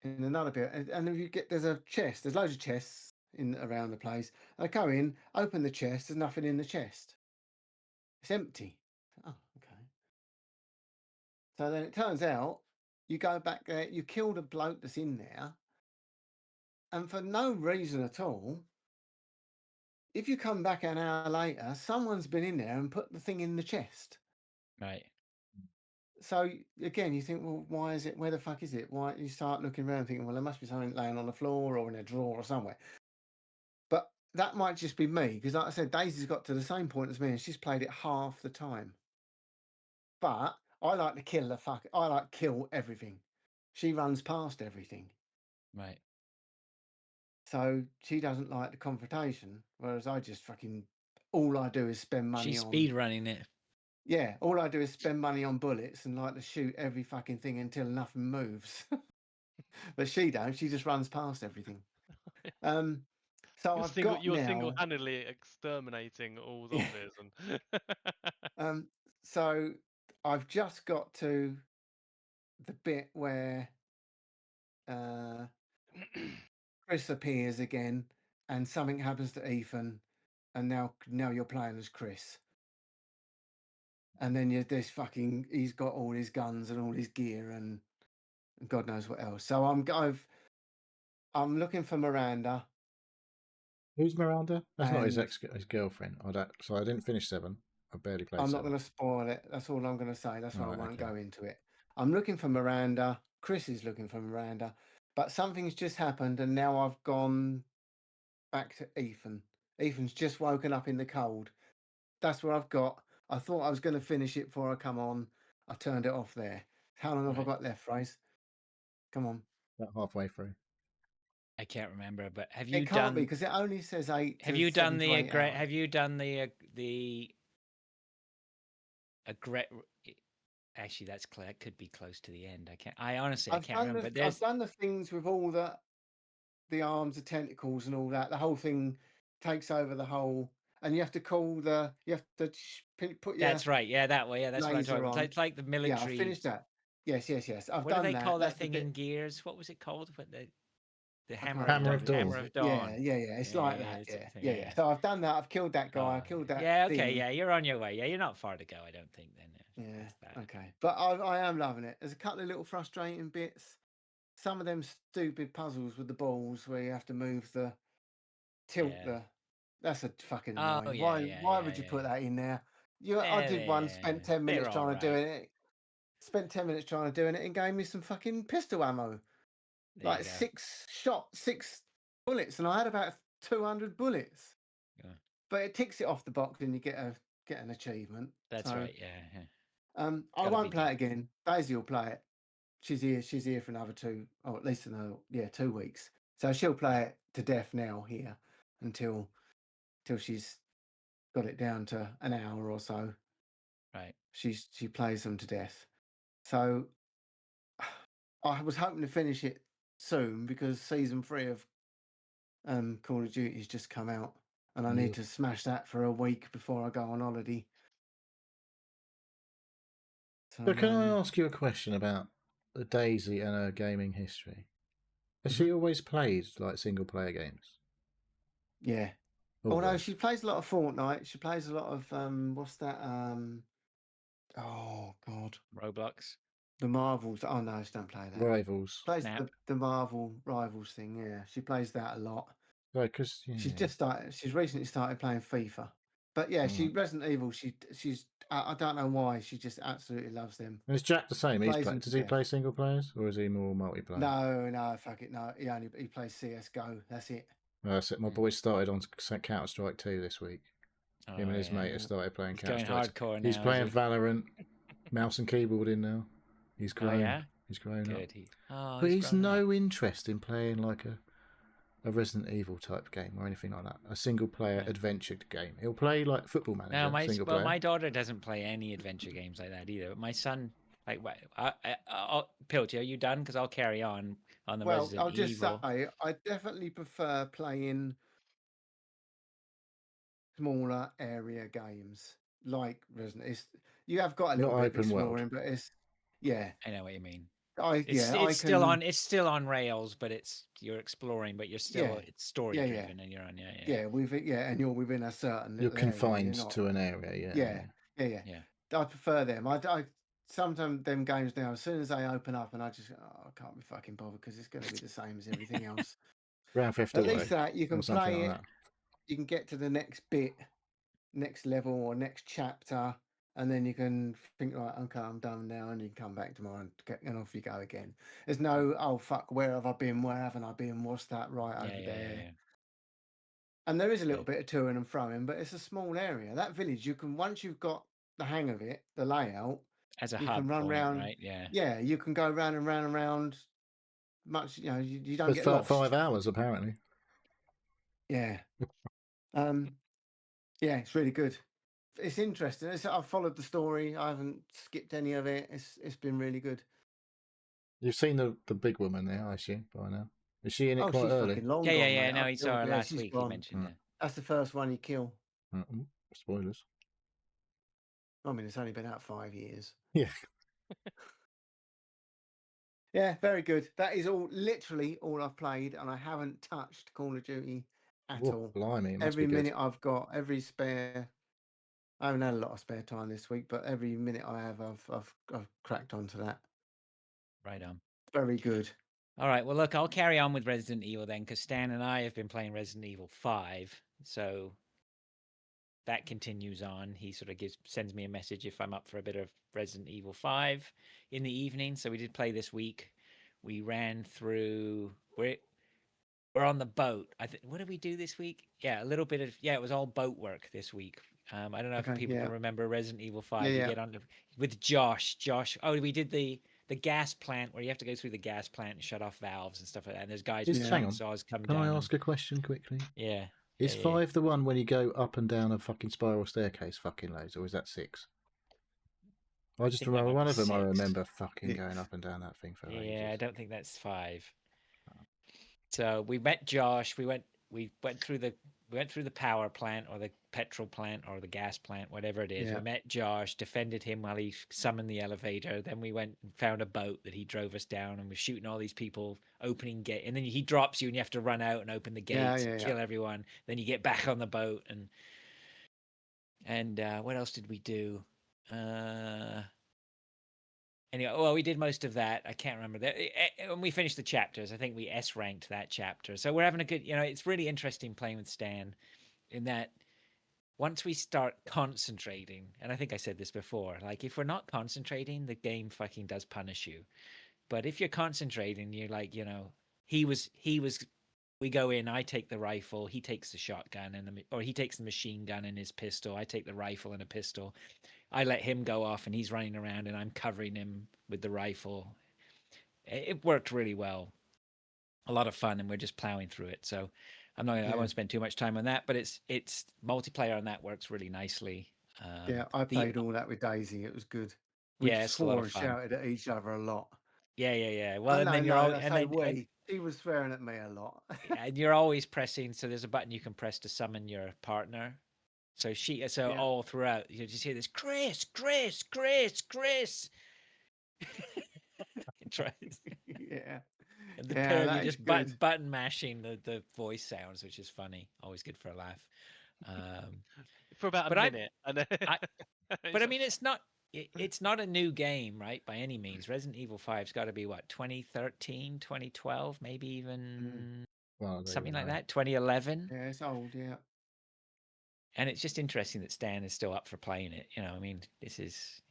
another bit, and if you there's a chest. There's loads of chests around the place. I go in, open the chest. There's nothing in the chest. It's empty. Oh, okay. So then it turns out you go back there. You kill the bloke that's in there, and for no reason at all. If you come back an hour later, someone's been in there and put the thing in the chest. Right. So again, you think, well, why is it? Where the fuck is it? Why you start looking around, thinking, well, there must be something laying on the floor or in a drawer or somewhere. But that might just be me, because, like I said, Daisy's got to the same point as me, and she's played it half the time. But I like to kill I like to kill everything. She runs past everything. Right. So she doesn't like the confrontation, whereas I just fucking all I do is spend money She's on. speed running it. Yeah, all I do is spend money on bullets and like to shoot every fucking thing until nothing moves. But she don't. She just runs past everything. So I've got You're now. single-handedly exterminating all Yeah. zombies, and So I've just got to the bit where Chris appears again, and something happens to Ethan, and now you're playing as Chris. And then there's fucking he's got all his guns and all his gear and God knows what else. So I'm looking for Miranda. Who's Miranda? That's not his And his girlfriend. So I didn't finish 7. I barely played I'm 7. not going to spoil it. That's all I'm going to say. That's why I Right, won't okay. go into it. I'm looking for Miranda. Chris is looking for Miranda. But something's just happened, and now I've gone back to Ethan. Ethan's just woken up in the cold. That's where I've got. I thought I was going to finish it before I come on. I turned it off there. How long have I Right. got left, Fraser? Come on. About halfway through. I can't remember, but have you It can't be done? because it only says 8 Have to you 7 done to the 8 hours. Have you done the Actually, that could be close to the end. I honestly I can't remember. But I've done the things with all the arms, the tentacles, and all that. The whole thing takes over the whole, and you have to put your that's right. Yeah, that way. Yeah, that's what I'm laser talking about. on. It's like the Yeah, I military. finished that. Yes. I've What do done they that. call That's that the thing bit. in Gears? What was it called? What the I hammer can't of Hammer remember of Hammer Dawn. of Dawn. Yeah. It's like that. it's a thing, Yeah. So I've done that. I've killed that guy. I killed that Yeah. thing. Okay. Yeah, you're on your way. Yeah, you're not far to go. I don't think then. Yeah. That's that. Okay. But I am loving it. There's a couple of little frustrating bits. Some of them stupid puzzles with the balls where you have to move tilt Yeah. the. That's a fucking Oh annoying. yeah. Why would you put that in there? I did one. Spent 10 minutes They're all trying to do right. it. Spent 10 minutes trying to do it. And it gave me some fucking pistol ammo. There Like you go. 6 bullets, and I had about 200 bullets. Yeah. But it ticks it off the box, and you get an achievement. That's So, right. Yeah. I Gotta won't be play done. it again. Daisy will play it. She's here for another 2, or at least 2 weeks. So she'll play it to death now here until she's got it down to an hour or so. Right. She plays them to death. So I was hoping to finish it soon because season 3 of Call of Duty's just come out, and I need to smash that for a week before I go on holiday. So can I ask you a question about Daisy and her gaming history? Has she always played like single player games? Yeah. Always. Although she plays a lot of Fortnite, she plays a lot of what's that? Oh God, Roblox. the Marvels. Oh no, she don't play that. Rivals. Plays the Marvel Rivals thing. Yeah, she plays that a lot. Right, because She's recently started playing FIFA. But yeah, she Resident Evil. She's I don't know why she just absolutely loves them. Is Jack the same? Does he death. play single players or is he more multiplayer? No, fuck it, no. He plays CS:GO. That's it. That's it. My boy started on Counter Strike 2 this week. Him and his mate have started playing He's Counter going Strike. hardcore He's now, playing is he? Valorant, mouse and keyboard in now. He's grown. Oh, yeah? He's grown Good. up. But he's no interest in playing like a Resident Evil type game or anything like that. A single player adventure game. He'll play like Football Manager. No, my daughter doesn't play any adventure games like that either. My son, like, Pilty, are you done? Because I'll carry on the Resident Evil. I'll just say I definitely prefer playing smaller area games like Resident. You have got a little bit of exploring, but it's I know what you mean. It's still on rails, but you're exploring, but you're still it's story driven, and you're on and you're within a certain. You're confined to an area. Yeah. I prefer them. I sometimes them games now. As soon as they open up, and I just I can't be fucking bothered because it's going to be the same as everything else. Grand Theft At least that you can play it. Like you can get to the next bit, next level, or next chapter. And then you can think, right, okay, I'm done now, and you can come back tomorrow and off you go again. There's no, oh fuck, where have I been? Where haven't I been? What's that right over there? Yeah. And there is a little bit of toing and froing, but it's a small area. That village, you can once you've got the hang of it, the layout, as a you hub can run point, around, right? Yeah. Yeah, you can go round and round and round much. You know, you don't It's get about lost. 5 hours apparently. Yeah. Yeah, it's really good. It's interesting. I've followed the story. I haven't skipped any of it. It's been really good. You've seen the big woman there, I assume, by now. Is she in it Oh, quite she's early? fucking long Yeah, gone, yeah. mate. No, I've he saw killed- her yeah, last she's week. He gone. mentioned her. That's the first one you kill. Spoilers. I mean, it's only been out 5 years. Yeah. Yeah, very good. That is literally all I've played, and I haven't touched Call of Duty at Oh, all. blimey, it must Every be good. minute I've got, every spare. I haven't had a lot of spare time this week, but every minute I have, I've cracked onto that. Right on. Very good. All right. Well, look, I'll carry on with Resident Evil then, because Stan and I have been playing Resident Evil 5. So that continues on. He sort of sends me a message if I'm up for a bit of Resident Evil 5 in the evening. So we did play this week. We ran through. We're on the boat. What did we do this week? Yeah, a little bit of. Yeah, it was all boat work this week. I don't know if Okay, people yeah. can remember Resident Evil 5. Yeah, You yeah. get on with Josh. Oh, we did the gas plant where you have to go through the gas plant and shut off valves and stuff like that. And there's guys with Hang on. chainsaws come Can down. I ask a question quickly? Yeah. Is yeah, 5 the one when you go up and down a fucking spiral staircase fucking loads, or is that 6? I just think that remember might one be of them. I 6. remember fucking 6. going up and down that thing for Yeah, ages. I don't think that's 5. So we met Josh. We went through the power plant or the petrol plant or the gas plant, whatever it is. Yeah. We met Josh, defended him while he summoned the elevator. Then we went and found a boat that he drove us down, and we're shooting all these people, opening gate, and then he drops you and you have to run out and open the gates and kill everyone. Then you get back on the boat and what else did we do? Anyway, well, we did most of that. I can't remember that. When we finished the chapters, I think we S ranked that chapter. So we're having a good, it's really interesting playing with Stan in that once we start concentrating, and I think I said this before, like if we're not concentrating, the game fucking does punish you. But if you're concentrating, you're like, we go in, I take the rifle, he takes the shotgun or he takes the machine gun and his pistol, I take the rifle and a pistol. I let him go off and he's running around and I'm covering him with the rifle. It worked really well. A lot of fun, and we're just plowing through it. So I won't spend too much time on that, but it's multiplayer on that works really nicely. Yeah, I played all that with Daisy. It was good. We it's a lot swore of and fun. shouted at each other a lot. Yeah. Well, and then you're all, and then he was swearing at me a lot. and you're always pressing. So there's a button you can press to summon your partner. So all throughout you just hear this Chris. Yeah. And the pair of you just button mashing the voice sounds, which is funny. Always good for a laugh. For about a minute. But I mean, it's not a new game, right? By any means. Resident Evil 5's got to be what, 2013, 2012, maybe even something like that. 2011. Yeah, it's old. Yeah. And it's just interesting that Stan is still up for playing it. I mean, this is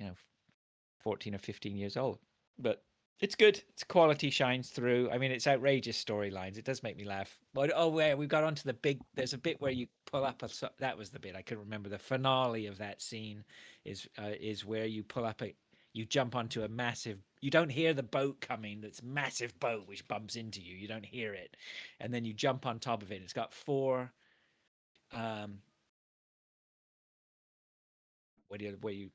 14 or 15 years old, but it's good. Its quality shines through. I mean, it's outrageous storylines. It does make me laugh. But we got onto the big. There's a bit where you pull up that was the bit I couldn't remember. The finale of that scene is where you pull up you jump onto a massive. You don't hear the boat coming. That's massive boat which bumps into you. You don't hear it, and then you jump on top of it. It's got 4. Where you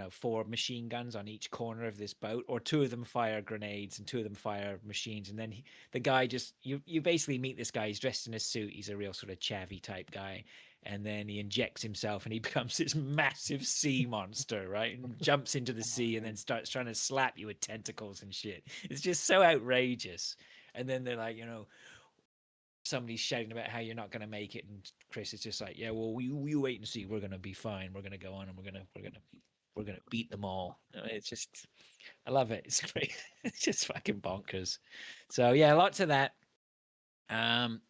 4 machine guns on each corner of this boat, or 2 of them fire grenades and 2 of them fire machines, and then the guy just you basically meet this guy. He's dressed in a suit. He's a real sort of chavvy type guy, and then he injects himself and he becomes this massive sea monster, right? And jumps into the sea and then starts trying to slap you with tentacles and shit. It's just so outrageous. And then they're like, somebody's shouting about how you're not going to make it, and Chris is just like, yeah, well, you wait and see. We're going to be fine. We're going to go on, and we're going to beat them all. It's just, I love it. It's great. It's just fucking bonkers. So yeah, lots of that.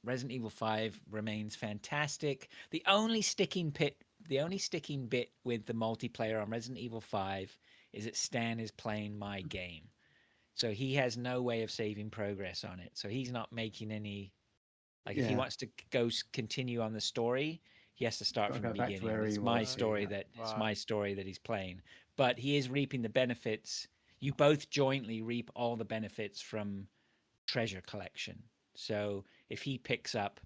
Resident Evil 5 remains fantastic. The only sticking bit with the multiplayer on Resident Evil 5 is that Stan is playing my game. So he has no way of saving progress on it. So he's not making any. If he wants to continue on the story, he has to start from the beginning. It's my story that he's playing. But he is reaping the benefits. You both jointly reap all the benefits from treasure collection. So if he picks up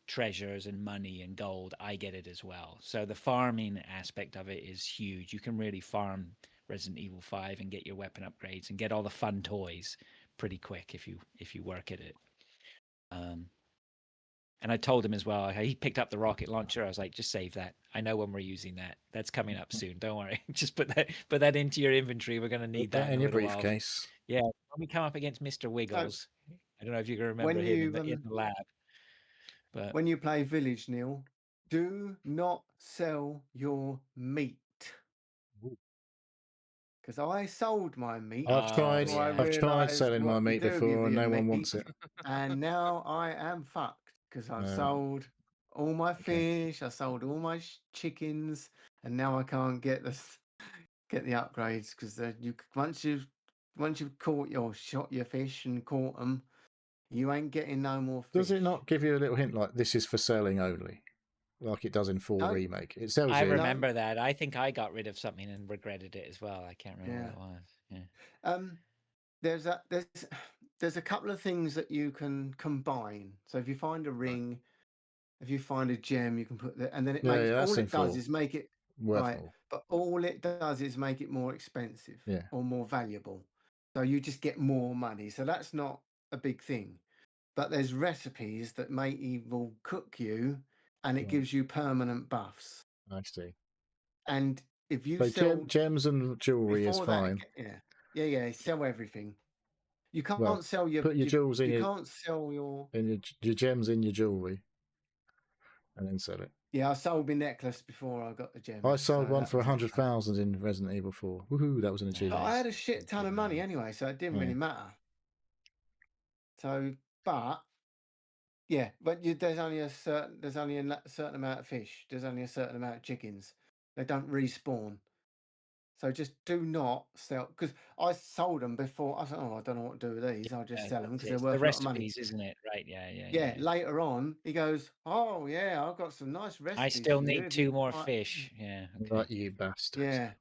treasures and money and gold, I get it as well. So the farming aspect of it is huge. You can really farm Resident Evil 5 and get your weapon upgrades and get all the fun toys pretty quick if you work at it. And I told him as well, he picked up the rocket launcher. I was like, just save that. I know when we're using that. That's coming up soon. Don't worry. Just put that into your inventory. We're going to need that in your a little while. briefcase. Yeah. When we come up against Mr. Wiggles, I don't know if you can remember when him you in the lab. But when you play Village, Neil, do not sell your meat. Because I sold my meat. I've tried. yeah. I've tried selling my what you meat do before, with and your no one meat, wants it. And now I am fucked because I've sold all my fish. I sold all my chickens, and now I can't get the upgrades because once you've caught shot your fish and caught them, you ain't getting no more fish. Does it not give you a little hint like this is for selling only, like it does in 4 No. Remake? It sells I you. remember that. I think I got rid of something and regretted it as well. I can't remember what it was. Yeah. There's a couple of things that you can combine. So if you find a ring, if you find a gem, you can put that, and then it makes all it does is make it worth more. But all it does is make it more expensive, Yeah. or more valuable. So you just get more money. So that's not a big thing. But there's recipes that will cook you, and it gives you permanent buffs. I see. And if you so sell gems and jewelry is fine. Yeah, sell everything. You can't sell your put your jewels in. You can't sell your gems in your jewelry, and then sell it. Yeah, I sold my necklace before I got the gems. I sold one for 100,000 in Resident Evil 4. Woohoo! That was an achievement. But I had a shit ton of money anyway, so it didn't really matter. So, but there's only a certain amount of fish. There's only a certain amount of chickens. They don't respawn. So just do not sell, because I sold them before. I thought, I don't know what to do with these. I'll just sell them because they're worth a lot of money. Recipes, isn't it? Right? Yeah. Later on, he goes, "Oh yeah, I've got some nice recipes. I still need 2 more fish. Yeah. Okay. Like you bastard.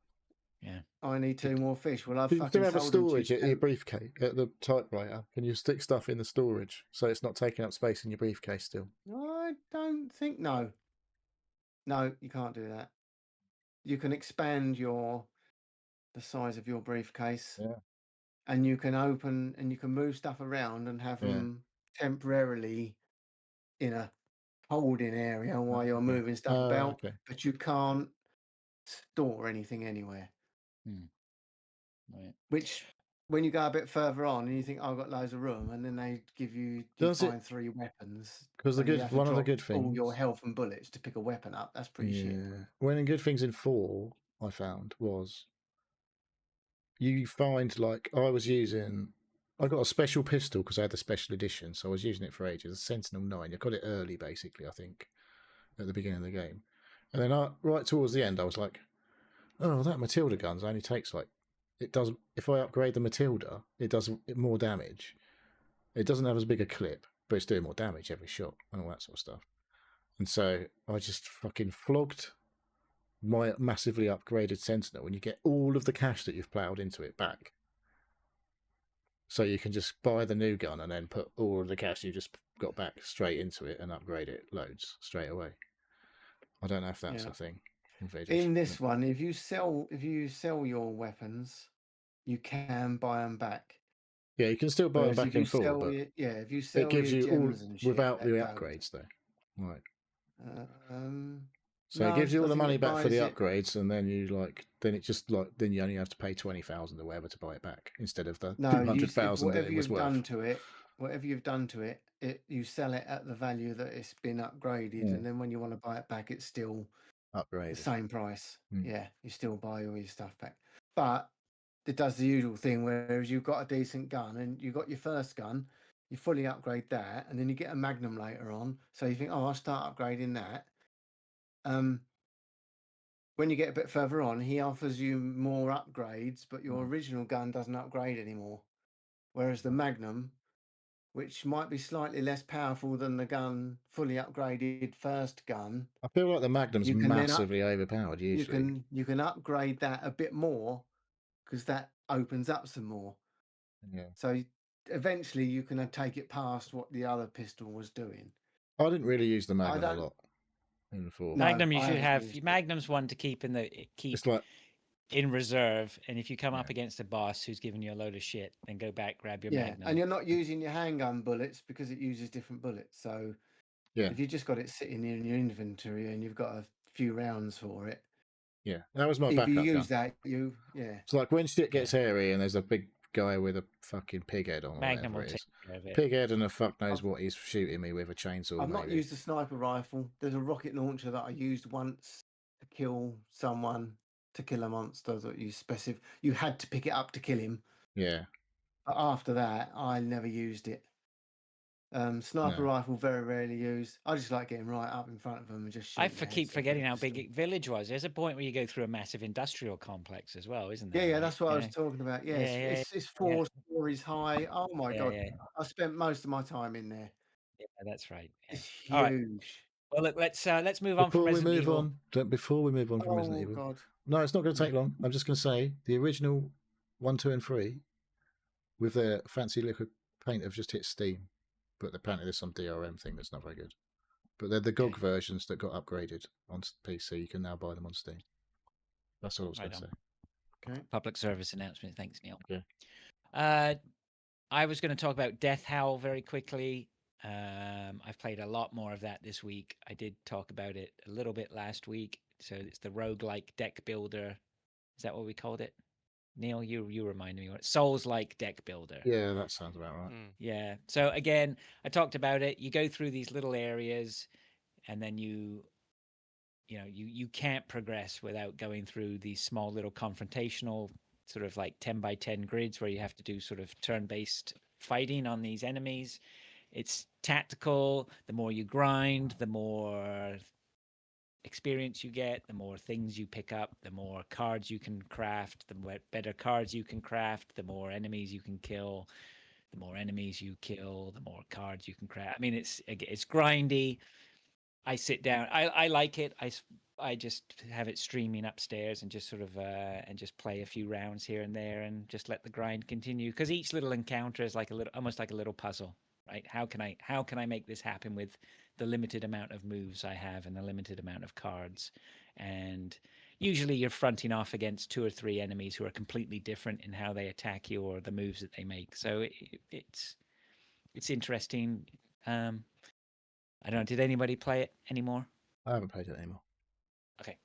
Yeah. I need 2 more fish. Well, I've do fucking you have a sold them storage at your briefcase at the typewriter? Can you stick stuff in the storage so it's not taking up space in your briefcase still? I don't think no, you can't do that. You can expand the size of your briefcase, and you can open and you can move stuff around and have them temporarily in a holding area while you're moving stuff about. But you can't store anything anywhere. Right. Which, when you go a bit further on and you think, I've got loads of room, and then they give you find 3 weapons. Because one of the good things, all your health and bullets to pick a weapon up. That's pretty shit. One of the good things in 4 I found was you find, like, I got a special pistol because I had the special edition, so I was using it for ages. A Sentinel 9. I got it early, basically, I think, at the beginning of the game. And then right towards the end, I was like, oh, that Matilda gun's only takes it does. If I upgrade the Matilda, it does more damage. It doesn't have as big a clip, but it's doing more damage every shot and all that sort of stuff. And so I just fucking flogged my massively upgraded Sentinel, and you get all of the cash that you've ploughed into it back. So you can just buy the new gun and then put all of the cash you just got back straight into it and upgrade it loads straight away. I don't know if that's a thing. In this one, if you sell your weapons, you can buy them back. Yeah, you can still buy them back in full, but if you sell it gives you all without the don't. upgrades, though. Right. So it gives you all the money back for the upgrades, and then you then you only have to pay 20,000 or whatever to buy it back instead of the 200,000 that it was worth. Whatever you've done to it, you sell it at the value that it's been upgraded, and then when you want to buy it back, it's still upgraded, the same price. Yeah, you still buy all your stuff back, but it does the usual thing. Whereas you've got a decent gun and you've got your first gun, you fully upgrade that, and then you get a Magnum later on. So you think, I'll start upgrading that. When you get a bit further on, he offers you more upgrades, but your original gun doesn't upgrade anymore. Whereas the Magnum, which might be slightly less powerful than the gun fully upgraded first gun, I feel like the Magnum's massively overpowered. Usually, you can upgrade that a bit more because that opens up some more. Yeah. So eventually you can take it past what the other pistol was doing. I didn't really use the I Magnum a don't. lot in the fourth. No, Magnum, you I should haven't have used it. Magnum's one to keep It's like in reserve, and if you come Yeah. up against a boss who's giving you a load of shit, then go back, grab your Yeah, Magnum. and you're not using your handgun bullets because it uses different bullets. So yeah, if you just got it sitting in your inventory and you've got a few rounds for it, yeah. That was my if you backup gun. use that, yeah. It's like when shit gets hairy and there's a big guy with a fucking pig head on or Magnum whatever will it take is. care of it. Pig head and a fuck knows I've- what he's shooting me with a chainsaw. I've not maybe. used a sniper rifle. There's a rocket launcher that I used once to kill someone, to kill a monster that you specific. You had to pick it up to kill him. Yeah. But after that, I never used it. Sniper No. rifle very rarely used. I just like getting right up in front of them and just shoot. I their heads keep off forgetting with a how big pistol. Village was. There's a point where you go through a massive industrial complex as well, isn't there? Yeah, right? that's what I was talking about. Yeah, it's yeah. 4 stories high. Oh my god, Yeah, I spent most of my time in there. yeah, that's right. Yeah. It's All right. huge. Well, look, let's move on from Before we Resident move Evil. on, before we move on from Resident Oh Evil, god. no, it's not going to take long. I'm just going to say the original 1, 2, and 3 with their fancy liquid paint have just hit Steam, but apparently there's some DRM thing that's not very good. But they're the GOG Okay. versions that got upgraded on PC. You can now buy them on Steam. That's all I was going to say. Okay. Public service announcement. Thanks, Neil. Yeah. I was going to talk about Death Howl very quickly. I've played a lot more of that this week. I did talk about it a little bit last week. So it's the roguelike deck builder. Is that what we called it? Neil, you reminded me what Souls-like deck builder. Yeah, that sounds about right. Yeah. So again, I talked about it. You go through these little areas, and then you can't progress without going through these small little confrontational sort of like 10 by 10 grids where you have to do sort of turn-based fighting on these enemies. It's tactical. The more you grind, the more experience you get, the more things you pick up, the more cards you can craft, the better cards you can craft, the more enemies you can kill, the more enemies you kill, the more cards you can craft. I mean, it's grindy. I sit down. I like it. I just have it streaming upstairs and just sort of and just play a few rounds here and there and just let the grind continue, because each little encounter is like almost like a little puzzle, right? How can I make this happen with the limited amount of moves I have and the limited amount of cards? And usually you're fronting off against 2 or 3 enemies who are completely different in how they attack you or the moves that they make. So it's interesting. I don't know. Did anybody play it anymore? I haven't played it anymore. Okay.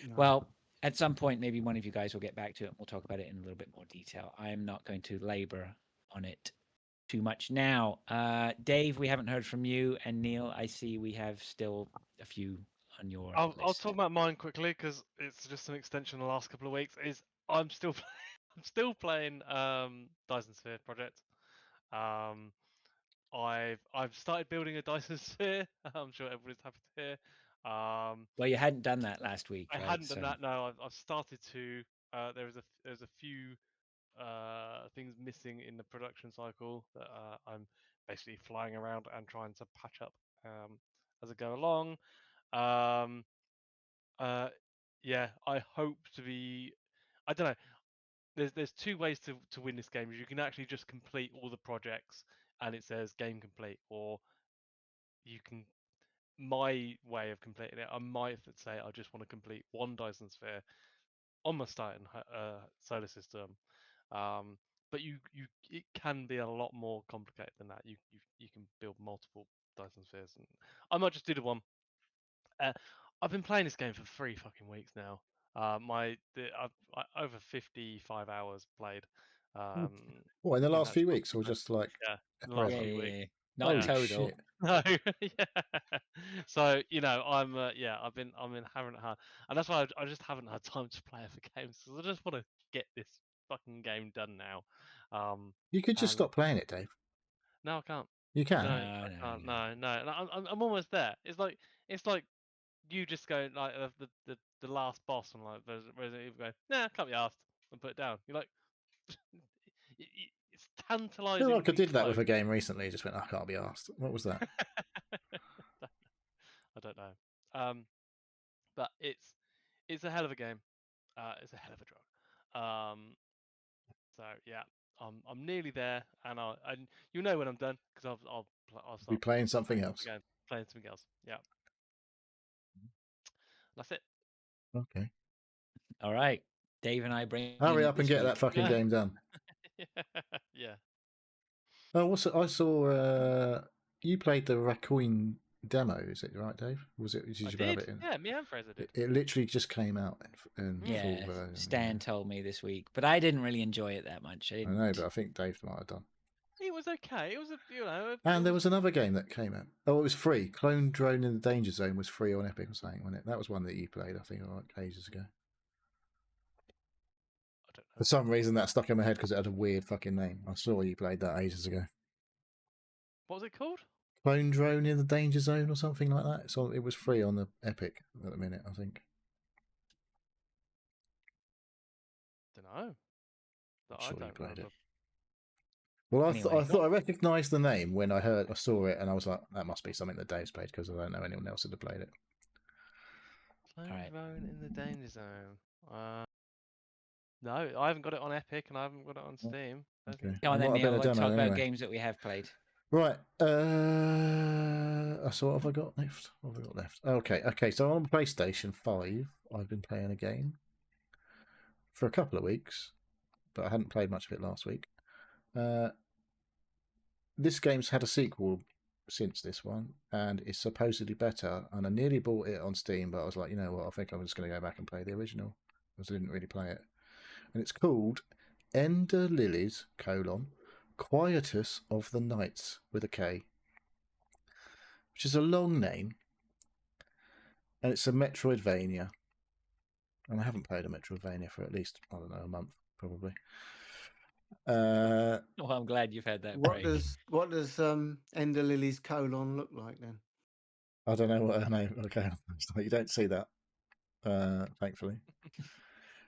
No. Well, at some point, maybe one of you guys will get back to it and we'll talk about it in a little bit more detail. I am not going to labor on it too much now. Dave, we haven't heard from you. And Neil, I see we have still a few on your I'll list. talk about mine quickly because it's just an extension of the last couple of weeks. I'm still I'm still playing Dyson Sphere project. I've started building a Dyson Sphere. I'm sure everybody's happy to hear. Well, you hadn't done that last week, I right? hadn't done that. No, I've started to. There's a few things missing in the production cycle that I'm basically flying around and trying to patch up as I go along. Yeah, I hope to be. I don't know. There's 2 ways to win this game. You can actually just complete all the projects and it says game complete, or you can. My way of completing it, I might say I just want to complete one Dyson Sphere on my starting solar system. But it can be a lot more complicated than that. You can build multiple Dyson Spheres, and I might just do the one. I've been playing this game for 3 fucking weeks now. I've over 55 hours played. What, in the in last that few Scottish weeks, or Planet. just like Yeah, in the last forever? few weeks. Not Holy total. shit. No, yeah. So I'm I've been having it hard, and that's why I just haven't had time to play other games because I just want to get this fucking game done now. You could just And stop playing it, Dave. no, I can't. You can. No, I can't. No. And I'm almost there. It's like you just go like the last boss and like Resident Evil go, nah, can't be asked, and put it down. You're like, it's I feel tantalizingly like I did that close. with a game recently. Just went, I can't be asked. What was that? I don't know. But it's a hell of a game. It's a hell of a drug. So yeah, I'm nearly there, and you'll know when I'm done because I'll start Be playing something else. again, playing something else. Yeah, that's it. Okay. All right, Dave and I bring. Hurry up and get that fucking game done. Yeah. Oh, I saw you played the Raccoon demo. Is it right, Dave? Was it? Did you I have did. it in? Yeah, me and Fraser did. It literally just came out in full Yeah, version. Stan told me this week, but I didn't really enjoy it that much. I know, but I think Dave might have done. It was okay. It was And there was another game that came out. Oh, it was free. Clone Drone in the Danger Zone was free on Epic or something, wasn't it? That was one that you played, I think, like ages ago. I don't know. For some reason, that stuck in my head because it had a weird fucking name. I saw you played that ages ago. What was it called? Clone Drone in the Danger Zone or something like that. So it was free on the Epic at the minute, I think. Don't know. I'm sure you played it. Well, I thought I recognised the name when I saw it, and I was like, that must be something that Dave's played because I don't know anyone else that had played it. Clone Drone in the Danger Zone. No, I haven't got it on Epic and I haven't got it on Steam. Okay. Come on then, Neil. Let's talk about games that we have played. Right. So what have I got left? What have I got left? Okay. So on PlayStation 5, I've been playing a game for a couple of weeks, but I hadn't played much of it last week. This game's had a sequel since this one, and it's supposedly better. And I nearly bought it on Steam, but I was like, you know what? I think I'm just going to go back and play the original because I didn't really play it. And it's called Ender Lilies, Quietus of the Nights with a K, which is a long name, and it's a Metroidvania. And I haven't played a Metroidvania for at least, I don't know, a month, probably. Well, I'm glad you've had that break. What does Ender Lily's colon look like then? I don't know what her name. Okay, you don't see that, thankfully,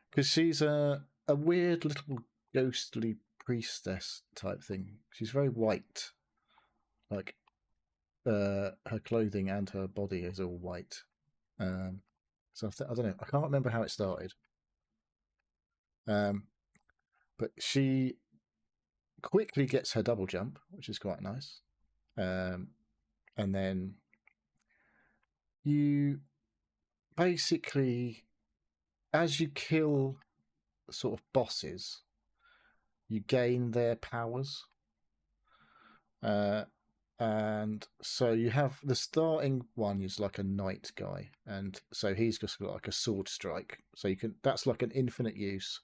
because she's a weird little ghostly priestess type thing. She's very white, like her clothing and her body is all white. So I don't know. I can't remember how it started. But she quickly gets her double jump, which is quite nice. And then you basically, as you kill sort of bosses, you gain their powers. And so you have the starting one is like a knight guy, and so he's just got like a sword strike. So that's like an infinite use.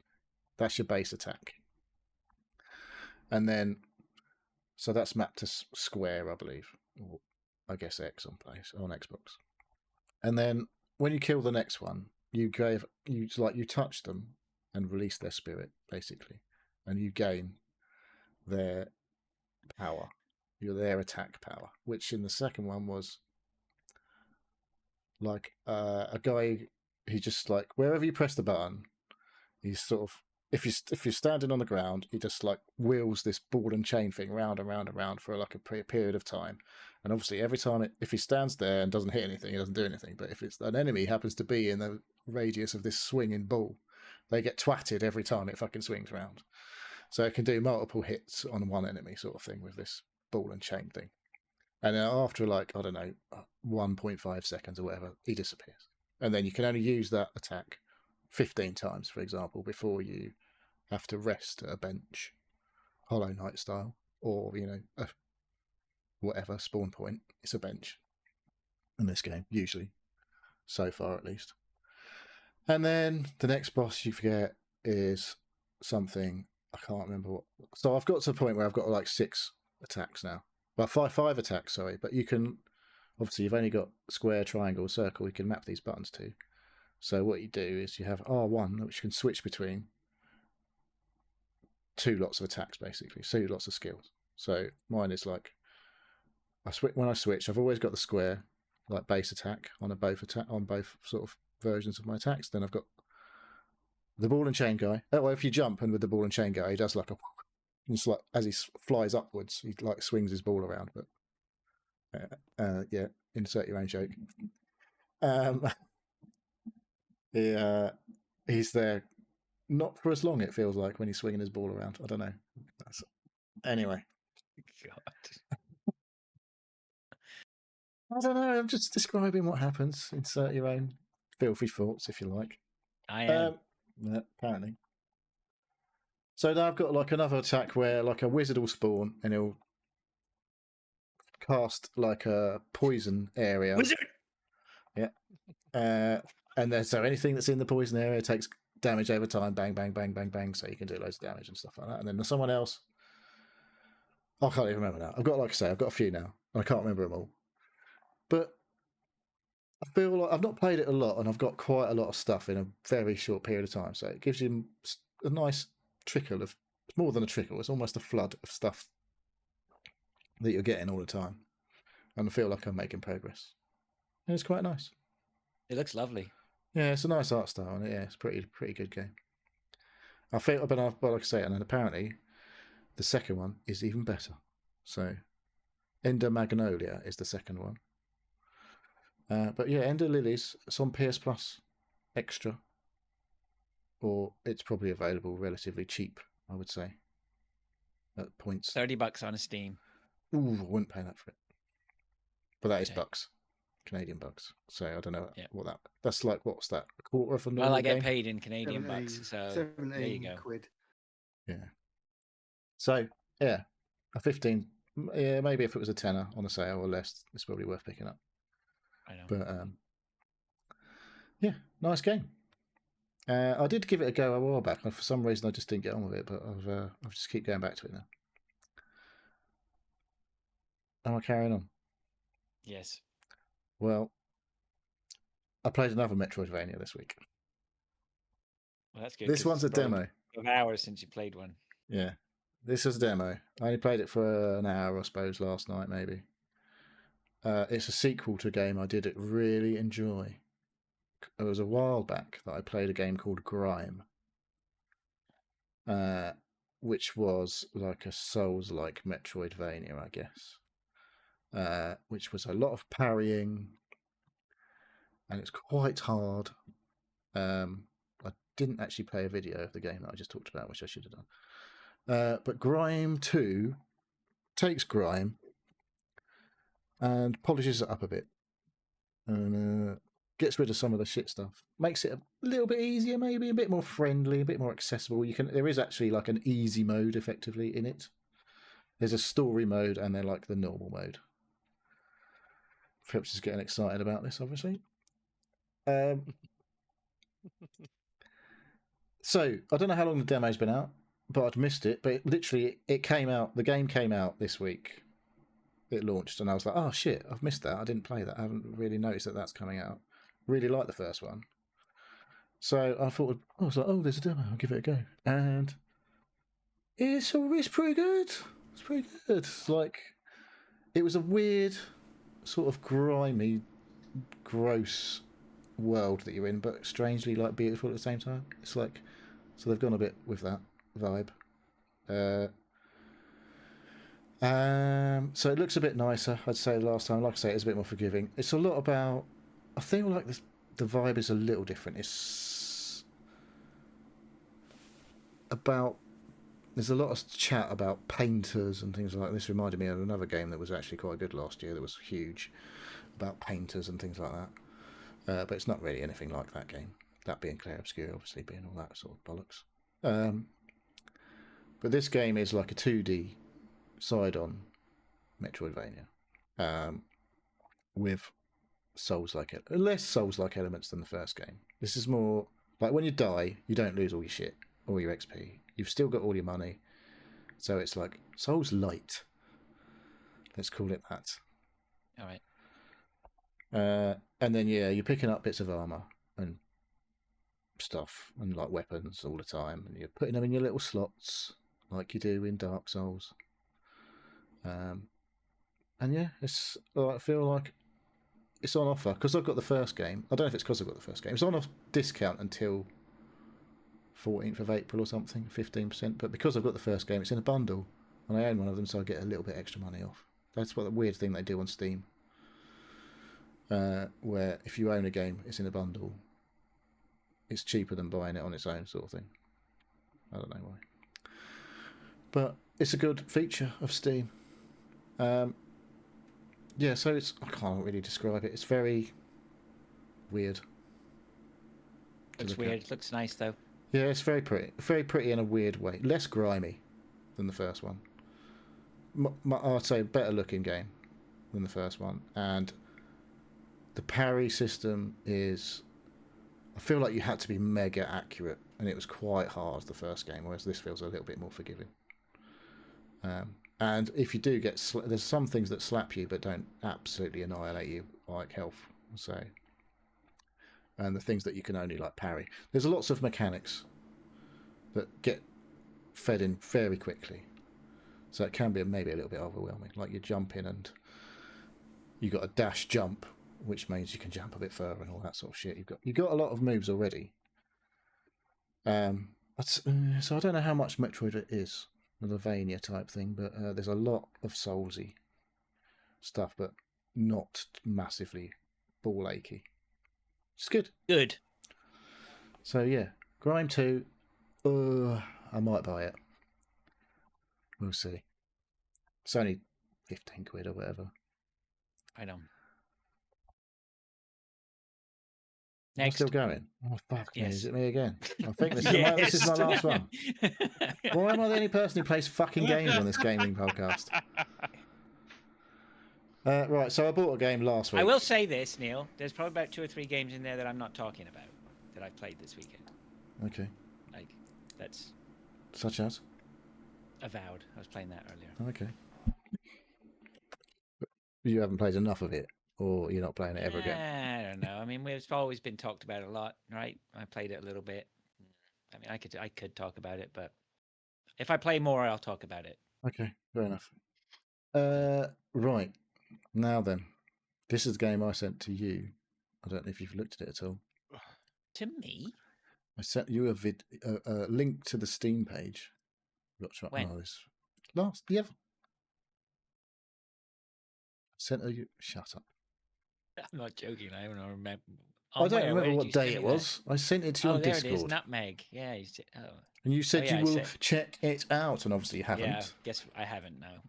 That's your base attack. And then, so that's mapped to square, I believe, or I guess X on Xbox. And then when you kill the next one, you touch them and release their spirit, basically, and you gain their power, their attack power, which in the second one was like a guy. He just like wherever you press the button, he's sort of if you're standing on the ground, he just like wheels this ball and chain thing round and round and round for like a period of time. And obviously, every time if he stands there and doesn't hit anything, he doesn't do anything. But if it's an enemy happens to be in the radius of this swinging ball, they get twatted every time it fucking swings round. So it can do multiple hits on one enemy, sort of thing, with this ball and chain thing. And then after like I don't know 1.5 seconds or whatever, he disappears. And then you can only use that attack 15 times, for example, before you have to rest at a bench, Hollow Knight style, or whatever spawn point. It's a bench in this game, usually, so far at least. And then the next boss you forget is something I can't remember what. So I've got to the point where I've got like 6 attacks now. Well, five attacks, sorry. But you can obviously you've only got square, triangle, circle. You can map these buttons to. So what you do is you have R1, which you can switch between 2 lots of attacks, basically, 2 lots of skills. So mine is like when I switch, I've always got the square, like base attack on both sort of versions of my attacks. Then I've got the ball and chain guy. Oh, well, if you jump and with the ball and chain guy, he does like it's like as he flies upwards, he like swings his ball around. But yeah, insert your own joke. He's there not for as long, it feels like, when he's swinging his ball around. I don't know. Anyway, God. I don't know. I'm just describing what happens. Insert your own filthy thoughts if you like. I am. Yeah, apparently. So now I've got like another attack where like a wizard will spawn and he'll cast like a poison area. Wizard! Yeah. And then so anything that's in the poison area takes damage over time. Bang, bang, bang, bang, bang. So you can do loads of damage and stuff like that. And then there's someone else. I can't even remember now. I've got, like I say, I've got a few now. I can't remember them all. But I feel like I've not played it a lot, and I've got quite a lot of stuff in a very short period of time. So it gives you a nice trickle of, it's more than a trickle, it's almost a flood of stuff that you're getting all the time. And I feel like I'm making progress. And it's quite nice. It looks lovely. Yeah, it's a nice art style, and yeah, it's pretty good game. I feel, but like I say, and then apparently the second one is even better. So Ender Magnolia is the second one. But yeah, Ender Lilies, it's on PS Plus Extra. Or it's probably available relatively cheap, I would say. At points. $30 on Steam. Ooh, I wouldn't pay that for it. But that is Okay. bucks. Canadian bucks. So I don't know Yeah. what that... That's like, what's that? A quarter of a normal Well, I get game? paid in Canadian bucks, so 17 there you go. quid. Yeah. So, yeah. A 15... Yeah, maybe if it was a tenner on a sale or less, it's probably worth picking up. I know. But, yeah, nice game. I did give it a go a while back, and for some reason I just didn't get on with it, but I've just keep going back to it now. Am I carrying on? Yes. Well, I played another Metroidvania this week. Well, that's good. This 'cause one's a it's probably demo. Of hours since you played one. Yeah, this is a demo. I only played it for an hour, I suppose, last night maybe. It's a sequel to a game I did really enjoy. It was a while back that I played a game called Grime, which was like a Souls-like Metroidvania, I guess. Which was a lot of parrying, and it's quite hard. I didn't actually play a video of the game that I just talked about, which I should have done. But Grime 2 takes Grime and polishes it up a bit, and gets rid of some of the shit stuff. Makes it a little bit easier, maybe a bit more friendly, a bit more accessible. There is actually like an easy mode, effectively, in it. There's a story mode, and then like the normal mode. Phillips is getting excited about this, obviously. So I don't know how long the demo's been out, but I'd missed it. But it came out. The game came out this week. It launched, and I was like, "Oh shit, I've missed that. I didn't play that. I haven't really noticed that that's coming out." Really liked the first one, so I thought, I was like, "Oh, there's a demo. I'll give it a go." And it's pretty good. It's pretty good. It's like, it was a weird, sort of grimy, gross world that you're in, but strangely like beautiful at the same time. It's like, so they've gone a bit with that vibe. So it looks a bit nicer, I'd say, last time. Like I say, it's a bit more forgiving. It's a lot about, I feel like the vibe is a little different. It's about, there's a lot of chat about painters and things like that. This reminded me of another game that was actually quite good last year that was huge, about painters and things like that. But it's not really anything like that game. That being Clair Obscur, obviously, being all that sort of bollocks. But this game is like a 2D side-on Metroidvania, with less Souls-like elements than the first game. This is more like, when you die, you don't lose all your shit, all your XP. You've still got all your money, so it's like Souls light. Let's call it that. All right. And then you're picking up bits of armor and stuff and like weapons all the time, and you're putting them in your little slots like you do in Dark Souls. And yeah, I feel like it's on offer because I've got the first game. I don't know if it's because I've got the first game. It's on a discount until 14th of April or something, 15%. But because I've got the first game, it's in a bundle, and I own one of them, so I get a little bit extra money off. That's what the weird thing they do on Steam, where if you own a game, it's in a bundle. It's cheaper than buying it on its own, sort of thing. I don't know why. But it's a good feature of Steam. Yeah, so I can't really describe it. It's very weird. Looks weird. Looks nice though. Yeah, it's very pretty in a weird way. Less grimy than the first one. I'd say better looking game than the first one, and the parry system is. I feel like you had to be mega accurate, and it was quite hard the first game, whereas this feels a little bit more forgiving. And if you do get, there's some things that slap you but don't absolutely annihilate you, like health. So, and the things that you can only like parry. There's lots of mechanics that get fed in very quickly, so it can be maybe a little bit overwhelming. Like you jump in and you got a dash jump, which means you can jump a bit further and all that sort of shit. You've got a lot of moves already. So I don't know how much Metroid it is, Metroidvania type thing, but there's a lot of Soulsy stuff, but not massively ball achy. It's good. Good. So yeah, Grime 2. I might buy it. We'll see. It's only 15 quid or whatever. I know. I'm Next. still going. Oh fuck me! Yes. Is it me again? I think this is my last one. Why am I the only person who plays fucking games on this gaming podcast? Right, so I bought a game last week. I will say this, Neil. There's probably about 2 or 3 games in there that I'm not talking about that I played this weekend. Okay. Like, that's Such as? Avowed. I was playing that earlier. Okay. You haven't played enough of it, or you're not playing it ever again? I don't know. I mean, we've always been talked about a lot, right? I played it a little bit. I mean, I could talk about it, but if I play more, I'll talk about it. Okay, fair enough. Right. Now then, this is the game I sent to you. I don't know if you've looked at it at all. To me? I sent you a link to the Steam page. When? The other. Sent you. Shut up. I'm not joking. I don't remember. I don't remember what day it was. I sent it to you on there Discord. it is. Nutmeg. Yeah. And you said you will check it out, and obviously you haven't. Yeah. Guess I haven't now.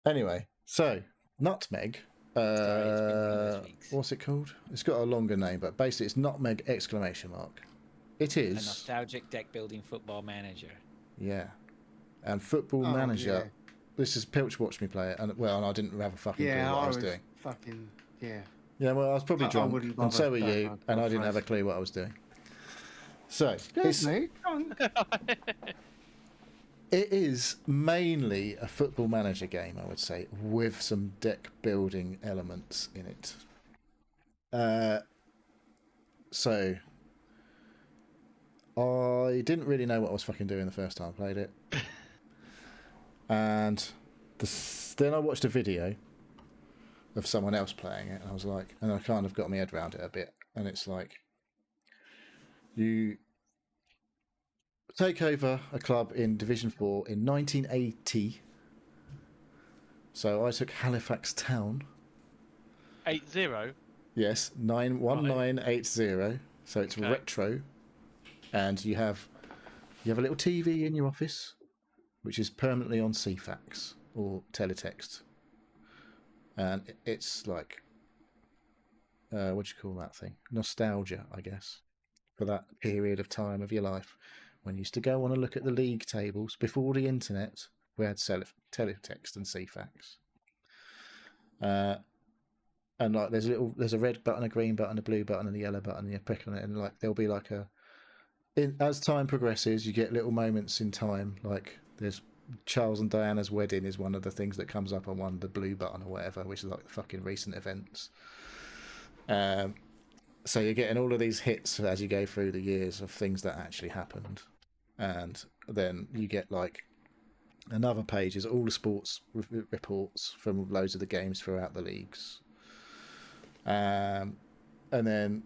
Anyway, so Nutmeg. Sorry, it's been one of those weeks. What's it called? It's got a longer name, but basically it's Nutmeg ! It is a nostalgic deck building football manager. Yeah, and football manager. Yeah. This is Pilch watched me play it, and I didn't have a fucking clue what I was doing. Yeah, well, I was probably drunk, and so were you, and I didn't have a clue what I was doing. So it is mainly a football manager game, I would say, with some deck building elements in it. So I didn't really know what I was fucking doing the first time I played it. And then I watched a video of someone else playing it, and I was like, and I kind of got my head around it a bit. And it's like, you take over a club in Division 4 in 1980. So I took Halifax Town. 80? Yes, 1980. So it's retro, and you have a little TV in your office, which is permanently on CFAX or teletext, and it's like, what do you call that thing? Nostalgia, I guess, for that period of time of your life when you used to go on and look at the league tables before the internet. We had teletext and CFAX, and like there's a red button, a green button, a blue button, and a yellow button, and you prick on it, and like there'll be like as time progresses, you get little moments in time, like there's Charles and Diana's wedding is one of the things that comes up on the blue button or whatever, which is like the fucking recent events. So you're getting all of these hits as you go through the years of things that actually happened, and then you get like another page is all the sports reports from loads of the games throughout the leagues, and then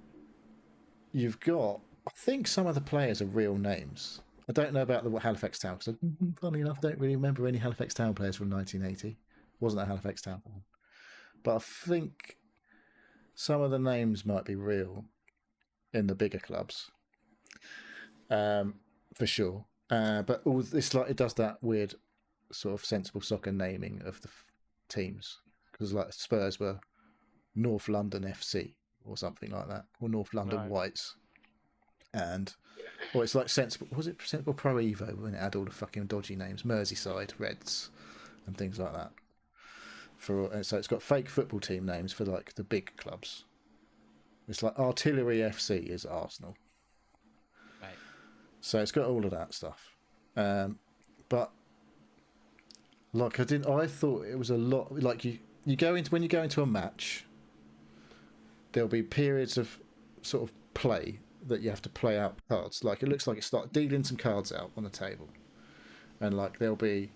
you've got, I think some of the players are real names. I don't know about the Halifax Town, because funny enough, I don't really remember any Halifax Town players from 1980. Wasn't a Halifax Town fan. But I think some of the names might be real in the bigger clubs, for sure. But all this, like, it does that weird sort of sensible soccer naming of the teams, because like Spurs were North London FC or something like that, or North London Right. Whites, and or it's like sensible. Was it sensible Pro Evo when it had all the fucking dodgy names, Merseyside Reds, and things like that. So it's got fake football team names for like the big clubs. It's like Artillery FC is Arsenal. Right. So it's got all of that stuff, but like I thought it was a lot. Like you go into when you go into a match, there'll be periods of sort of play that you have to play out cards. Like it looks like it starts dealing some cards out on the table, and like there'll be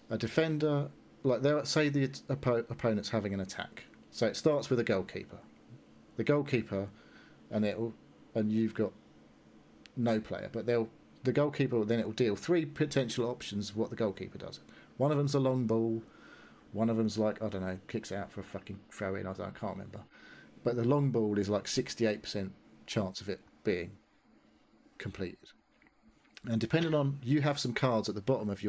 a defender. Like they'll say the opponent's having an attack, so it starts with a goalkeeper. The goalkeeper, and you've got no player, but the goalkeeper then it will deal 3 potential options of what the goalkeeper does. One of them's a long ball, one of them's like, I don't know, kicks it out for a fucking throw in. I can't remember, but the long ball is like 68% chance of it being completed. And depending on, you have some cards at the bottom of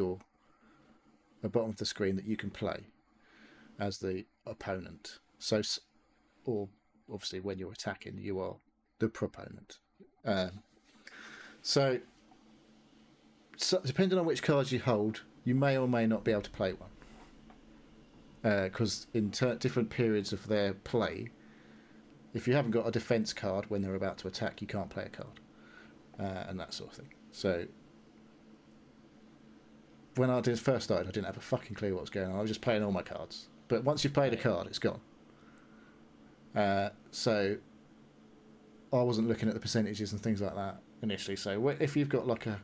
the screen that you can play as the opponent. So, or obviously when you're attacking, you are the proponent. So depending on which cards you hold, you may or may not be able to play one. Because in different periods of their play, if you haven't got a defense card when they're about to attack, you can't play a card, and that sort of thing. So when I first started, I didn't have a fucking clue what was going on. I was just playing all my cards. But once you've played a card, it's gone. So I wasn't looking at the percentages and things like that initially. So if you've got like a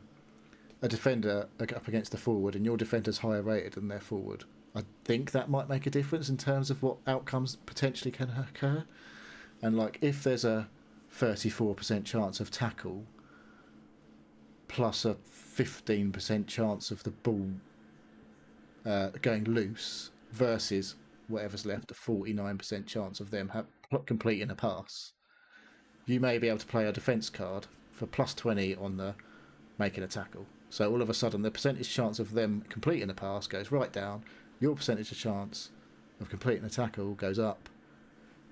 defender up against the forward and your defender's higher rated than their forward, I think that might make a difference in terms of what outcomes potentially can occur. And like if there's a 34% chance of tackle plus a 15% chance of the ball going loose versus whatever's left, a 49% chance of them completing a pass, you may be able to play a defence card for plus 20 on the making a tackle. So all of a sudden the percentage chance of them completing a pass goes right down, your percentage of chance of completing a tackle goes up,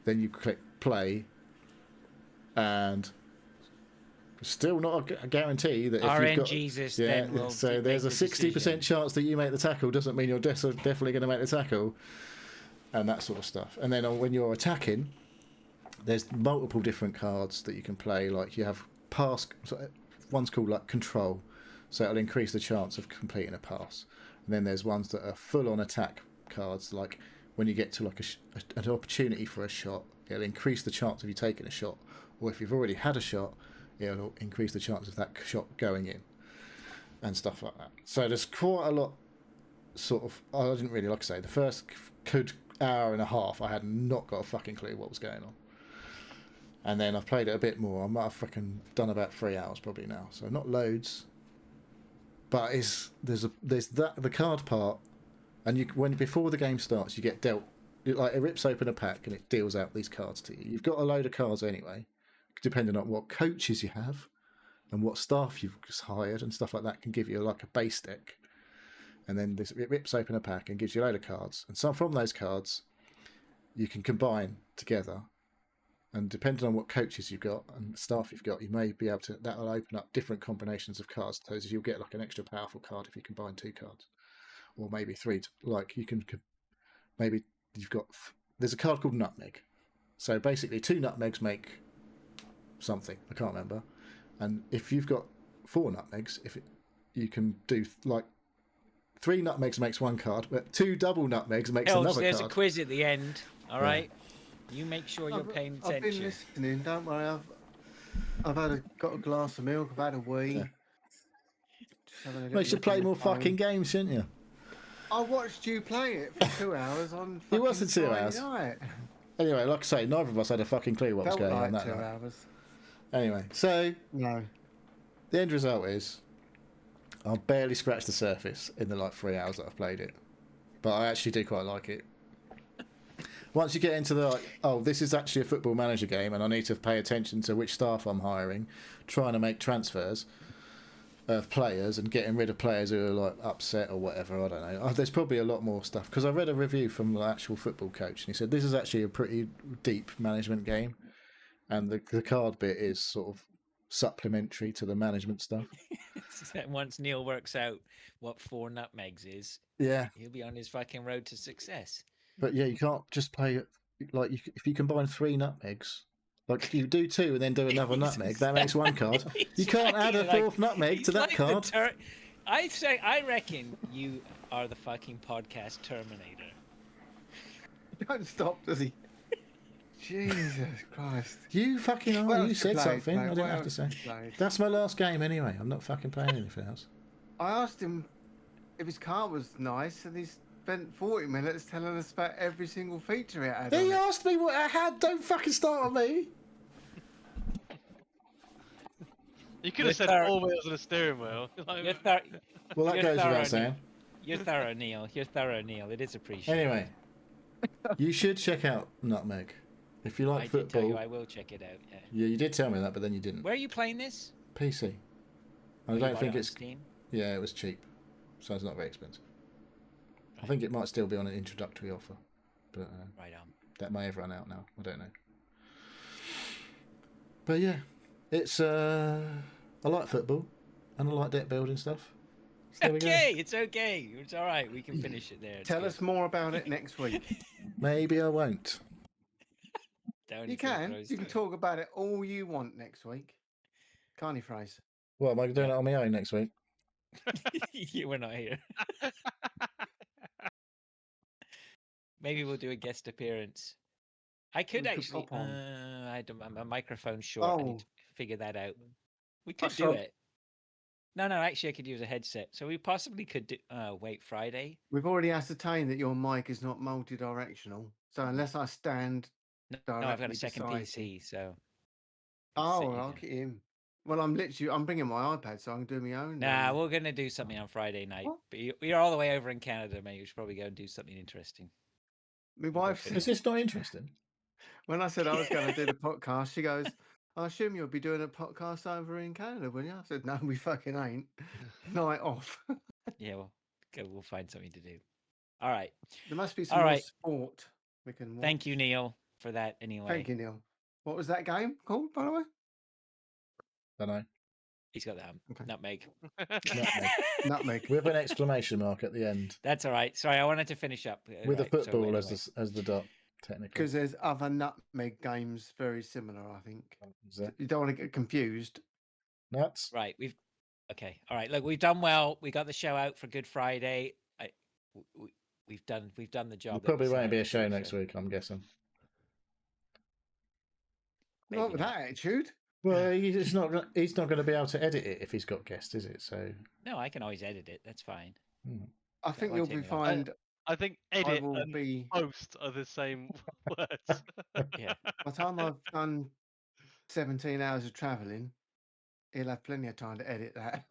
then you click play, and still not a guarantee that if you've got Jesus, yeah, then will so there's a 60% chance that you make the tackle doesn't mean you're definitely going to make the tackle, and that sort of stuff. And then when you're attacking, there's multiple different cards that you can play. Like you have pass, one's called like control, so it'll increase the chance of completing a pass. And then there's ones that are full on attack cards, like when you get to like an opportunity for a shot, it'll increase the chance of you taking a shot, or if you've already had a shot, it'll increase the chance of that shot going in, and stuff like that. So there's quite a lot. Sort of, I didn't really, like I say, the first hour and a half, I had not got a fucking clue what was going on. And then I've played it a bit more. I might have fucking done about 3 hours probably now, so not loads. But there's the card part, and before the game starts, you get dealt. It rips open a pack and it deals out these cards to you. You've got a load of cards anyway, depending on what coaches you have and what staff you've just hired and stuff like that, can give you like a base deck. And then it rips open a pack and gives you a load of cards. And some from those cards, you can combine together. And depending on what coaches you've got and staff you've got, you may be able to. That'll open up different combinations of cards. So you'll get like an extra powerful card if you combine 2 cards, or maybe 3. Like you can maybe you've got. There's a card called Nutmeg. So basically, 2 nutmegs make something. I can't remember. And if you've got 4 nutmegs, you can do like 3 nutmegs makes 1 card, but 2 double nutmegs makes another there's card. a quiz at the end. All right. You make sure you're paying attention. I've been listening. Don't worry. I've got a glass of milk. I've had a wee. Yeah. You should play more fucking games, shouldn't you? I watched you play it for 2 hours on. It wasn't 2 Friday hours. Night. Anyway, like I say, neither of us had a fucking clue what was going on that 2 night. hours. Anyway, so No. the end result is I've barely scratched the surface in the 3 hours that I've played it, but I actually do quite like it. Once you get into this is actually a Football Manager game and I need to pay attention to which staff I'm hiring, trying to make transfers, players and getting rid of players who are like upset or whatever. I don't know. There's probably a lot more stuff because I read a review from the actual football coach and he said this is actually a pretty deep management game, and the card bit is sort of supplementary to the management stuff. Once Neil works out what 4 nutmegs is, Yeah, he'll be on his fucking road to success. but yeah, you can't just play like if you combine 3 nutmegs. Like you do 2 and then do another nutmeg, that makes 1 card. You can't add a 4th nutmeg to that card. I reckon you are the fucking podcast Terminator. Don't stop, does he? Jesus Christ. You fucking are. What You else said played, something. mate? I didn't What have to else say. played? That's my last game anyway. I'm not fucking playing anything else. I asked him if his car was nice, and he spent 40 minutes telling us about every single feature it had. He on it. asked me what I had. Don't fucking start on me. You could have said 4 wheels and a steering wheel. Like, You're thorough, Well, that You're goes thorough, without saying. you're thorough, Neil. You're thorough, Neil. It is appreciated. Anyway, you should check out Nutmeg. If you like I did tell you football. I will check it out. Yeah. Yeah, you did tell me that, but then you didn't. Where are you playing this? PC. I You don't bought think it on it's. Steam. Yeah, it was cheap. So it's not very expensive. I think it might still be on an introductory offer. But Right on. that may have run out now. I don't know. But yeah, it's. I like football. And I like deck building stuff. So there we go. Okay, it's okay. It's all right. We can finish it there. It's Tell good. us more about it next week. Maybe I won't. Down You his little can. throws You can there. talk about it all you want next week. Can't you, Fraser? What, am I doing it on my own next week? You were not here. Maybe we'll do a guest appearance. I could We could actually. pop on. I don't. My microphone's short. I Oh. need to figure that out. We could so- do it. No, actually, I could use a headset. So we possibly could do. Wait, Friday. We've already ascertained that your mic is not multi-directional. So unless I stand No, I've got directly a second beside PC, so. I'll sit Oh, you I'll down. get him. Well, I'm bringing my iPad so I can do my own. Nah, we're gonna do something on Friday night. What? But you're all the way over in Canada, mate. We should probably go and do something interesting. My go wife finish Is said, this not interesting? when I said I was going to do the podcast, she goes, I assume you'll be doing a podcast over in Canada, will you? I said, no, we fucking ain't. Night off. Yeah, well, we'll find something to do. All right. There must be some All more right. sport we can watch. Thank you, Neil, for that. Anyway, Thank you, Neil. What was that game called, by the way? Don't know. he's got that Okay. nutmeg. Nutmeg. Nutmeg. With an exclamation mark at the end. That's all right. Sorry, I wanted to finish up With a right, so football anyway. as the dot, technically. Because there's other nutmeg games very similar, I think. Is that You don't want to get confused. nuts? Right, okay. All right, look, we've done well. We got the show out for Good Friday. We've done the job. There that probably we set won't out be a to show do, next so week, I'm guessing. maybe Not with not. that attitude. Well, he's not going to be able to edit it if he's got guests, is it? So No, I can always edit it. That's fine. I think won't you'll take be me long. fine. I think I edit will and be. post are the same words. Yeah. By the time I've done 17 hours of travelling, he'll have plenty of time to edit that.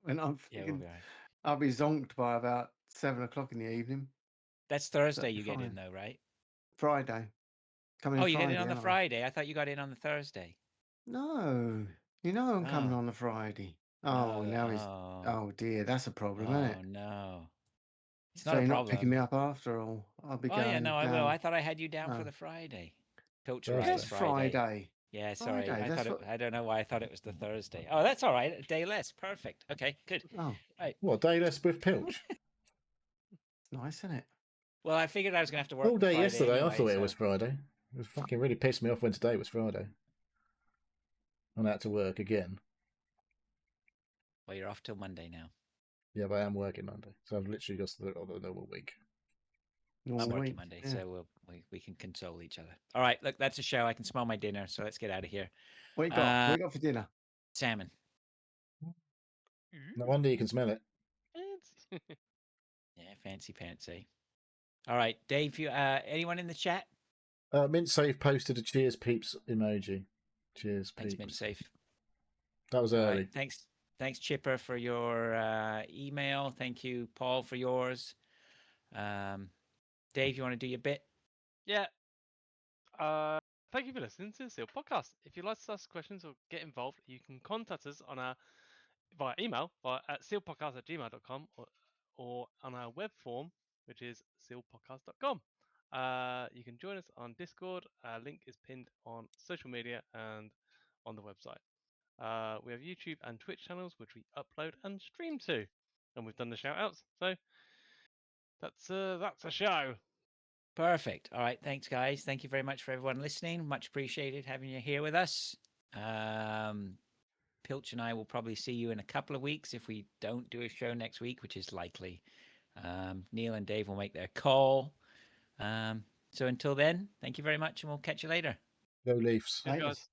When I'm Yeah, we'll thinking, be all right. I'll be zonked by about 7 o'clock in the evening. That's Thursday be you get in fine. though, right? Friday. Coming Oh, in you Friday, get in on the aren't I? Friday. I thought you got in on the Thursday. No. You know I'm coming Oh. on the Friday. Oh, No, now he's. oh, Oh dear, that's a problem, isn't it? oh no. It's So not a you're not problem. picking me up after all. I'll be Oh going yeah, no, I down. will. I thought I had you down for Oh. the Friday. Pilcher Thursday. rides Yes, Friday. Friday. Yeah, sorry. Friday, I that's thought what- I don't know why I thought it was the Thursday. Oh, that's all right. A day less. Perfect. Okay, good. Oh, what, day less with Pilch? it's nice, isn't it? Well, I figured I was gonna have to work All day Friday yesterday, anyway, I thought it so- was Friday. It was fucking really pissed me off when today was Friday. And I had to work again. Well, you're off till Monday now. Yeah, but I am working Monday. So I've literally got the normal week. I'm Normal working week, Monday, yeah. so we can console each other. All right, look, that's a show. I can smell my dinner, so let's get out of here. What you got? What you got for dinner? Salmon. No wonder you can smell it. Yeah, fancy pants, eh? All right, Dave. You anyone in the chat? Mint Safe posted a cheers peeps emoji. Cheers Thanks, peeps. Mint Safe. That was All early. right, thanks, Chipper, for your email. Thank you, Paul, for yours. Dave, you want to do your bit? Yeah. Thank you for listening to the Seal Podcast. If you'd like to ask questions or get involved, you can contact us on our via email at sealpodcast@gmail.com or on our web form, which is sealpodcast.com. You can join us on Discord. Link is pinned on social media and on the website. We have YouTube and Twitch channels, which we upload and stream to. And we've done the shout outs. So that's a show. Perfect. All right. Thanks, guys. Thank you very much for everyone listening. Much appreciated having you here with us. Pilch and I will probably see you in a couple of weeks if we don't do a show next week, which is likely. Neil and Dave will make their call. So until then, thank you very much, and we'll catch you later. Go Leafs. Cheers, Laters. guys.